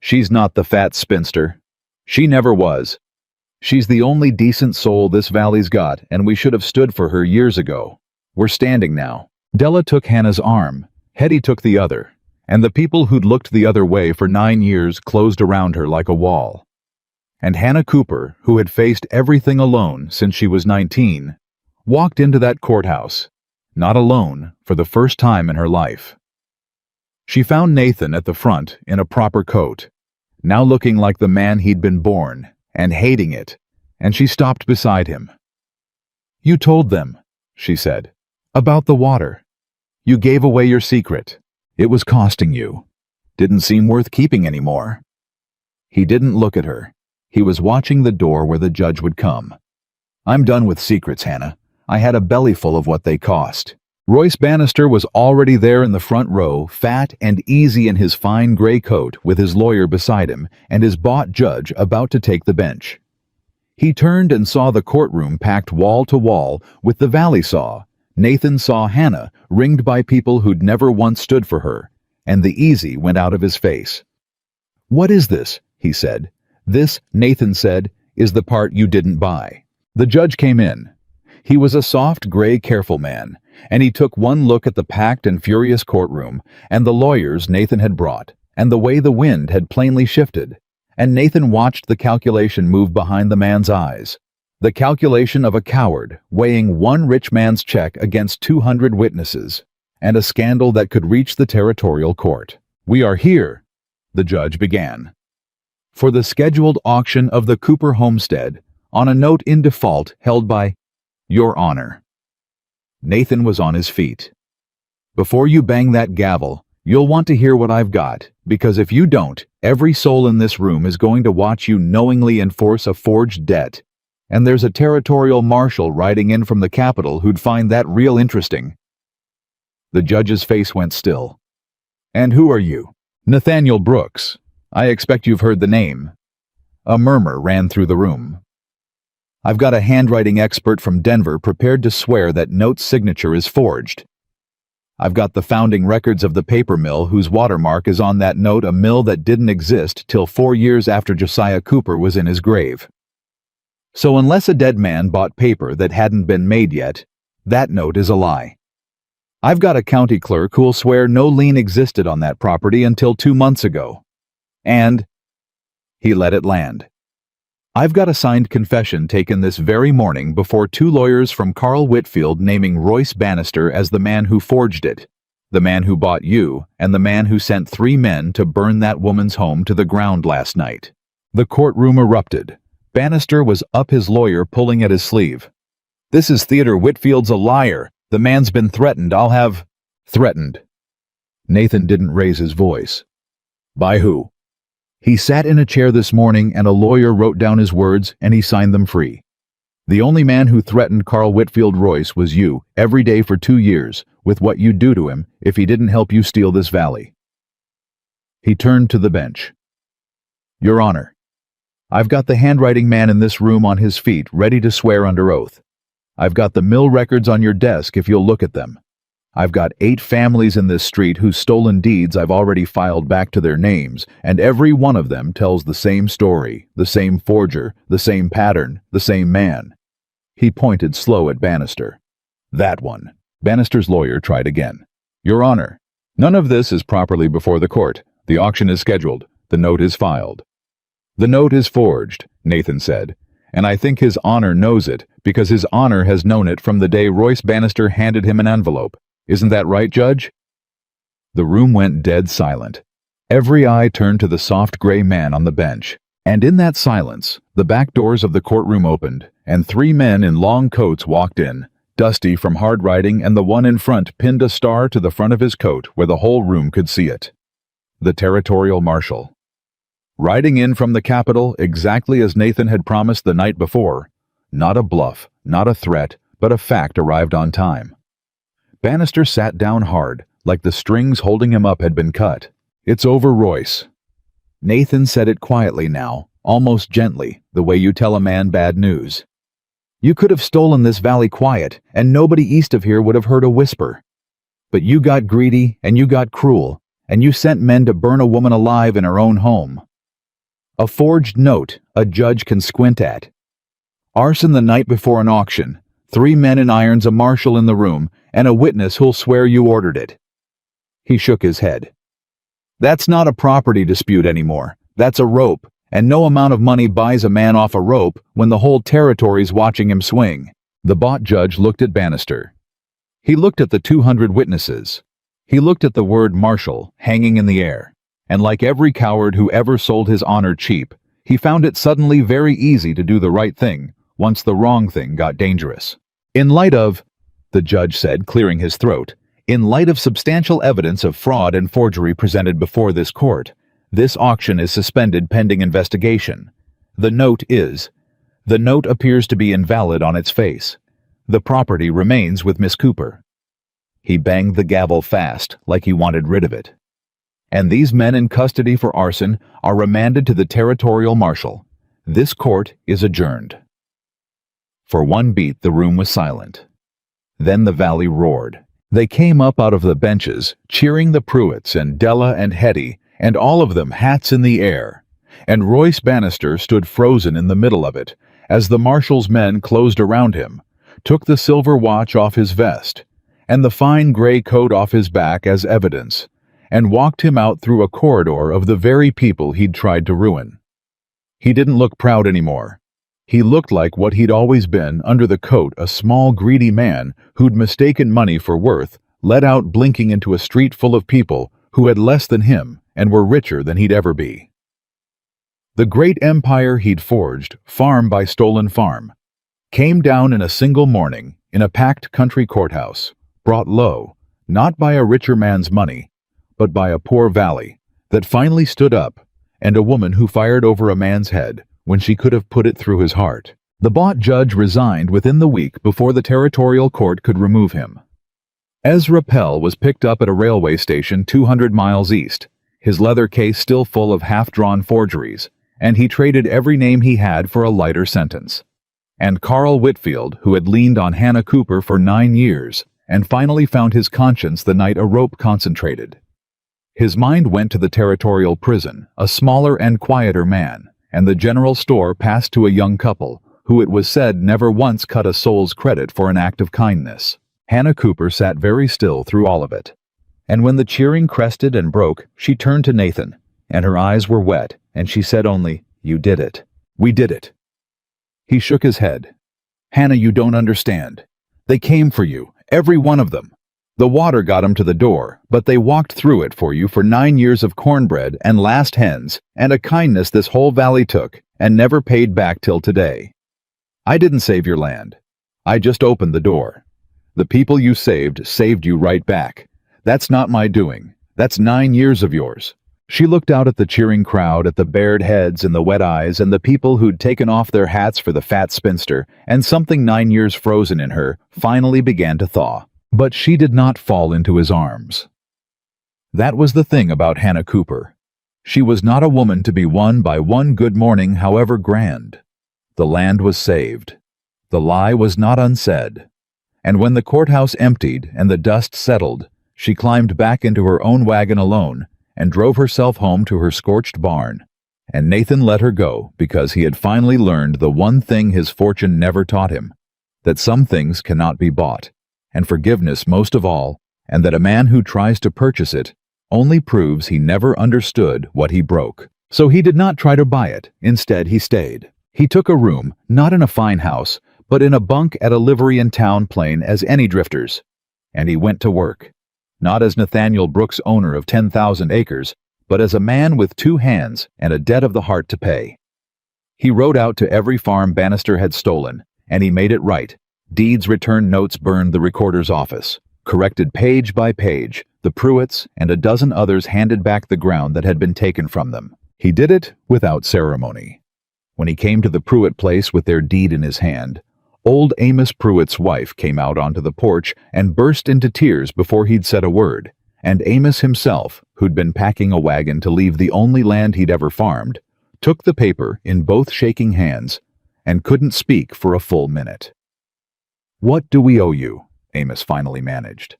"She's not the fat spinster. She never was. She's the only decent soul this valley's got, and we should have stood for her years ago. We're standing now." Della took Hannah's arm, Hetty took the other, and the people who'd looked the other way for 9 years closed around her like a wall. And Hannah Cooper, who had faced everything alone since she was 19, walked into that courthouse, not alone, for the first time in her life. She found Nathan at the front in a proper coat, now looking like the man he'd been born, and hating it, and she stopped beside him. "You told them," she said, "about the water. You gave away your secret. It was costing you. Didn't seem worth keeping anymore." He didn't look at her. He was watching the door where the judge would come. "I'm done with secrets, Hannah. I had a bellyful of what they cost." Royce Bannister was already there in the front row, fat and easy in his fine gray coat, with his lawyer beside him and his bought judge about to take the bench. He turned and saw the courtroom packed wall to wall with the Valley saw. Nathan saw Hannah, ringed by people who'd never once stood for her, and the easy went out of his face. "What is this?" he said. "This," Nathan said, "is the part you didn't buy." The judge came in. He was a soft, gray, careful man, and he took one look at the packed and furious courtroom, and the lawyers Nathan had brought, and the way the wind had plainly shifted, and Nathan watched the calculation move behind the man's eyes. The calculation of a coward weighing one rich man's check against 200 witnesses, and a scandal that could reach the territorial court. "We are here," the judge began, "for the scheduled auction of the Cooper homestead on a note in default held by Your Honor." Nathan was on his feet. "Before you bang that gavel, you'll want to hear what I've got, because if you don't, every soul in this room is going to watch you knowingly enforce a forged debt. And there's a territorial marshal riding in from the Capitol who'd find that real interesting." The judge's face went still. "And who are you?" "Nathaniel Brooks. I expect you've heard the name." A murmur ran through the room. "I've got a handwriting expert from Denver prepared to swear that note's signature is forged. I've got the founding records of the paper mill whose watermark is on that note, a mill that didn't exist till 4 years after Josiah Cooper was in his grave. So unless a dead man bought paper that hadn't been made yet, that note is a lie. I've got a county clerk who'll swear no lien existed on that property until 2 months ago. And," he let it land, "I've got a signed confession taken this very morning before 2 lawyers from Carl Whitfield naming Royce Bannister as the man who forged it, the man who bought you, and the man who sent 3 men to burn that woman's home to the ground last night." The courtroom erupted. Bannister was up, his lawyer pulling at his sleeve. "This is Theodore Whitfield's a liar. The man's been threatened. I'll have—" "Threatened?" Nathan didn't raise his voice. "By who?" "He sat in a chair this morning and a lawyer wrote down his words and he signed them free. The only man who threatened Carl Whitfield Royce was you, every day for 2 years, with what you'd do to him if he didn't help you steal this valley." He turned to the bench. "Your Honor, I've got the handwriting man in this room on his feet, ready to swear under oath. I've got the mill records on your desk if you'll look at them. I've got 8 families in this street whose stolen deeds I've already filed back to their names, and every one of them tells the same story, the same forger, the same pattern, the same man." He pointed slow at Bannister. "That one." Bannister's lawyer tried again. "Your Honor, none of this is properly before the court. The auction is scheduled. The note is filed." "The note is forged," Nathan said, "and I think His Honor knows it because His Honor has known it from the day Royce Bannister handed him an envelope. Isn't that right, Judge?" The room went dead silent. Every eye turned to the soft gray man on the bench. And in that silence, the back doors of the courtroom opened, and 3 men in long coats walked in, dusty from hard riding, and the one in front pinned a star to the front of his coat where the whole room could see it. The territorial marshal. Riding in from the capital exactly as Nathan had promised the night before. Not a bluff, not a threat, but a fact arrived on time. Bannister sat down hard, like the strings holding him up had been cut. "It's over, Royce." Nathan said it quietly now, almost gently, the way you tell a man bad news. "You could have stolen this valley quiet, and nobody east of here would have heard a whisper. But you got greedy, and you got cruel, and you sent men to burn a woman alive in her own home. A forged note a judge can squint at. Arson the night before an auction, 3 men in irons, a marshal in the room, and a witness who'll swear you ordered it." He shook his head. "That's not a property dispute anymore. That's a rope, and no amount of money buys a man off a rope when the whole territory's watching him swing." The bought judge looked at Bannister. He looked at the 200 witnesses. He looked at the word marshal hanging in the air. And like every coward who ever sold his honor cheap, he found it suddenly very easy to do the right thing once the wrong thing got dangerous. "In light of," the judge said, clearing his throat, "in light of substantial evidence of fraud and forgery presented before this court, this auction is suspended pending investigation. The note appears to be invalid on its face. The property remains with Miss Cooper." He banged the gavel fast, like he wanted rid of it. "And these men in custody for arson are remanded to the territorial marshal. This court is adjourned." For one beat the room was silent. Then the valley roared. They came up out of the benches, cheering the Pruitts and Della and Hetty, and all of them hats in the air. And Royce Bannister stood frozen in the middle of it, as the marshal's men closed around him, took the silver watch off his vest, and the fine gray coat off his back as evidence, and walked him out through a corridor of the very people he'd tried to ruin. He didn't look proud anymore. He looked like what he'd always been under the coat, a small, greedy man who'd mistaken money for worth, led out blinking into a street full of people who had less than him and were richer than he'd ever be. The great empire he'd forged, farm by stolen farm, came down in a single morning in a packed country courthouse, brought low, not by a richer man's money, but by a poor valley that finally stood up, and a woman who fired over a man's head when she could have put it through his heart. The bought judge resigned within the week before the territorial court could remove him. Ezra Pell was picked up at a railway station 200 miles east, his leather case still full of half-drawn forgeries, and he traded every name he had for a lighter sentence. And Carl Whitfield, who had leaned on Hannah Cooper for 9 years, and finally found his conscience the night a rope concentrated. His mind went to the territorial prison, a smaller and quieter man, and the general store passed to a young couple, who it was said never once cut a soul's credit for an act of kindness. Hannah Cooper sat very still through all of it. And when the cheering crested and broke, she turned to Nathan, and her eyes were wet, and she said only, "You did it. We did it." He shook his head. "Hannah, you don't understand. They came for you, every one of them. The water got 'em to the door, but they walked through it for you for 9 years of cornbread and last hens, and a kindness this whole valley took, and never paid back till today. I didn't save your land. I just opened the door. The people you saved you right back. That's not my doing. That's 9 years of yours." She looked out at the cheering crowd, at the bared heads and the wet eyes, and the people who'd taken off their hats for the fat spinster, and something 9 years frozen in her finally began to thaw. But she did not fall into his arms. That was the thing about Hannah Cooper. She was not a woman to be won by one good morning, however grand. The land was saved. The lie was not unsaid. And when the courthouse emptied and the dust settled, she climbed back into her own wagon alone and drove herself home to her scorched barn. And Nathan let her go because he had finally learned the one thing his fortune never taught him, that some things cannot be bought, and forgiveness most of all, and that a man who tries to purchase it only proves he never understood what he broke. So he did not try to buy it. Instead, he stayed. He took a room, not in a fine house, but in a bunk at a livery in town plain as any drifters. And he went to work. not as Nathaniel Brooks, owner of 10,000 acres, but as a man with 2 hands and a debt of the heart to pay. He rode out to every farm Bannister had stolen, and he made it right. Deeds, return notes, burned the recorder's office, corrected page by page. The Pruitts and a dozen others handed back the ground that had been taken from them. He did it without ceremony. When he came to the Pruitt place with their deed in his hand, old Amos Pruitt's wife came out onto the porch and burst into tears before he'd said a word, and Amos himself, who'd been packing a wagon to leave the only land he'd ever farmed, took the paper in both shaking hands and couldn't speak for a full minute. "What do we owe you?" Amos finally managed.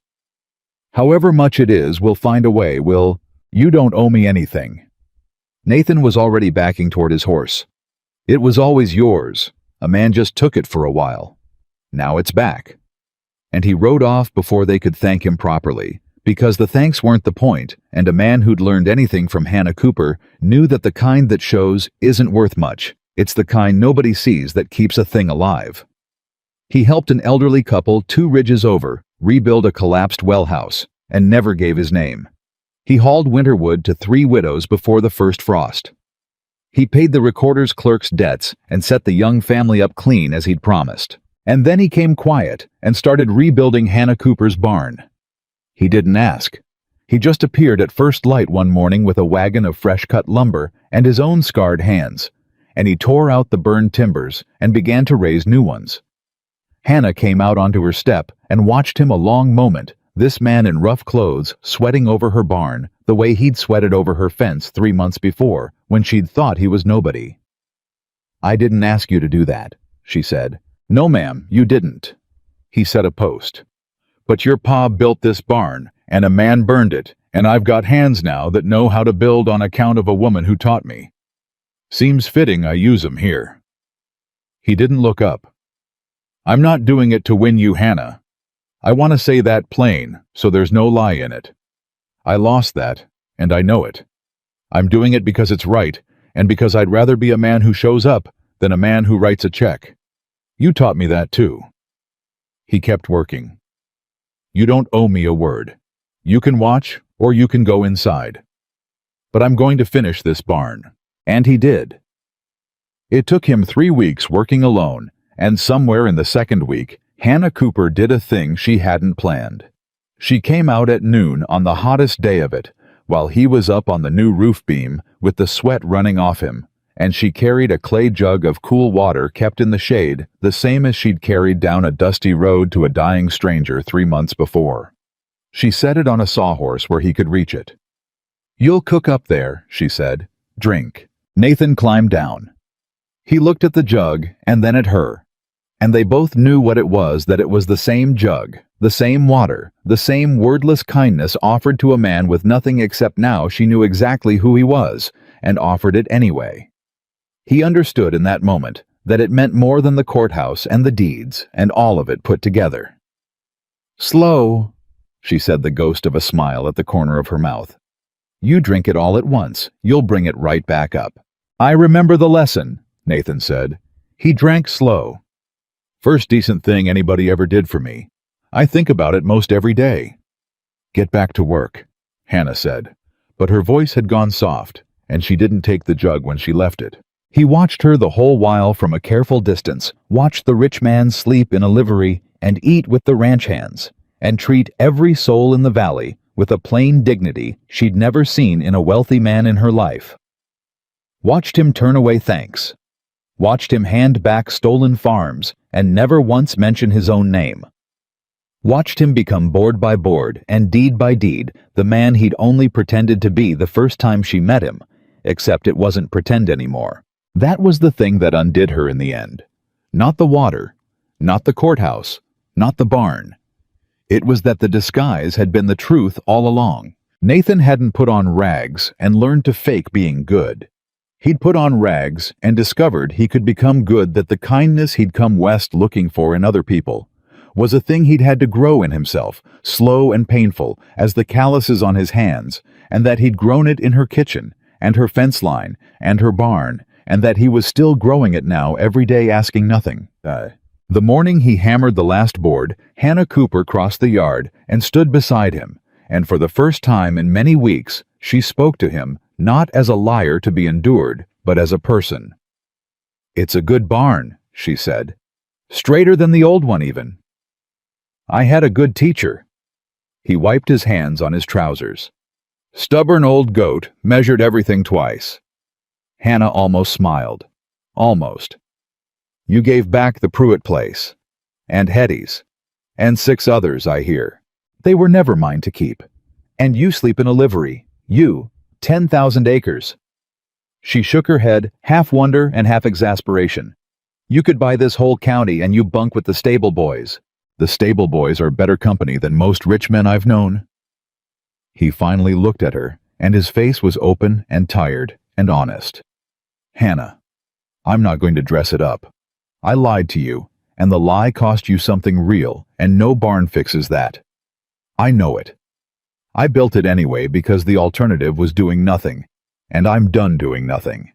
"However much it is, we'll find a way. You don't owe me anything." Nathan was already backing toward his horse. "It was always yours. A man just took it for a while. Now it's back." And he rode off before they could thank him properly, because the thanks weren't the point, and a man who'd learned anything from Hannah Cooper knew that the kind that shows isn't worth much. It's the kind nobody sees that keeps a thing alive. He helped an elderly couple 2 ridges over rebuild a collapsed well house, and never gave his name. He hauled winter wood to 3 widows before the first frost. He paid the recorder's clerk's debts and set the young family up clean as he'd promised. And then he came quiet and started rebuilding Hannah Cooper's barn. He didn't ask. He just appeared at first light one morning with a wagon of fresh-cut lumber and his own scarred hands, and he tore out the burned timbers and began to raise new ones. Hannah came out onto her step and watched him a long moment, this man in rough clothes sweating over her barn the way he'd sweated over her fence 3 months before when she'd thought he was nobody. "I didn't ask you to do that," she said. "No, ma'am, you didn't." He set a post. "But your pa built this barn, and a man burned it, and I've got hands now that know how to build on account of a woman who taught me. Seems fitting I use 'em here." He didn't look up. "I'm not doing it to win you, Hannah. I want to say that plain, so there's no lie in it. I lost that, and I know it. I'm doing it because it's right, and because I'd rather be a man who shows up than a man who writes a check. You taught me that too." He kept working. "You don't owe me a word. You can watch, or you can go inside. But I'm going to finish this barn." And he did. It took him 3 weeks working alone, and somewhere in the second week, Hannah Cooper did a thing she hadn't planned. She came out at noon on the hottest day of it, while he was up on the new roof beam with the sweat running off him, and she carried a clay jug of cool water kept in the shade, the same as she'd carried down a dusty road to a dying stranger 3 months before. She set it on a sawhorse where he could reach it. "You'll cook up there," she said. "Drink." Nathan climbed down. He looked at the jug and then at her, and they both knew what it was, that it was the same jug, the same water, the same wordless kindness offered to a man with nothing except now she knew exactly who he was, and offered it anyway. He understood in that moment that it meant more than the courthouse and the deeds and all of it put together. "Slow," she said, the ghost of a smile at the corner of her mouth. "You drink it all at once, you'll bring it right back up." "I remember the lesson," Nathan said. He drank slow. "First decent thing anybody ever did for me. I think about it most every day." "Get back to work," Hannah said, but her voice had gone soft, and she didn't take the jug when she left it. He watched her the whole while from a careful distance, watched the rich man sleep in a livery and eat with the ranch hands, and treat every soul in the valley with a plain dignity she'd never seen in a wealthy man in her life. Watched him turn away thanks. Watched him hand back stolen farms and never once mention his own name. Watched him become board by board and deed by deed the man he'd only pretended to be the first time she met him, except it wasn't pretend anymore. That was the thing that undid her in the end. Not the water, not the courthouse, not the barn. It was that the disguise had been the truth all along. Nathan hadn't put on rags and learned to fake being good. He'd put on rags and discovered he could become good, that the kindness he'd come west looking for in other people was a thing he'd had to grow in himself, slow and painful as the calluses on his hands, and that he'd grown it in her kitchen, and her fence line, and her barn, and that he was still growing it now every day, asking nothing. The morning he hammered the last board, Hannah Cooper crossed the yard and stood beside him, and for the first time in many weeks, she spoke to him not as a liar to be endured, but as a person. "It's a good barn," she said. "Straighter than the old one even. I had a good teacher." He wiped his hands on his trousers. "Stubborn old goat, measured everything twice." Hannah almost smiled. Almost. "You gave back the Pruitt place. And Hetty's. And 6 others, I hear. They were never mine to keep. And you sleep in a livery. You, 10,000 acres." She shook her head, half wonder and half exasperation. "You could buy this whole county and you bunk with the stable boys." "The stable boys are better company than most rich men I've known." He finally looked at her, and his face was open and tired and honest. "Hannah, I'm not going to dress it up. I lied to you, and the lie cost you something real, and no barn fixes that. I know it. I built it anyway because the alternative was doing nothing, and I'm done doing nothing."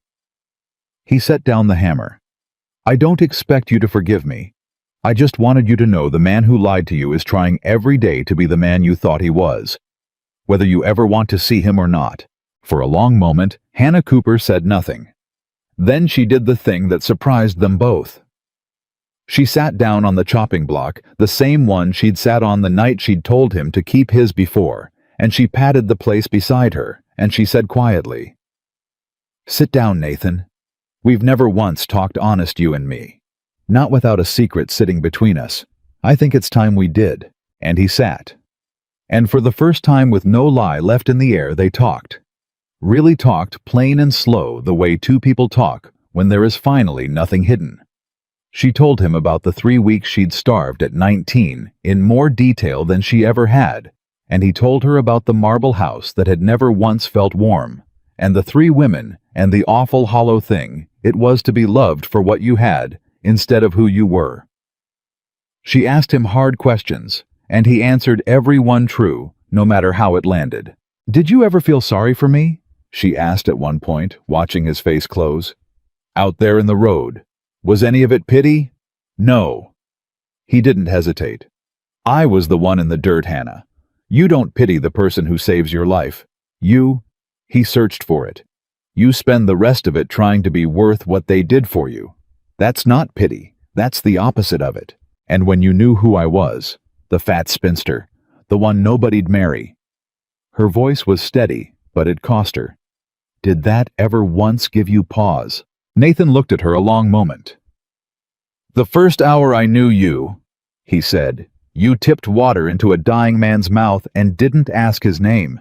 He set down the hammer. "I don't expect you to forgive me. I just wanted you to know the man who lied to you is trying every day to be the man you thought he was, whether you ever want to see him or not." For a long moment, Hannah Cooper said nothing. Then she did the thing that surprised them both. She sat down on the chopping block, the same one she'd sat on the night she'd told him to keep his before, and she patted the place beside her, and she said quietly, "Sit down, Nathan. We've never once talked honest, you and me. Not without a secret sitting between us. I think it's time we did." And he sat. And for the first time with no lie left in the air, they talked. Really talked plain and slow the way two people talk when there is finally nothing hidden. She told him about the 3 weeks she'd starved at 19 in more detail than she ever had, and he told her about the marble house that had never once felt warm, and the 3 women, and the awful hollow thing it was to be loved for what you had instead of who you were. She asked him hard questions, and he answered every one true, no matter how it landed. "Did you ever feel sorry for me?" she asked at one point, watching his face close. "Out there in the road. Was any of it pity?" "No." He didn't hesitate. "I was the one in the dirt, Hannah. You don't pity the person who saves your life. He searched for it. You spend the rest of it trying to be worth what they did for you. That's not pity. That's the opposite of it. And when you knew who I was, the fat spinster, the one nobody'd marry." Her voice was steady, but it cost her. "Did that ever once give you pause?" Nathan looked at her a long moment. "The first hour I knew you," he said, "you tipped water into a dying man's mouth and didn't ask his name.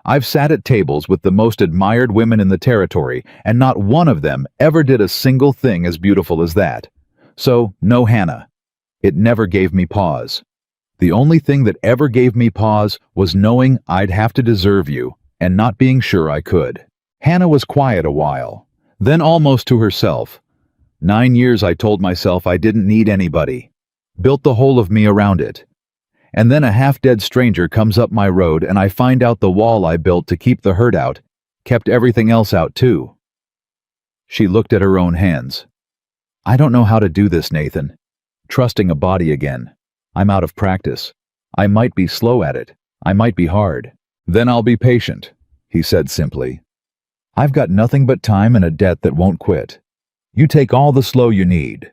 I've sat at tables with the most admired women in the territory, and not one of them ever did a single thing as beautiful as that. So, no, Hannah. It never gave me pause. The only thing that ever gave me pause was knowing I'd have to deserve you, and not being sure I could." Hannah was quiet a while, then almost to herself. 9 years I told myself I didn't need anybody. Built the whole of me around it. And then a half-dead stranger comes up my road and I find out the wall I built to keep the hurt out kept everything else out too. She looked at her own hands. "I don't know how to do this, Nathan. Trusting a body again. I'm out of practice. I might be slow at it. I might be hard." "Then I'll be patient," he said simply. "I've got nothing but time and a debt that won't quit. You take all the slow you need.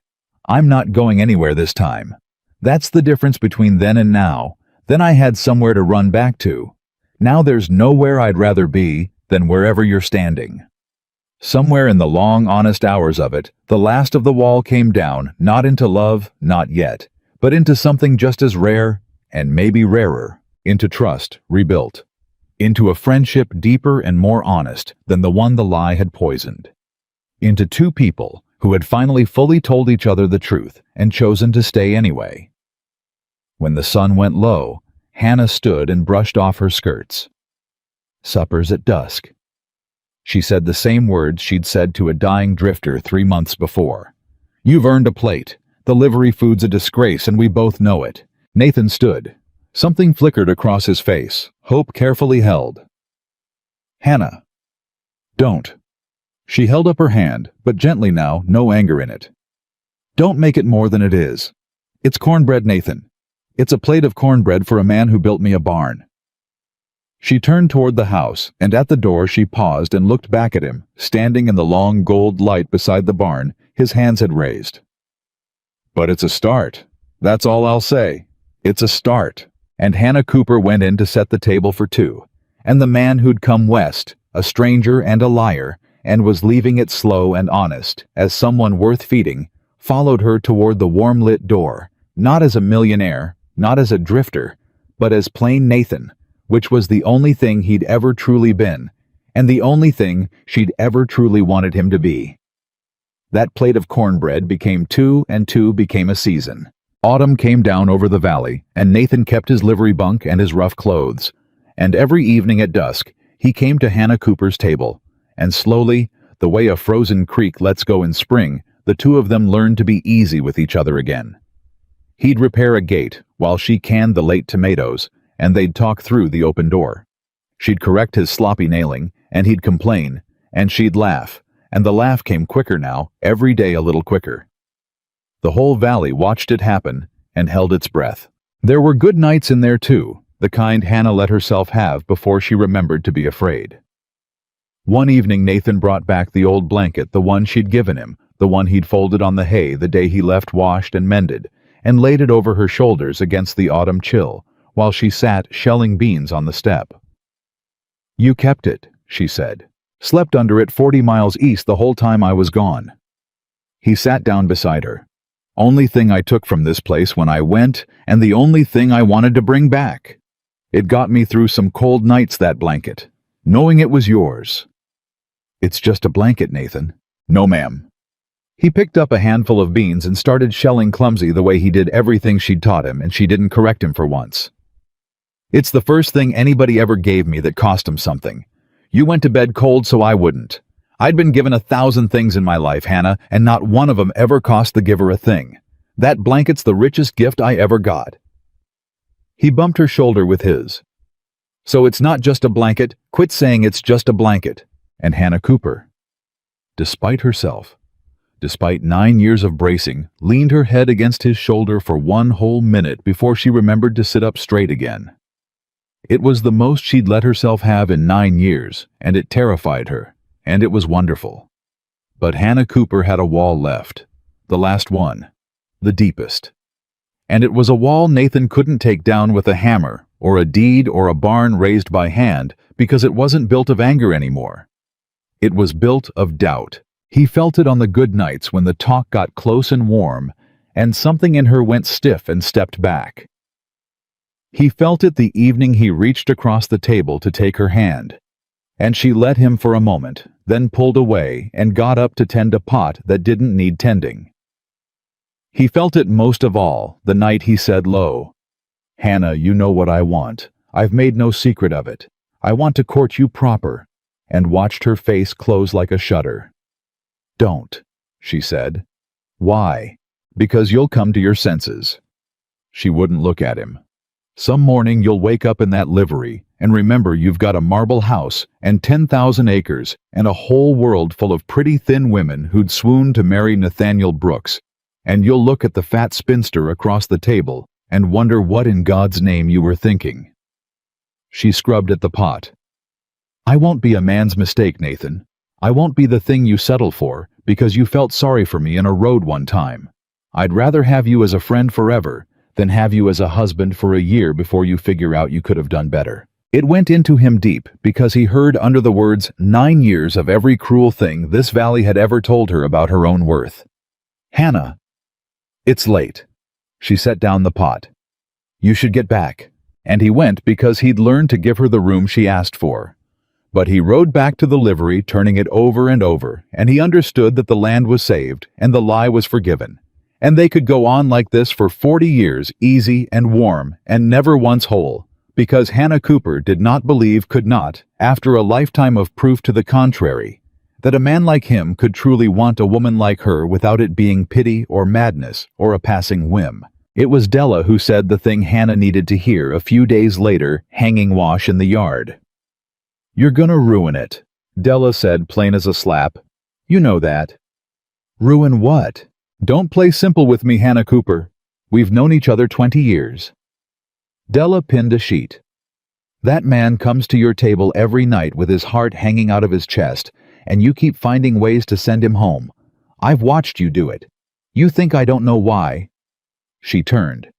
I'm not going anywhere this time. That's the difference between then and now. Then I had somewhere to run back to. Now there's nowhere I'd rather be than wherever you're standing." Somewhere in the long, honest hours of it, the last of the wall came down, not into love, not yet, but into something just as rare, and maybe rarer, into trust rebuilt. Into a friendship deeper and more honest than the one the lie had poisoned. Into 2 people who had finally fully told each other the truth and chosen to stay anyway. When the sun went low, Hannah stood and brushed off her skirts. "Supper's at dusk." She said the same words she'd said to a dying drifter 3 months before. "You've earned a plate. The livery food's a disgrace and we both know it." Nathan stood. Something flickered across his face, hope carefully held. "Hannah, don't." She held up her hand, but gently now, no anger in it. "Don't make it more than it is. It's cornbread, Nathan. It's a plate of cornbread for a man who built me a barn." She turned toward the house, and at the door she paused and looked back at him, standing in the long gold light beside the barn. His hands had raised. "But it's a start. That's all I'll say. It's a start." And Hannah Cooper went in to set the table for two, and the man who'd come west, a stranger and a liar, and was leaving it slow and honest, as someone worth feeding, followed her toward the warm-lit door, not as a millionaire, not as a drifter, but as plain Nathan, which was the only thing he'd ever truly been, and the only thing she'd ever truly wanted him to be. That plate of cornbread became two, and two became a season. Autumn came down over the valley, and Nathan kept his livery bunk and his rough clothes. And every evening at dusk, he came to Hannah Cooper's table, and slowly, the way a frozen creek lets go in spring, the two of them learned to be easy with each other again. He'd repair a gate, while she canned the late tomatoes, and they'd talk through the open door. She'd correct his sloppy nailing, and he'd complain, and she'd laugh, and the laugh came quicker now, every day a little quicker. The whole valley watched it happen, and held its breath. There were good nights in there too, the kind Hannah let herself have before she remembered to be afraid. One evening Nathan brought back the old blanket, the one she'd given him, the one he'd folded on the hay the day he left washed and mended, and laid it over her shoulders against the autumn chill, while she sat shelling beans on the step. "You kept it," she said. "Slept under it 40 miles east the whole time I was gone." He sat down beside her. "Only thing I took from this place when I went, and the only thing I wanted to bring back. It got me through some cold nights, that blanket, knowing it was yours." "It's just a blanket, Nathan." "No, ma'am." He picked up a handful of beans and started shelling clumsy the way he did everything she'd taught him, and she didn't correct him for once. "It's the first thing anybody ever gave me that cost him something. You went to bed cold so I wouldn't. I'd been given 1,000 things in my life, Hannah, and not one of them ever cost the giver a thing. That blanket's the richest gift I ever got." He bumped her shoulder with his. "So it's not just a blanket. Quit saying it's just a blanket." And Hannah Cooper, despite herself, despite 9 years of bracing, leaned her head against his shoulder for one whole minute before she remembered to sit up straight again. It was the most she'd let herself have in 9 years, and it terrified her, and it was wonderful. But Hannah Cooper had a wall left, the last one, the deepest. And it was a wall Nathan couldn't take down with a hammer, or a deed or a barn raised by hand, because it wasn't built of anger anymore. It was built of doubt. He felt it on the good nights when the talk got close and warm, and something in her went stiff and stepped back. He felt it the evening he reached across the table to take her hand, and she let him for a moment, then pulled away and got up to tend a pot that didn't need tending. He felt it most of all the night he said low, "Hannah, you know what I want. I've made no secret of it. I want to court you proper," and watched her face close like a shutter. "Don't," she said. "Why?" "Because you'll come to your senses." She wouldn't look at him. "Some morning you'll wake up in that livery and remember you've got a marble house and 10,000 acres and a whole world full of pretty thin women who'd swoon to marry Nathaniel Brooks, and you'll look at the fat spinster across the table and wonder what in God's name you were thinking." She scrubbed at the pot. "I won't be a man's mistake, Nathan. I won't be the thing you settle for because you felt sorry for me in a road one time. I'd rather have you as a friend forever than have you as a husband for a year before you figure out you could have done better." It went into him deep because he heard under the words 9 years of every cruel thing this valley had ever told her about her own worth. "Hannah." "It's late." She set down the pot. "You should get back." And he went because he'd learned to give her the room she asked for. But he rode back to the livery, turning it over and over, and he understood that the land was saved and the lie was forgiven. And they could go on like this for 40 years, easy and warm, and never once whole, because Hannah Cooper did not believe, could not, after a lifetime of proof to the contrary, that a man like him could truly want a woman like her without it being pity or madness or a passing whim. It was Della who said the thing Hannah needed to hear a few days later, hanging wash in the yard. "You're gonna ruin it," Della said, plain as a slap. "You know that." "Ruin what?" "Don't play simple with me, Hannah Cooper. We've known each other 20 years. Della pinned a sheet. That man comes to your table every night with his heart hanging out of his chest, and you keep finding ways to send him home. I've watched you do it. You think I don't know why?" She turned.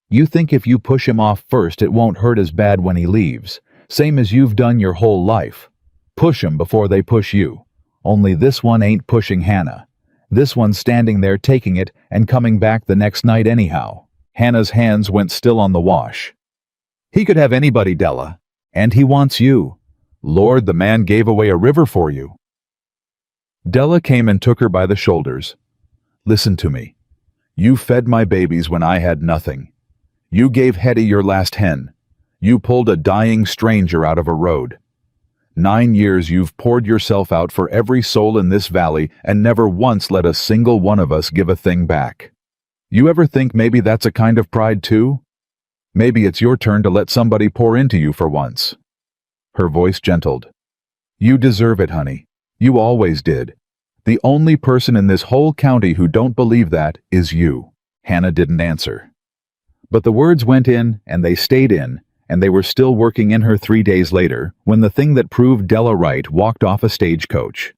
"You think if you push him off first it won't hurt as bad when he leaves, same as you've done your whole life. Push him before they push you. Only this one ain't pushing Hannah. This one's standing there taking it and coming back the next night anyhow." Hannah's hands went still on the wash. "He could have anybody, Della. And he wants you. Lord, the man gave away a river for you." Della came and took her by the shoulders. "Listen to me. You fed my babies when I had nothing. You gave Hetty your last hen. You pulled a dying stranger out of a road. 9 years you've poured yourself out for every soul in this valley and never once let a single one of us give a thing back. You ever think maybe that's a kind of pride too? Maybe it's your turn to let somebody pour into you for once." Her voice gentled. "You deserve it, honey. You always did. The only person in this whole county who don't believe that is you." Hannah didn't answer. But the words went in, and they stayed in, and they were still working in her 3 days later, when the thing that proved Della right walked off a stagecoach.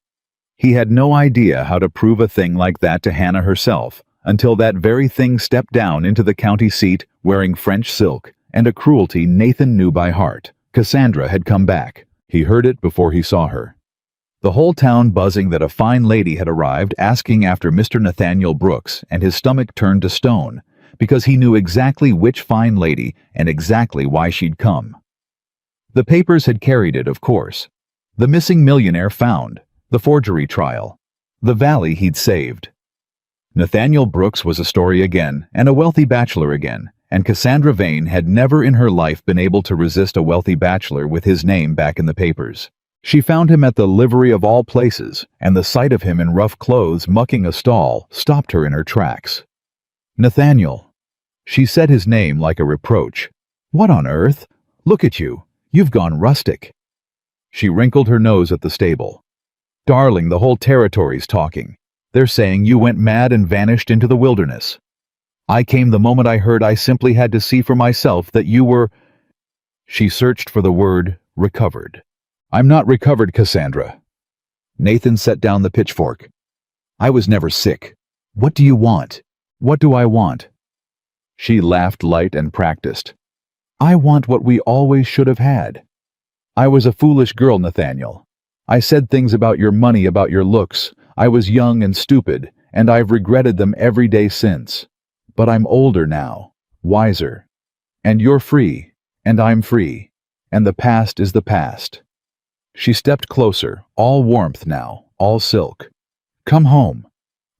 He had no idea how to prove a thing like that to Hannah herself, until that very thing stepped down into the county seat wearing French silk and a cruelty Nathan knew by heart. Cassandra had come back. He heard it before he saw her. The whole town buzzing that a fine lady had arrived asking after Mr. Nathaniel Brooks, and his stomach turned to stone, because he knew exactly which fine lady and exactly why she'd come. The papers had carried it, of course. The missing millionaire found, the forgery trial, the valley he'd saved. Nathaniel Brooks was a story again, and a wealthy bachelor again, and Cassandra Vane had never in her life been able to resist a wealthy bachelor with his name back in the papers. She found him at the livery of all places, and the sight of him in rough clothes mucking a stall stopped her in her tracks. "Nathaniel." She said his name like a reproach. "What on earth? Look at you. You've gone rustic." She wrinkled her nose at the stable. "Darling, the whole territory's talking. They're saying you went mad and vanished into the wilderness. I came the moment I heard. I simply had to see for myself that you were—" She searched for the word recovered. "I'm not recovered, Cassandra." Nathan set down the pitchfork. "I was never sick. What do you want?" "What do I want?" She laughed light and practiced. "I want what we always should have had. I was a foolish girl, Nathaniel. I said things about your money, about your looks. I was young and stupid, and I've regretted them every day since. But I'm older now, wiser. And you're free, and I'm free, and the past is the past." She stepped closer, all warmth now, all silk. "Come home.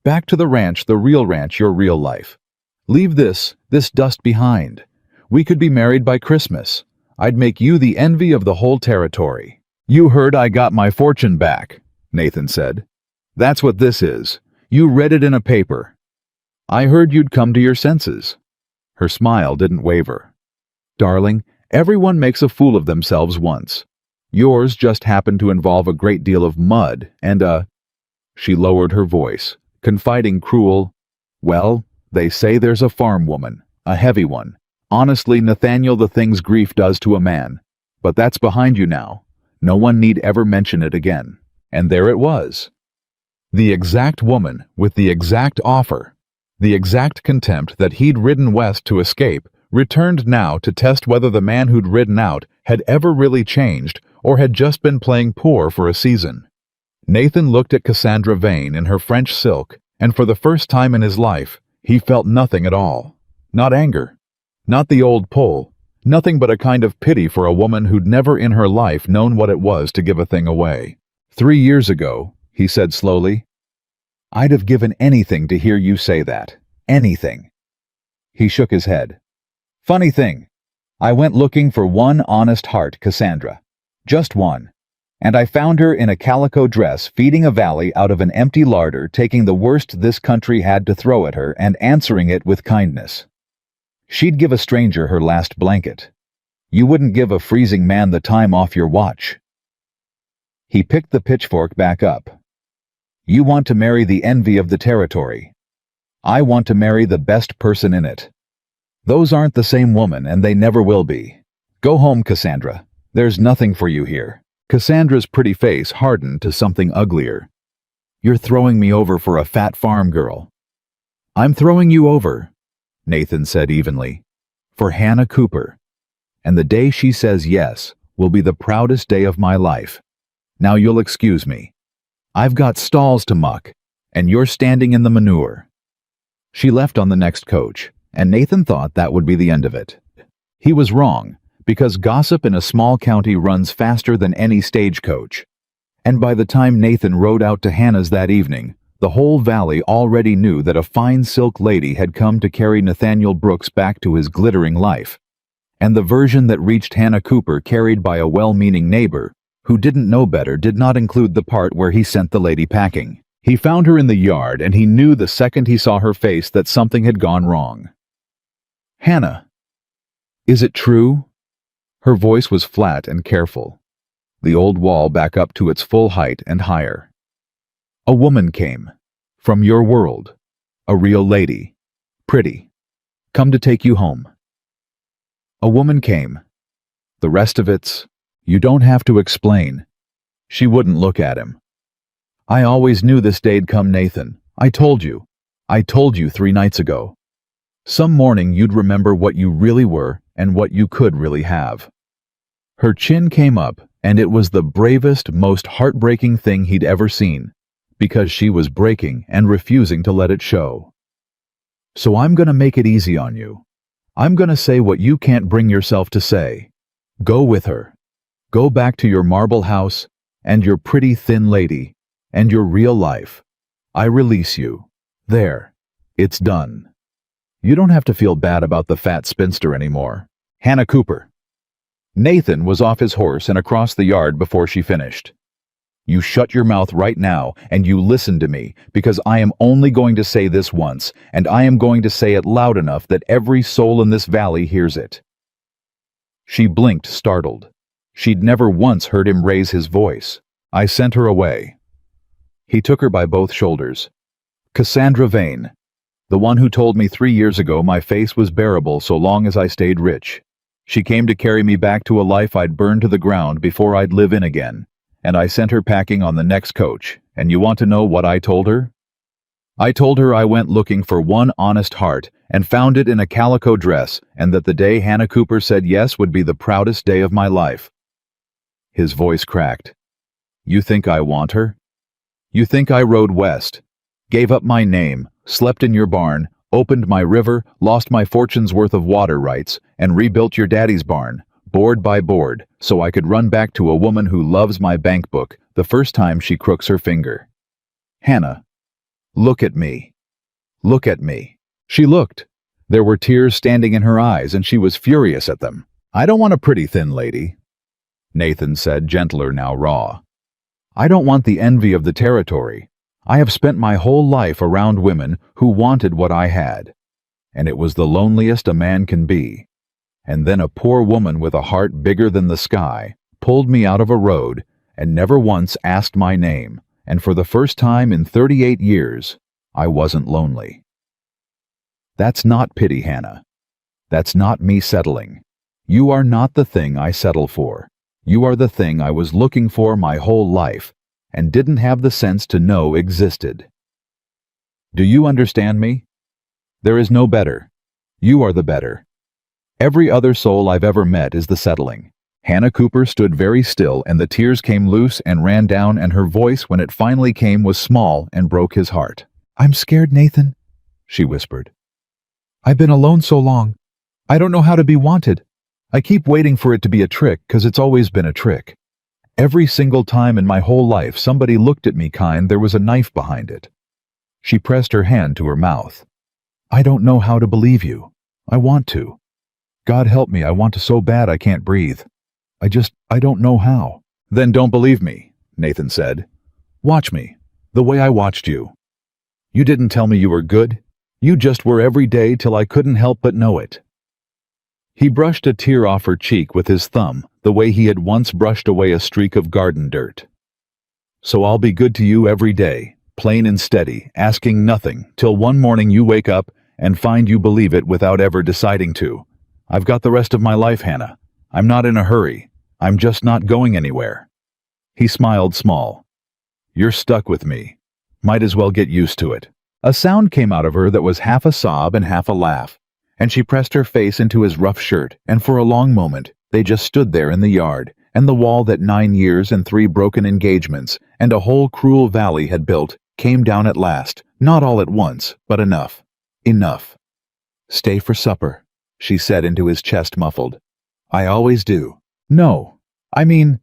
Back to the ranch, the real ranch, your real life. Leave this dust behind. We could be married by Christmas. I'd make you the envy of the whole territory." "You heard I got my fortune back," Nathan said. "That's what this is. You read it in a paper. I heard you'd come to your senses." Her smile didn't waver. "Darling, everyone makes a fool of themselves once. Yours just happened to involve a great deal of mud and a—" She lowered her voice, confiding cruel, "Well, they say there's a farm woman, a heavy one. Honestly, Nathaniel, the things grief does to a man. But that's behind you now. No one need ever mention it again." And there it was. The exact woman with the exact offer, the exact contempt that he'd ridden west to escape, returned now to test whether the man who'd ridden out had ever really changed or had just been playing poor for a season. Nathan looked at Cassandra Vane in her French silk, and for the first time in his life, he felt nothing at all. Not anger, not the old pull, nothing but a kind of pity for a woman who'd never in her life known what it was to give a thing away. 3 years ago, he said slowly, "I'd have given anything to hear you say that. Anything." He shook his head. "Funny thing. I went looking for one honest heart, Cassandra. Just one. And I found her in a calico dress feeding a valley out of an empty larder, taking the worst this country had to throw at her and answering it with kindness. She'd give a stranger her last blanket. You wouldn't give a freezing man the time off your watch." He picked the pitchfork back up. "You want to marry the envy of the territory. I want to marry the best person in it. Those aren't the same woman, and they never will be. Go home, Cassandra. There's nothing for you here. Cassandra's pretty face hardened to something uglier. You're throwing me over for a fat farm girl. I'm throwing you over, Nathan said evenly, for Hannah Cooper. And the day she says yes will be the proudest day of my life. Now you'll excuse me. I've got stalls to muck, and you're standing in the manure. She left on the next coach, and Nathan thought that would be the end of it. He was wrong, because gossip in a small county runs faster than any stagecoach. And by the time Nathan rode out to Hannah's that evening, the whole valley already knew that a fine silk lady had come to carry Nathaniel Brooks back to his glittering life. And the version that reached Hannah Cooper, carried by a well-meaning neighbor, who didn't know better, did not include the part where he sent the lady packing. He found her in the yard, and he knew the second he saw her face that something had gone wrong. Hannah, is it true? Her voice was flat and careful, the old wall back up to its full height and higher. A woman came, from your world, a real lady, pretty, come to take you home. A woman came. The rest of it's, you don't have to explain. She wouldn't look at him. I always knew this day'd come, Nathan. I told you 3 nights ago. Some morning you'd remember what you really were and what you could really have. Her chin came up, and it was the bravest, most heartbreaking thing he'd ever seen, because she was breaking and refusing to let it show. So I'm gonna make it easy on you. I'm gonna say what you can't bring yourself to say. Go with her. Go back to your marble house, and your pretty thin lady, and your real life. I release you. There. It's done. You don't have to feel bad about the fat spinster anymore. Hannah Cooper. Nathan was off his horse and across the yard before she finished. You shut your mouth right now and you listen to me, because I am only going to say this once, and I am going to say it loud enough that every soul in this valley hears it. She blinked, startled. She'd never once heard him raise his voice. I sent her away. He took her by both shoulders. Cassandra Vane, the one who told me 3 years ago my face was bearable so long as I stayed rich. She came to carry me back to a life I'd burn to the ground before I'd live in again, and I sent her packing on the next coach, and you want to know what I told her? I told her I went looking for one honest heart and found it in a calico dress, and that the day Hannah Cooper said yes would be the proudest day of my life. His voice cracked. You think I want her? You think I rode west, gave up my name, slept in your barn, opened my river, lost my fortune's worth of water rights, and rebuilt your daddy's barn, board by board, so I could run back to a woman who loves my bank book the first time she crooks her finger? Hannah, look at me. Look at me. She looked. There were tears standing in her eyes, and she was furious at them. I don't want a pretty thin lady, Nathan said, gentler, now raw. I don't want the envy of the territory. I have spent my whole life around women who wanted what I had, and it was the loneliest a man can be. And then a poor woman with a heart bigger than the sky pulled me out of a road and never once asked my name, and for the first time in 38 years, I wasn't lonely. That's not pity, Hannah. That's not me settling. You are not the thing I settle for. You are the thing I was looking for my whole life, and didn't have the sense to know existed. Do you understand me? There is no better. You are the better. Every other soul I've ever met is the settling. Hannah Cooper stood very still, and the tears came loose and ran down, and her voice, when it finally came, was small and broke his heart. I'm scared, Nathan, she whispered. I've been alone so long. I don't know how to be wanted. I keep waiting for it to be a trick, 'cause it's always been a trick. Every single time in my whole life somebody looked at me kind, there was a knife behind it. She pressed her hand to her mouth. I don't know how to believe you. I want to. God help me, I want to so bad I can't breathe. I don't know how. Then don't believe me, Nathan said. Watch me, the way I watched you. You didn't tell me you were good. You just were every day till I couldn't help but know it. He brushed a tear off her cheek with his thumb, the way he had once brushed away a streak of garden dirt. So I'll be good to you every day, plain and steady, asking nothing, till one morning you wake up and find you believe it without ever deciding to. I've got the rest of my life, Hannah. I'm not in a hurry. I'm just not going anywhere. He smiled small. You're stuck with me. Might as well get used to it. A sound came out of her that was half a sob and half a laugh, and she pressed her face into his rough shirt, and for a long moment they just stood there in the yard, and the wall that 9 years and 3 broken engagements and a whole cruel valley had built came down at last, not all at once, but enough. Enough. Stay for supper, she said into his chest muffled. I always do. No, I mean...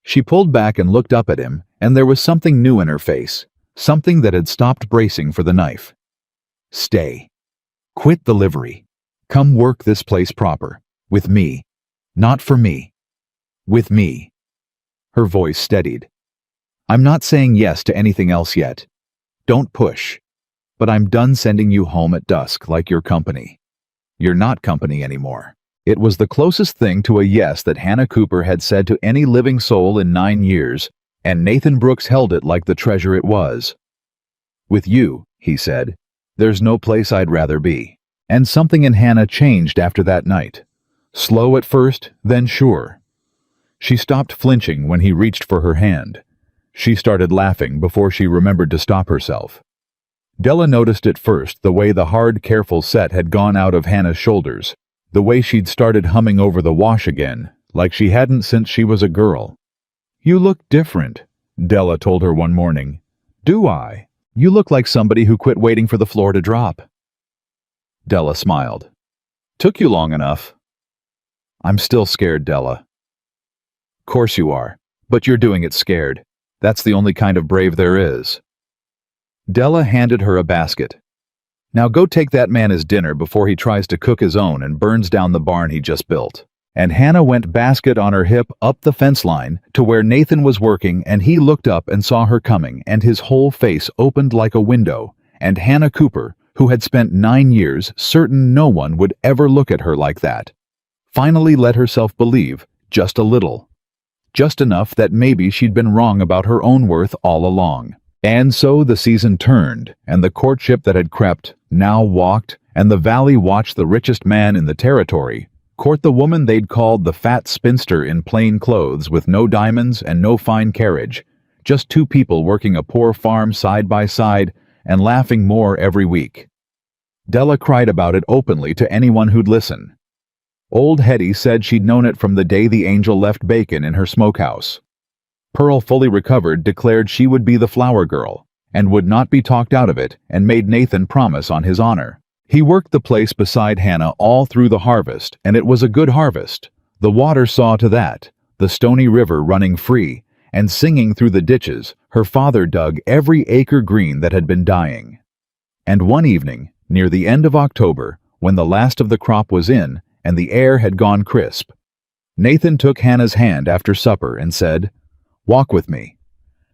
She pulled back and looked up at him, and there was something new in her face, something that had stopped bracing for the knife. Stay. Quit the livery. Come work this place proper. With me. Not for me. With me. Her voice steadied. I'm not saying yes to anything else yet. Don't push. But I'm done sending you home at dusk like your company. You're not company anymore. It was the closest thing to a yes that Hannah Cooper had said to any living soul in 9 years, and Nathan Brooks held it like the treasure it was. With you, he said, there's no place I'd rather be. And something in Hannah changed after that night. Slow at first, then sure. She stopped flinching when he reached for her hand. She started laughing before she remembered to stop herself. Della noticed at first the way the hard, careful set had gone out of Hannah's shoulders, the way she'd started humming over the wash again, like she hadn't since she was a girl. You look different, Della told her one morning. Do I? You look like somebody who quit waiting for the floor to drop. Della smiled. Took you long enough. I'm still scared, Della. Course you are, but you're doing it scared. That's the only kind of brave there is. Della handed her a basket. Now go take that man his dinner before he tries to cook his own and burns down the barn he just built. And Hannah went basket on her hip up the fence line to where Nathan was working, and he looked up and saw her coming, and his whole face opened like a window, and Hannah Cooper, who had spent 9 years certain no one would ever look at her like that, finally let herself believe, just a little. Just enough that maybe she'd been wrong about her own worth all along. And so the season turned, and the courtship that had crept now walked, and the valley watched the richest man in the territory court the woman they'd called the fat spinster in plain clothes with no diamonds and no fine carriage, just 2 people working a poor farm side by side and laughing more every week. Della cried about it openly to anyone who'd listen. Old Hetty said she'd known it from the day the angel left bacon in her smokehouse. Pearl, fully recovered, declared she would be the flower girl, and would not be talked out of it, and made Nathan promise on his honor. He worked the place beside Hannah all through the harvest, and it was a good harvest. The water saw to that, the Stony River running free, and singing through the ditches, her father dug every acre green that had been dying. And one evening, near the end of October, when the last of the crop was in, and the air had gone crisp, Nathan took Hannah's hand after supper and said, "Walk with me.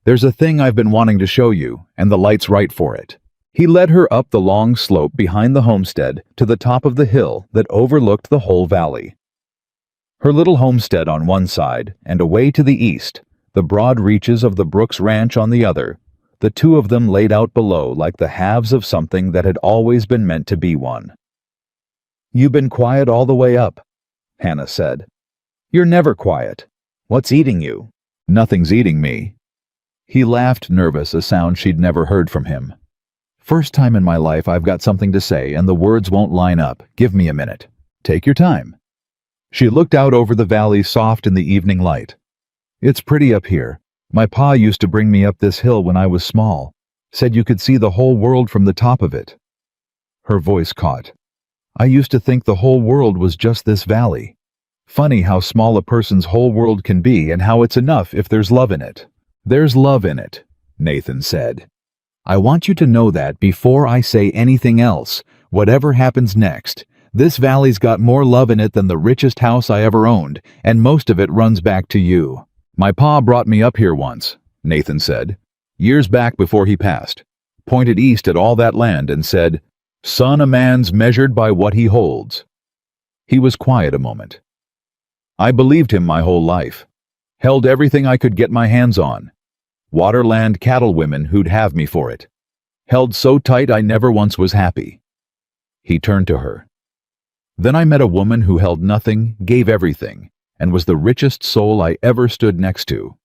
There's a thing I've been wanting to show you, and the light's right for it." He led her up the long slope behind the homestead to the top of the hill that overlooked the whole valley. Her little homestead on one side, and away to the east, the broad reaches of the Brooks Ranch on the other, the 2 of them laid out below like the halves of something that had always been meant to be one. "You've been quiet all the way up," Hannah said. "You're never quiet. What's eating you?" "Nothing's eating me." He laughed, nervous, a sound she'd never heard from him. "First time in my life I've got something to say and the words won't line up. Give me a minute. Take your time." She looked out over the valley soft in the evening light. "It's pretty up here. My pa used to bring me up this hill when I was small. Said you could see the whole world from the top of it." Her voice caught. "I used to think the whole world was just this valley. Funny how small a person's whole world can be and how it's enough if there's love in it." "There's love in it," Nathan said. "I want you to know that before I say anything else, whatever happens next. This valley's got more love in it than the richest house I ever owned, and most of it runs back to you. My pa brought me up here once," Nathan said, "years back before he passed, pointed east at all that land and said, 'Son, a man's measured by what he holds.'" He was quiet a moment. "I believed him my whole life. Held everything I could get my hands on. Water, land, cattle, women who'd have me for it. Held so tight I never once was happy." He turned to her. Then I met a woman who held nothing, gave everything, and was the richest soul I ever stood next to.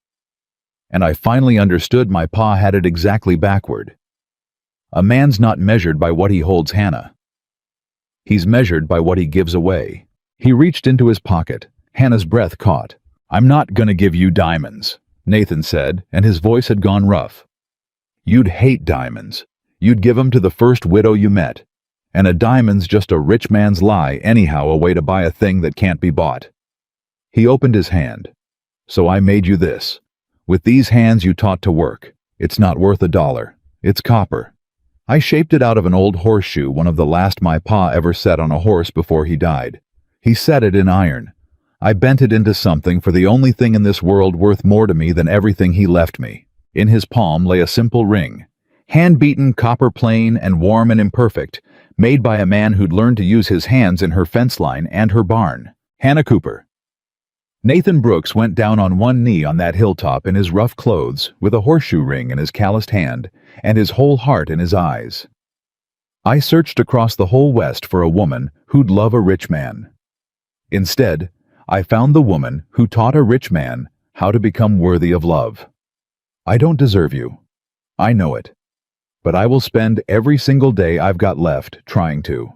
And I finally understood my pa had it exactly backward. A man's not measured by what he holds, Hannah. He's measured by what he gives away. He reached into his pocket. Hannah's breath caught. "I'm not gonna give you diamonds," Nathan said, and his voice had gone rough. "You'd hate diamonds. You'd give 'em to the first widow you met. And a diamond's just a rich man's lie, anyhow, a way to buy a thing that can't be bought." He opened his hand. "So I made you this. With these hands you taught to work. It's not worth $1. It's copper. I shaped it out of an old horseshoe, one of the last my pa ever set on a horse before he died. He set it in iron. I bent it into something for the only thing in this world worth more to me than everything he left me." In his palm lay a simple ring, hand-beaten, copper plain and warm and imperfect, made by a man who'd learned to use his hands in her fence line and her barn. Hannah Cooper. Nathan Brooks went down on one knee on that hilltop in his rough clothes, with a horseshoe ring in his calloused hand, and his whole heart in his eyes. I searched across the whole West for a woman who'd love a rich man. Instead, I found the woman who taught a rich man how to become worthy of love. I don't deserve you. I know it. But I will spend every single day I've got left trying to.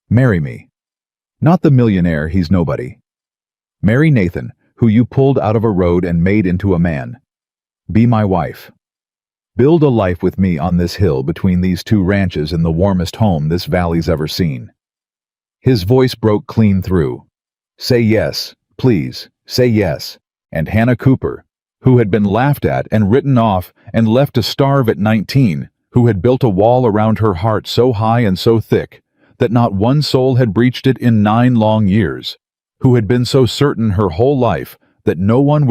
Marry me. Not the millionaire, he's nobody. Marry Nathan, who you pulled out of a road and made into a man. Be my wife. Build a life with me on this hill between these two ranches in the warmest home this valley's ever seen." His voice broke clean through. "Say yes, please, say yes." And Hannah Cooper, who had been laughed at and written off and left to starve at 19, who had built a wall around her heart so high and so thick that not one soul had breached it in 9 long years, who had been so certain her whole life that no one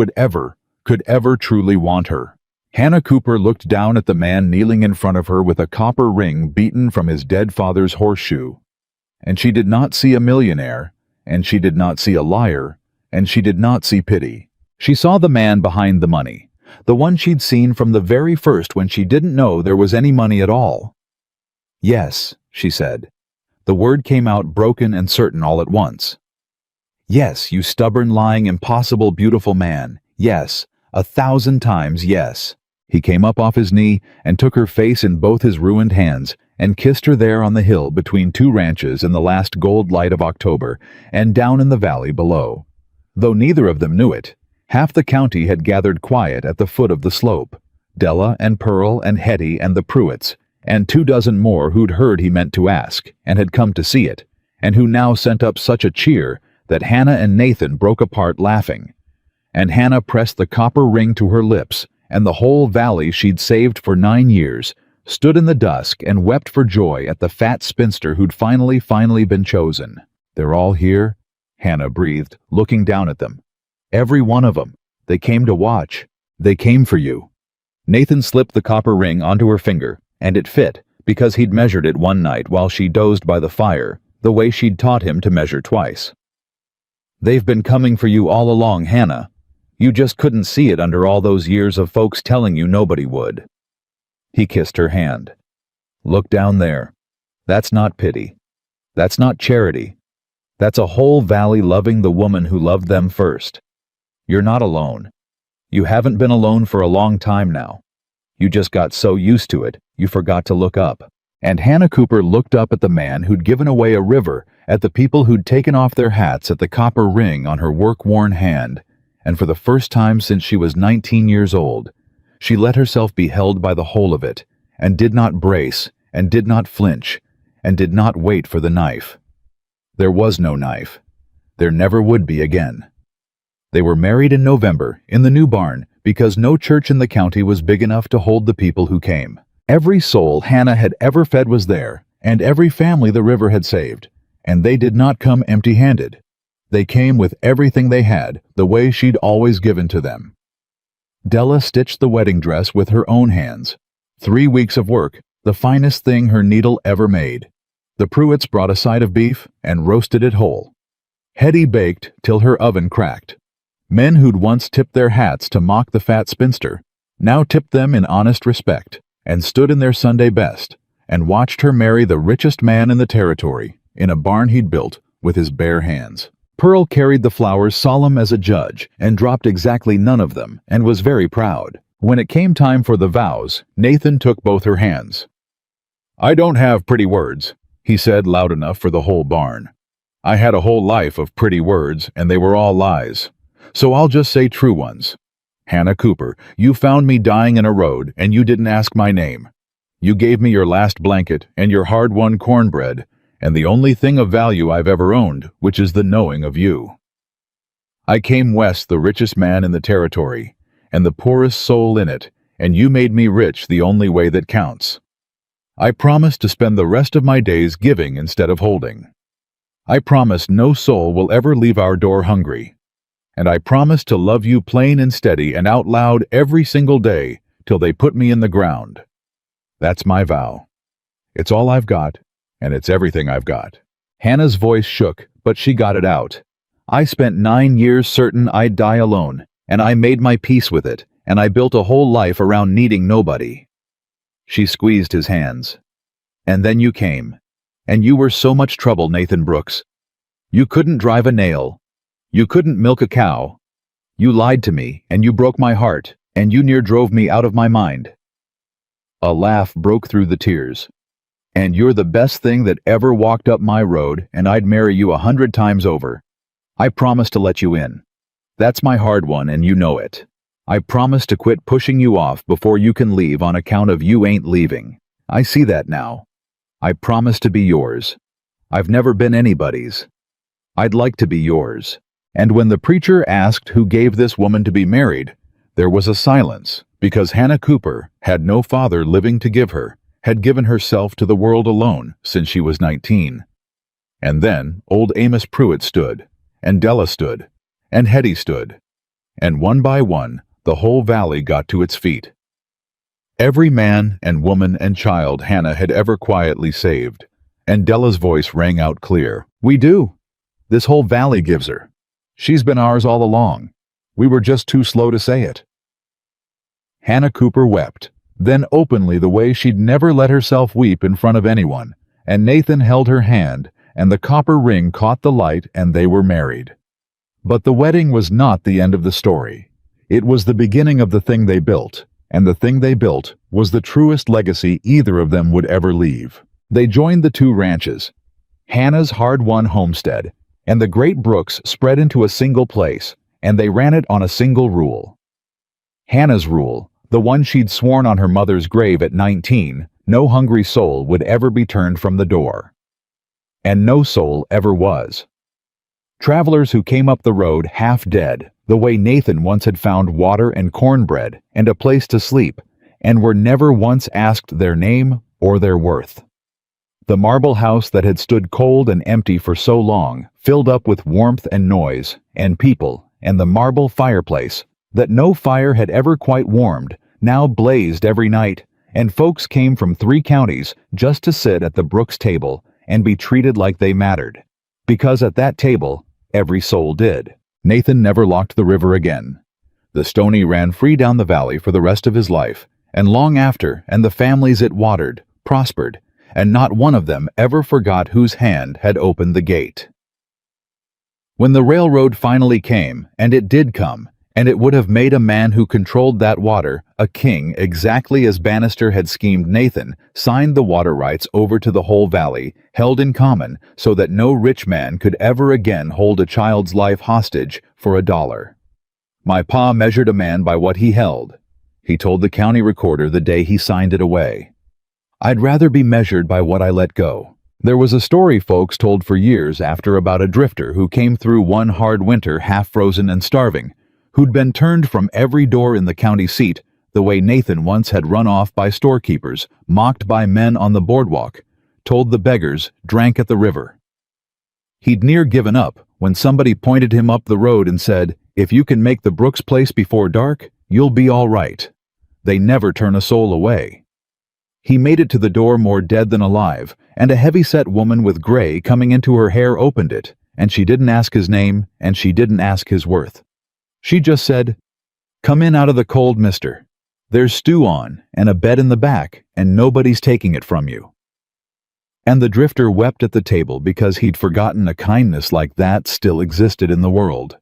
could ever truly want her. Hannah Cooper looked down at the man kneeling in front of her with a copper ring beaten from his dead father's horseshoe. And she did not see a millionaire, and she did not see a liar, and she did not see pity. She saw the man behind the money, the one she'd seen from the very first when she didn't know there was any money at all. "Yes," she said. The word came out broken and certain all at once. "Yes, you stubborn, lying, impossible, beautiful man. Yes, 1,000 times yes." He came up off his knee and took her face in both his ruined hands and kissed her there on the hill between 2 ranches in the last gold light of October and down in the valley below. Though neither of them knew it, half the county had gathered quiet at the foot of the slope. Della and Pearl and Hetty and the Pruitts, and 24 more who'd heard he meant to ask and had come to see it, and who now sent up such a cheer that Hannah and Nathan broke apart laughing. And Hannah pressed the copper ring to her lips, and the whole valley she'd saved for 9 years stood in the dusk and wept for joy at the fat spinster who'd finally been chosen. "They're all here?" Hannah breathed, looking down at them. "Every one of them. They came to watch. They came for you." Nathan slipped the copper ring onto her finger, and it fit, because he'd measured it one night while she dozed by the fire, the way she'd taught him to measure twice. "They've been coming for you all along, Hannah. You just couldn't see it under all those years of folks telling you nobody would." He kissed her hand. "Look down there. That's not pity. That's not charity. That's a whole valley loving the woman who loved them first. You're not alone. You haven't been alone for a long time now. You just got so used to it, you forgot to look up." And Hannah Cooper looked up at the man who'd given away a river, at the people who'd taken off their hats at the copper ring on her work-worn hand, and for the first time since she was 19 years old, she let herself be held by the whole of it, and did not brace, and did not flinch, and did not wait for the knife. There was no knife. There never would be again. They were married in November, in the new barn, because no church in the county was big enough to hold the people who came. Every soul Hannah had ever fed was there, and every family the river had saved, and they did not come empty-handed. They came with everything they had, the way she'd always given to them. Della stitched the wedding dress with her own hands. 3 weeks of work, the finest thing her needle ever made. The Pruitts brought a side of beef and roasted it whole. Hetty baked till her oven cracked. Men who'd once tipped their hats to mock the fat spinster now tipped them in honest respect, and stood in their Sunday best, and watched her marry the richest man in the territory, in a barn he'd built, with his bare hands. Pearl carried the flowers solemn as a judge and dropped exactly none of them and was very proud. When it came time for the vows, Nathan took both her hands. "I don't have pretty words," he said loud enough for the whole barn. "I had a whole life of pretty words, and they were all lies. So I'll just say true ones. Hannah Cooper, you found me dying in a road, and you didn't ask my name. You gave me your last blanket and your hard-won cornbread, and the only thing of value I've ever owned, which is the knowing of you. I came west the richest man in the territory, and the poorest soul in it, and you made me rich the only way that counts. I promise to spend the rest of my days giving instead of holding. I promise no soul will ever leave our door hungry. And I promise to love you plain and steady and out loud every single day till they put me in the ground. That's my vow. It's all I've got, and it's everything I've got." Hannah's voice shook, but she got it out. "I spent 9 years certain I'd die alone, and I made my peace with it, and I built a whole life around needing nobody." She squeezed his hands. "And then you came. And you were so much trouble, Nathan Brooks. You couldn't drive a nail. You couldn't milk a cow. You lied to me, and you broke my heart, and you near drove me out of my mind." A laugh broke through the tears. "And you're the best thing that ever walked up my road, and I'd marry you 100 times over. I promise to let you in. That's my hard one, and you know it. I promise to quit pushing you off before you can leave on account of you ain't leaving. I see that now. I promise to be yours. I've never been anybody's. I'd like to be yours." And when the preacher asked who gave this woman to be married, there was a silence, because Hannah Cooper had no father living to give her, had given herself to the world alone since she was 19. And then old Amos Pruitt stood, and Della stood, and Hetty stood, and one by one the whole valley got to its feet. Every man and woman and child Hannah had ever quietly saved, and Della's voice rang out clear. "We do. This whole valley gives her. She's been ours all along. We were just too slow to say it." Hannah Cooper wept, then openly the way she'd never let herself weep in front of anyone, and Nathan held her hand, and the copper ring caught the light, and they were married. But the wedding was not the end of the story. It was the beginning of the thing they built, and the thing they built was the truest legacy either of them would ever leave. They joined the two ranches, Hannah's hard-won homestead, and the great Brooks spread into a single place, and they ran it on a single rule. Hannah's rule, the one she'd sworn on her mother's grave at 19, no hungry soul would ever be turned from the door. And no soul ever was. Travelers who came up the road half dead, the way Nathan once had found water and cornbread and a place to sleep, and were never once asked their name or their worth. The marble house that had stood cold and empty for so long filled up with warmth and noise and people, and the marble fireplace that no fire had ever quite warmed now blazed every night, and folks came from 3 counties just to sit at the Brooks table and be treated like they mattered, because at that table every soul did. Nathan never locked the river again. The Stony ran free down the valley for the rest of his life, and long after, and the families it watered prospered, and not one of them ever forgot whose hand had opened the gate. When the railroad finally came, and it did come, and it would have made a man who controlled that water a king, exactly as Bannister had schemed, Nathan signed the water rights over to the whole valley, held in common, so that no rich man could ever again hold a child's life hostage for $1. "My pa measured a man by what he held," he told the county recorder the day he signed it away. "I'd rather be measured by what I let go." There was a story folks told for years after about a drifter who came through one hard winter half frozen and starving, who'd been turned from every door in the county seat, the way Nathan once had run off by storekeepers, mocked by men on the boardwalk, told the beggars, drank at the river. He'd near given up when somebody pointed him up the road and said, "If you can make the Brooks place before dark, you'll be all right. They never turn a soul away." He made it to the door more dead than alive, and a heavy-set woman with gray coming into her hair opened it, and she didn't ask his name, and she didn't ask his worth. She just said, "Come in out of the cold, mister. There's stew on, and a bed in the back, and nobody's taking it from you." And the drifter wept at the table because he'd forgotten a kindness like that still existed in the world.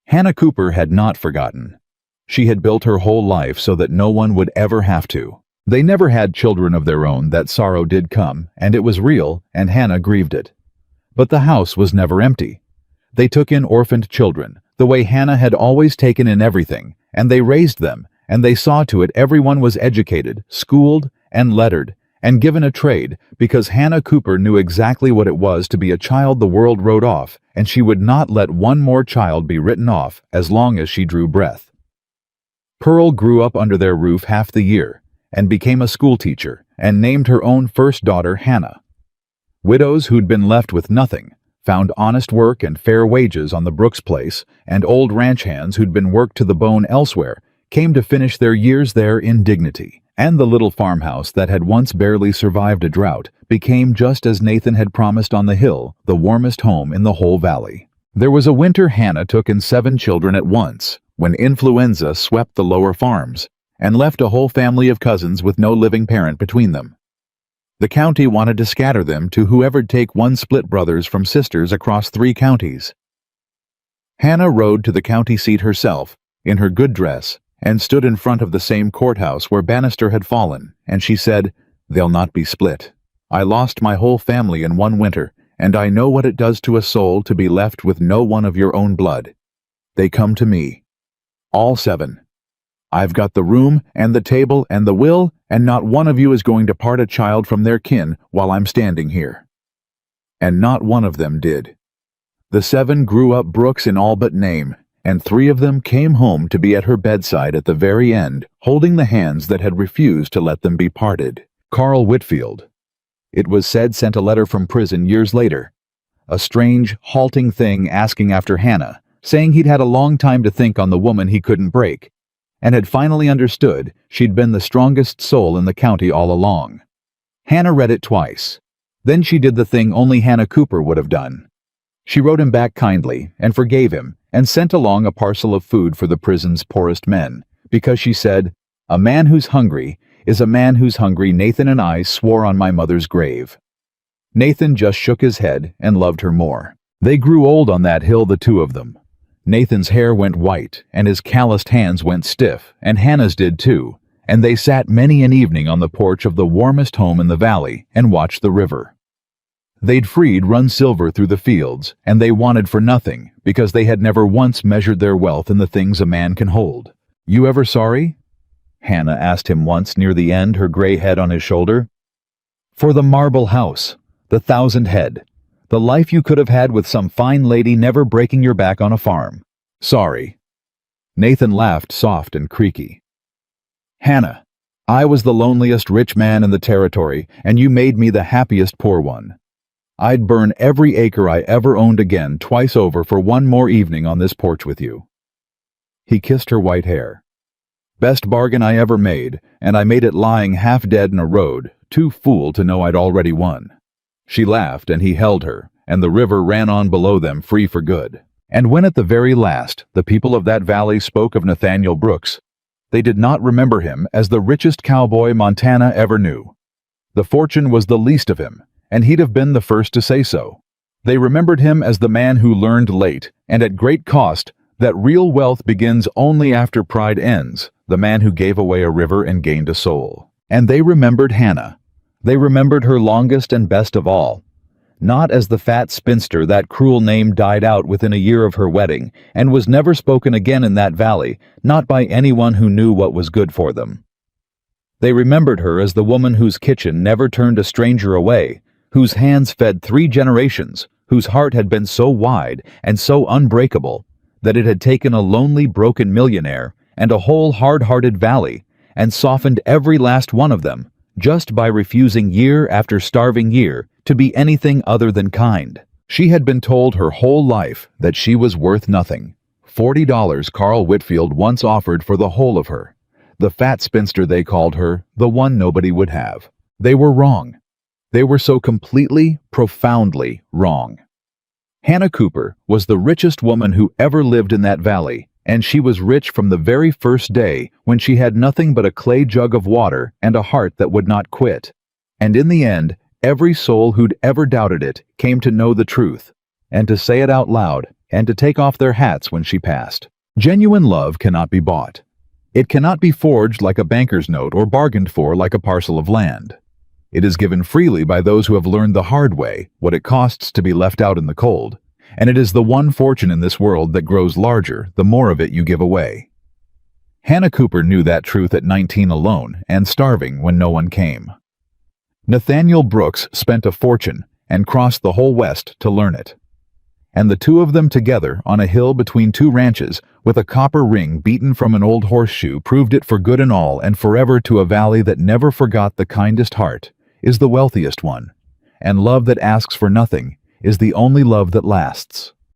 Hannah Cooper had not forgotten. She had built her whole life so that no one would ever have to. They never had children of their own. That sorrow did come, and it was real, and Hannah grieved it. But the house was never empty. They took in orphaned children, the way Hannah had always taken in everything, and they raised them, and they saw to it everyone was educated, schooled, and lettered, and given a trade, because Hannah Cooper knew exactly what it was to be a child the world wrote off, and she would not let one more child be written off as long as she drew breath. Pearl grew up under their roof half the year, and became a schoolteacher, and named her own first daughter Hannah. Widows who'd been left with nothing found honest work and fair wages on the Brooks place, and old ranch hands who'd been worked to the bone elsewhere came to finish their years there in dignity. And the little farmhouse that had once barely survived a drought became, just as Nathan had promised on the hill, the warmest home in the whole valley. There was a winter Hannah took in 7 children at once, when influenza swept the lower farms, and left a whole family of cousins with no living parent between them. The county wanted to scatter them to whoever'd take one split brothers from sisters across 3 counties. Hannah rode to the county seat herself, in her good dress, and stood in front of the same courthouse where Bannister had fallen, and she said, "They'll not be split. I lost my whole family in one winter, and I know what it does to a soul to be left with no one of your own blood. They come to me. All 7. I've got the room and the table and the will, and not one of you is going to part a child from their kin while I'm standing here." And not one of them did. The 7 grew up Brooks in all but name, and 3 of them came home to be at her bedside at the very end, holding the hands that had refused to let them be parted. Carl Whitfield, it was said, sent a letter from prison years later, a strange, halting thing asking after Hannah, saying he'd had a long time to think on the woman he couldn't break, and had finally understood she'd been the strongest soul in the county all along. Hannah read it twice. Then she did the thing only Hannah Cooper would have done. She wrote him back kindly and forgave him, and sent along a parcel of food for the prison's poorest men, because she said, "A man who's hungry is a man who's hungry Nathan and I swore on my mother's grave." Nathan just shook his head and loved her more. They grew old on that hill, the 2 of them. Nathan's hair went white, and his calloused hands went stiff, and Hannah's did too, and they sat many an evening on the porch of the warmest home in the valley and watched the river. They'd freed run silver through the fields, and they wanted for nothing, because they had never once measured their wealth in the things a man can hold. "You ever sorry?" Hannah asked him once near the end, her gray head on his shoulder. "For the marble house, the 1,000 head, the life you could have had with some fine lady never breaking your back on a farm. Sorry." Nathan laughed, soft and creaky. "Hannah, I was the loneliest rich man in the territory, and you made me the happiest poor one. I'd burn every acre I ever owned again twice over for one more evening on this porch with you." He kissed her white hair. "Best bargain I ever made, and I made it lying half dead in a road, too fool to know I'd already won." She laughed, and he held her, and the river ran on below them free for good. And when at the very last the people of that valley spoke of Nathaniel Brooks, they did not remember him as the richest cowboy Montana ever knew. The fortune was the least of him, and he'd have been the first to say so. They remembered him as the man who learned late, and at great cost, that real wealth begins only after pride ends, the man who gave away a river and gained a soul. And they remembered Hannah. They remembered her longest and best of all. Not as the fat spinster that cruel name died out within a year of her wedding, and was never spoken again in that valley, not by anyone who knew what was good for them. They remembered her as the woman whose kitchen never turned a stranger away, whose hands fed 3 generations, whose heart had been so wide and so unbreakable that it had taken a lonely, broken millionaire and a whole hard-hearted valley and softened every last one of them just by refusing year after starving year to be anything other than kind. She had been told her whole life that she was worth nothing. $40 Carl Whitfield once offered for the whole of her. The fat spinster they called her, the one nobody would have. They were wrong. They were so completely, profoundly wrong. Hannah Cooper was the richest woman who ever lived in that valley, and she was rich from the very first day when she had nothing but a clay jug of water and a heart that would not quit. And in the end, Every soul who'd ever doubted it came to know the truth, and to say it out loud, and to take off their hats when she passed. Genuine love cannot be bought. It cannot be forged like a banker's note or bargained for like a parcel of land. It is given freely by those who have learned the hard way what it costs to be left out in the cold, and it is the one fortune in this world that grows larger the more of it you give away. Hannah Cooper knew that truth at 19 alone and starving when no one came. Nathaniel Brooks spent a fortune and crossed the whole West to learn it. And the two of them together on a hill between two ranches with a copper ring beaten from an old horseshoe proved it for good and all and forever to a valley that never forgot the kindest heart is the wealthiest one, and love that asks for nothing is the only love that lasts.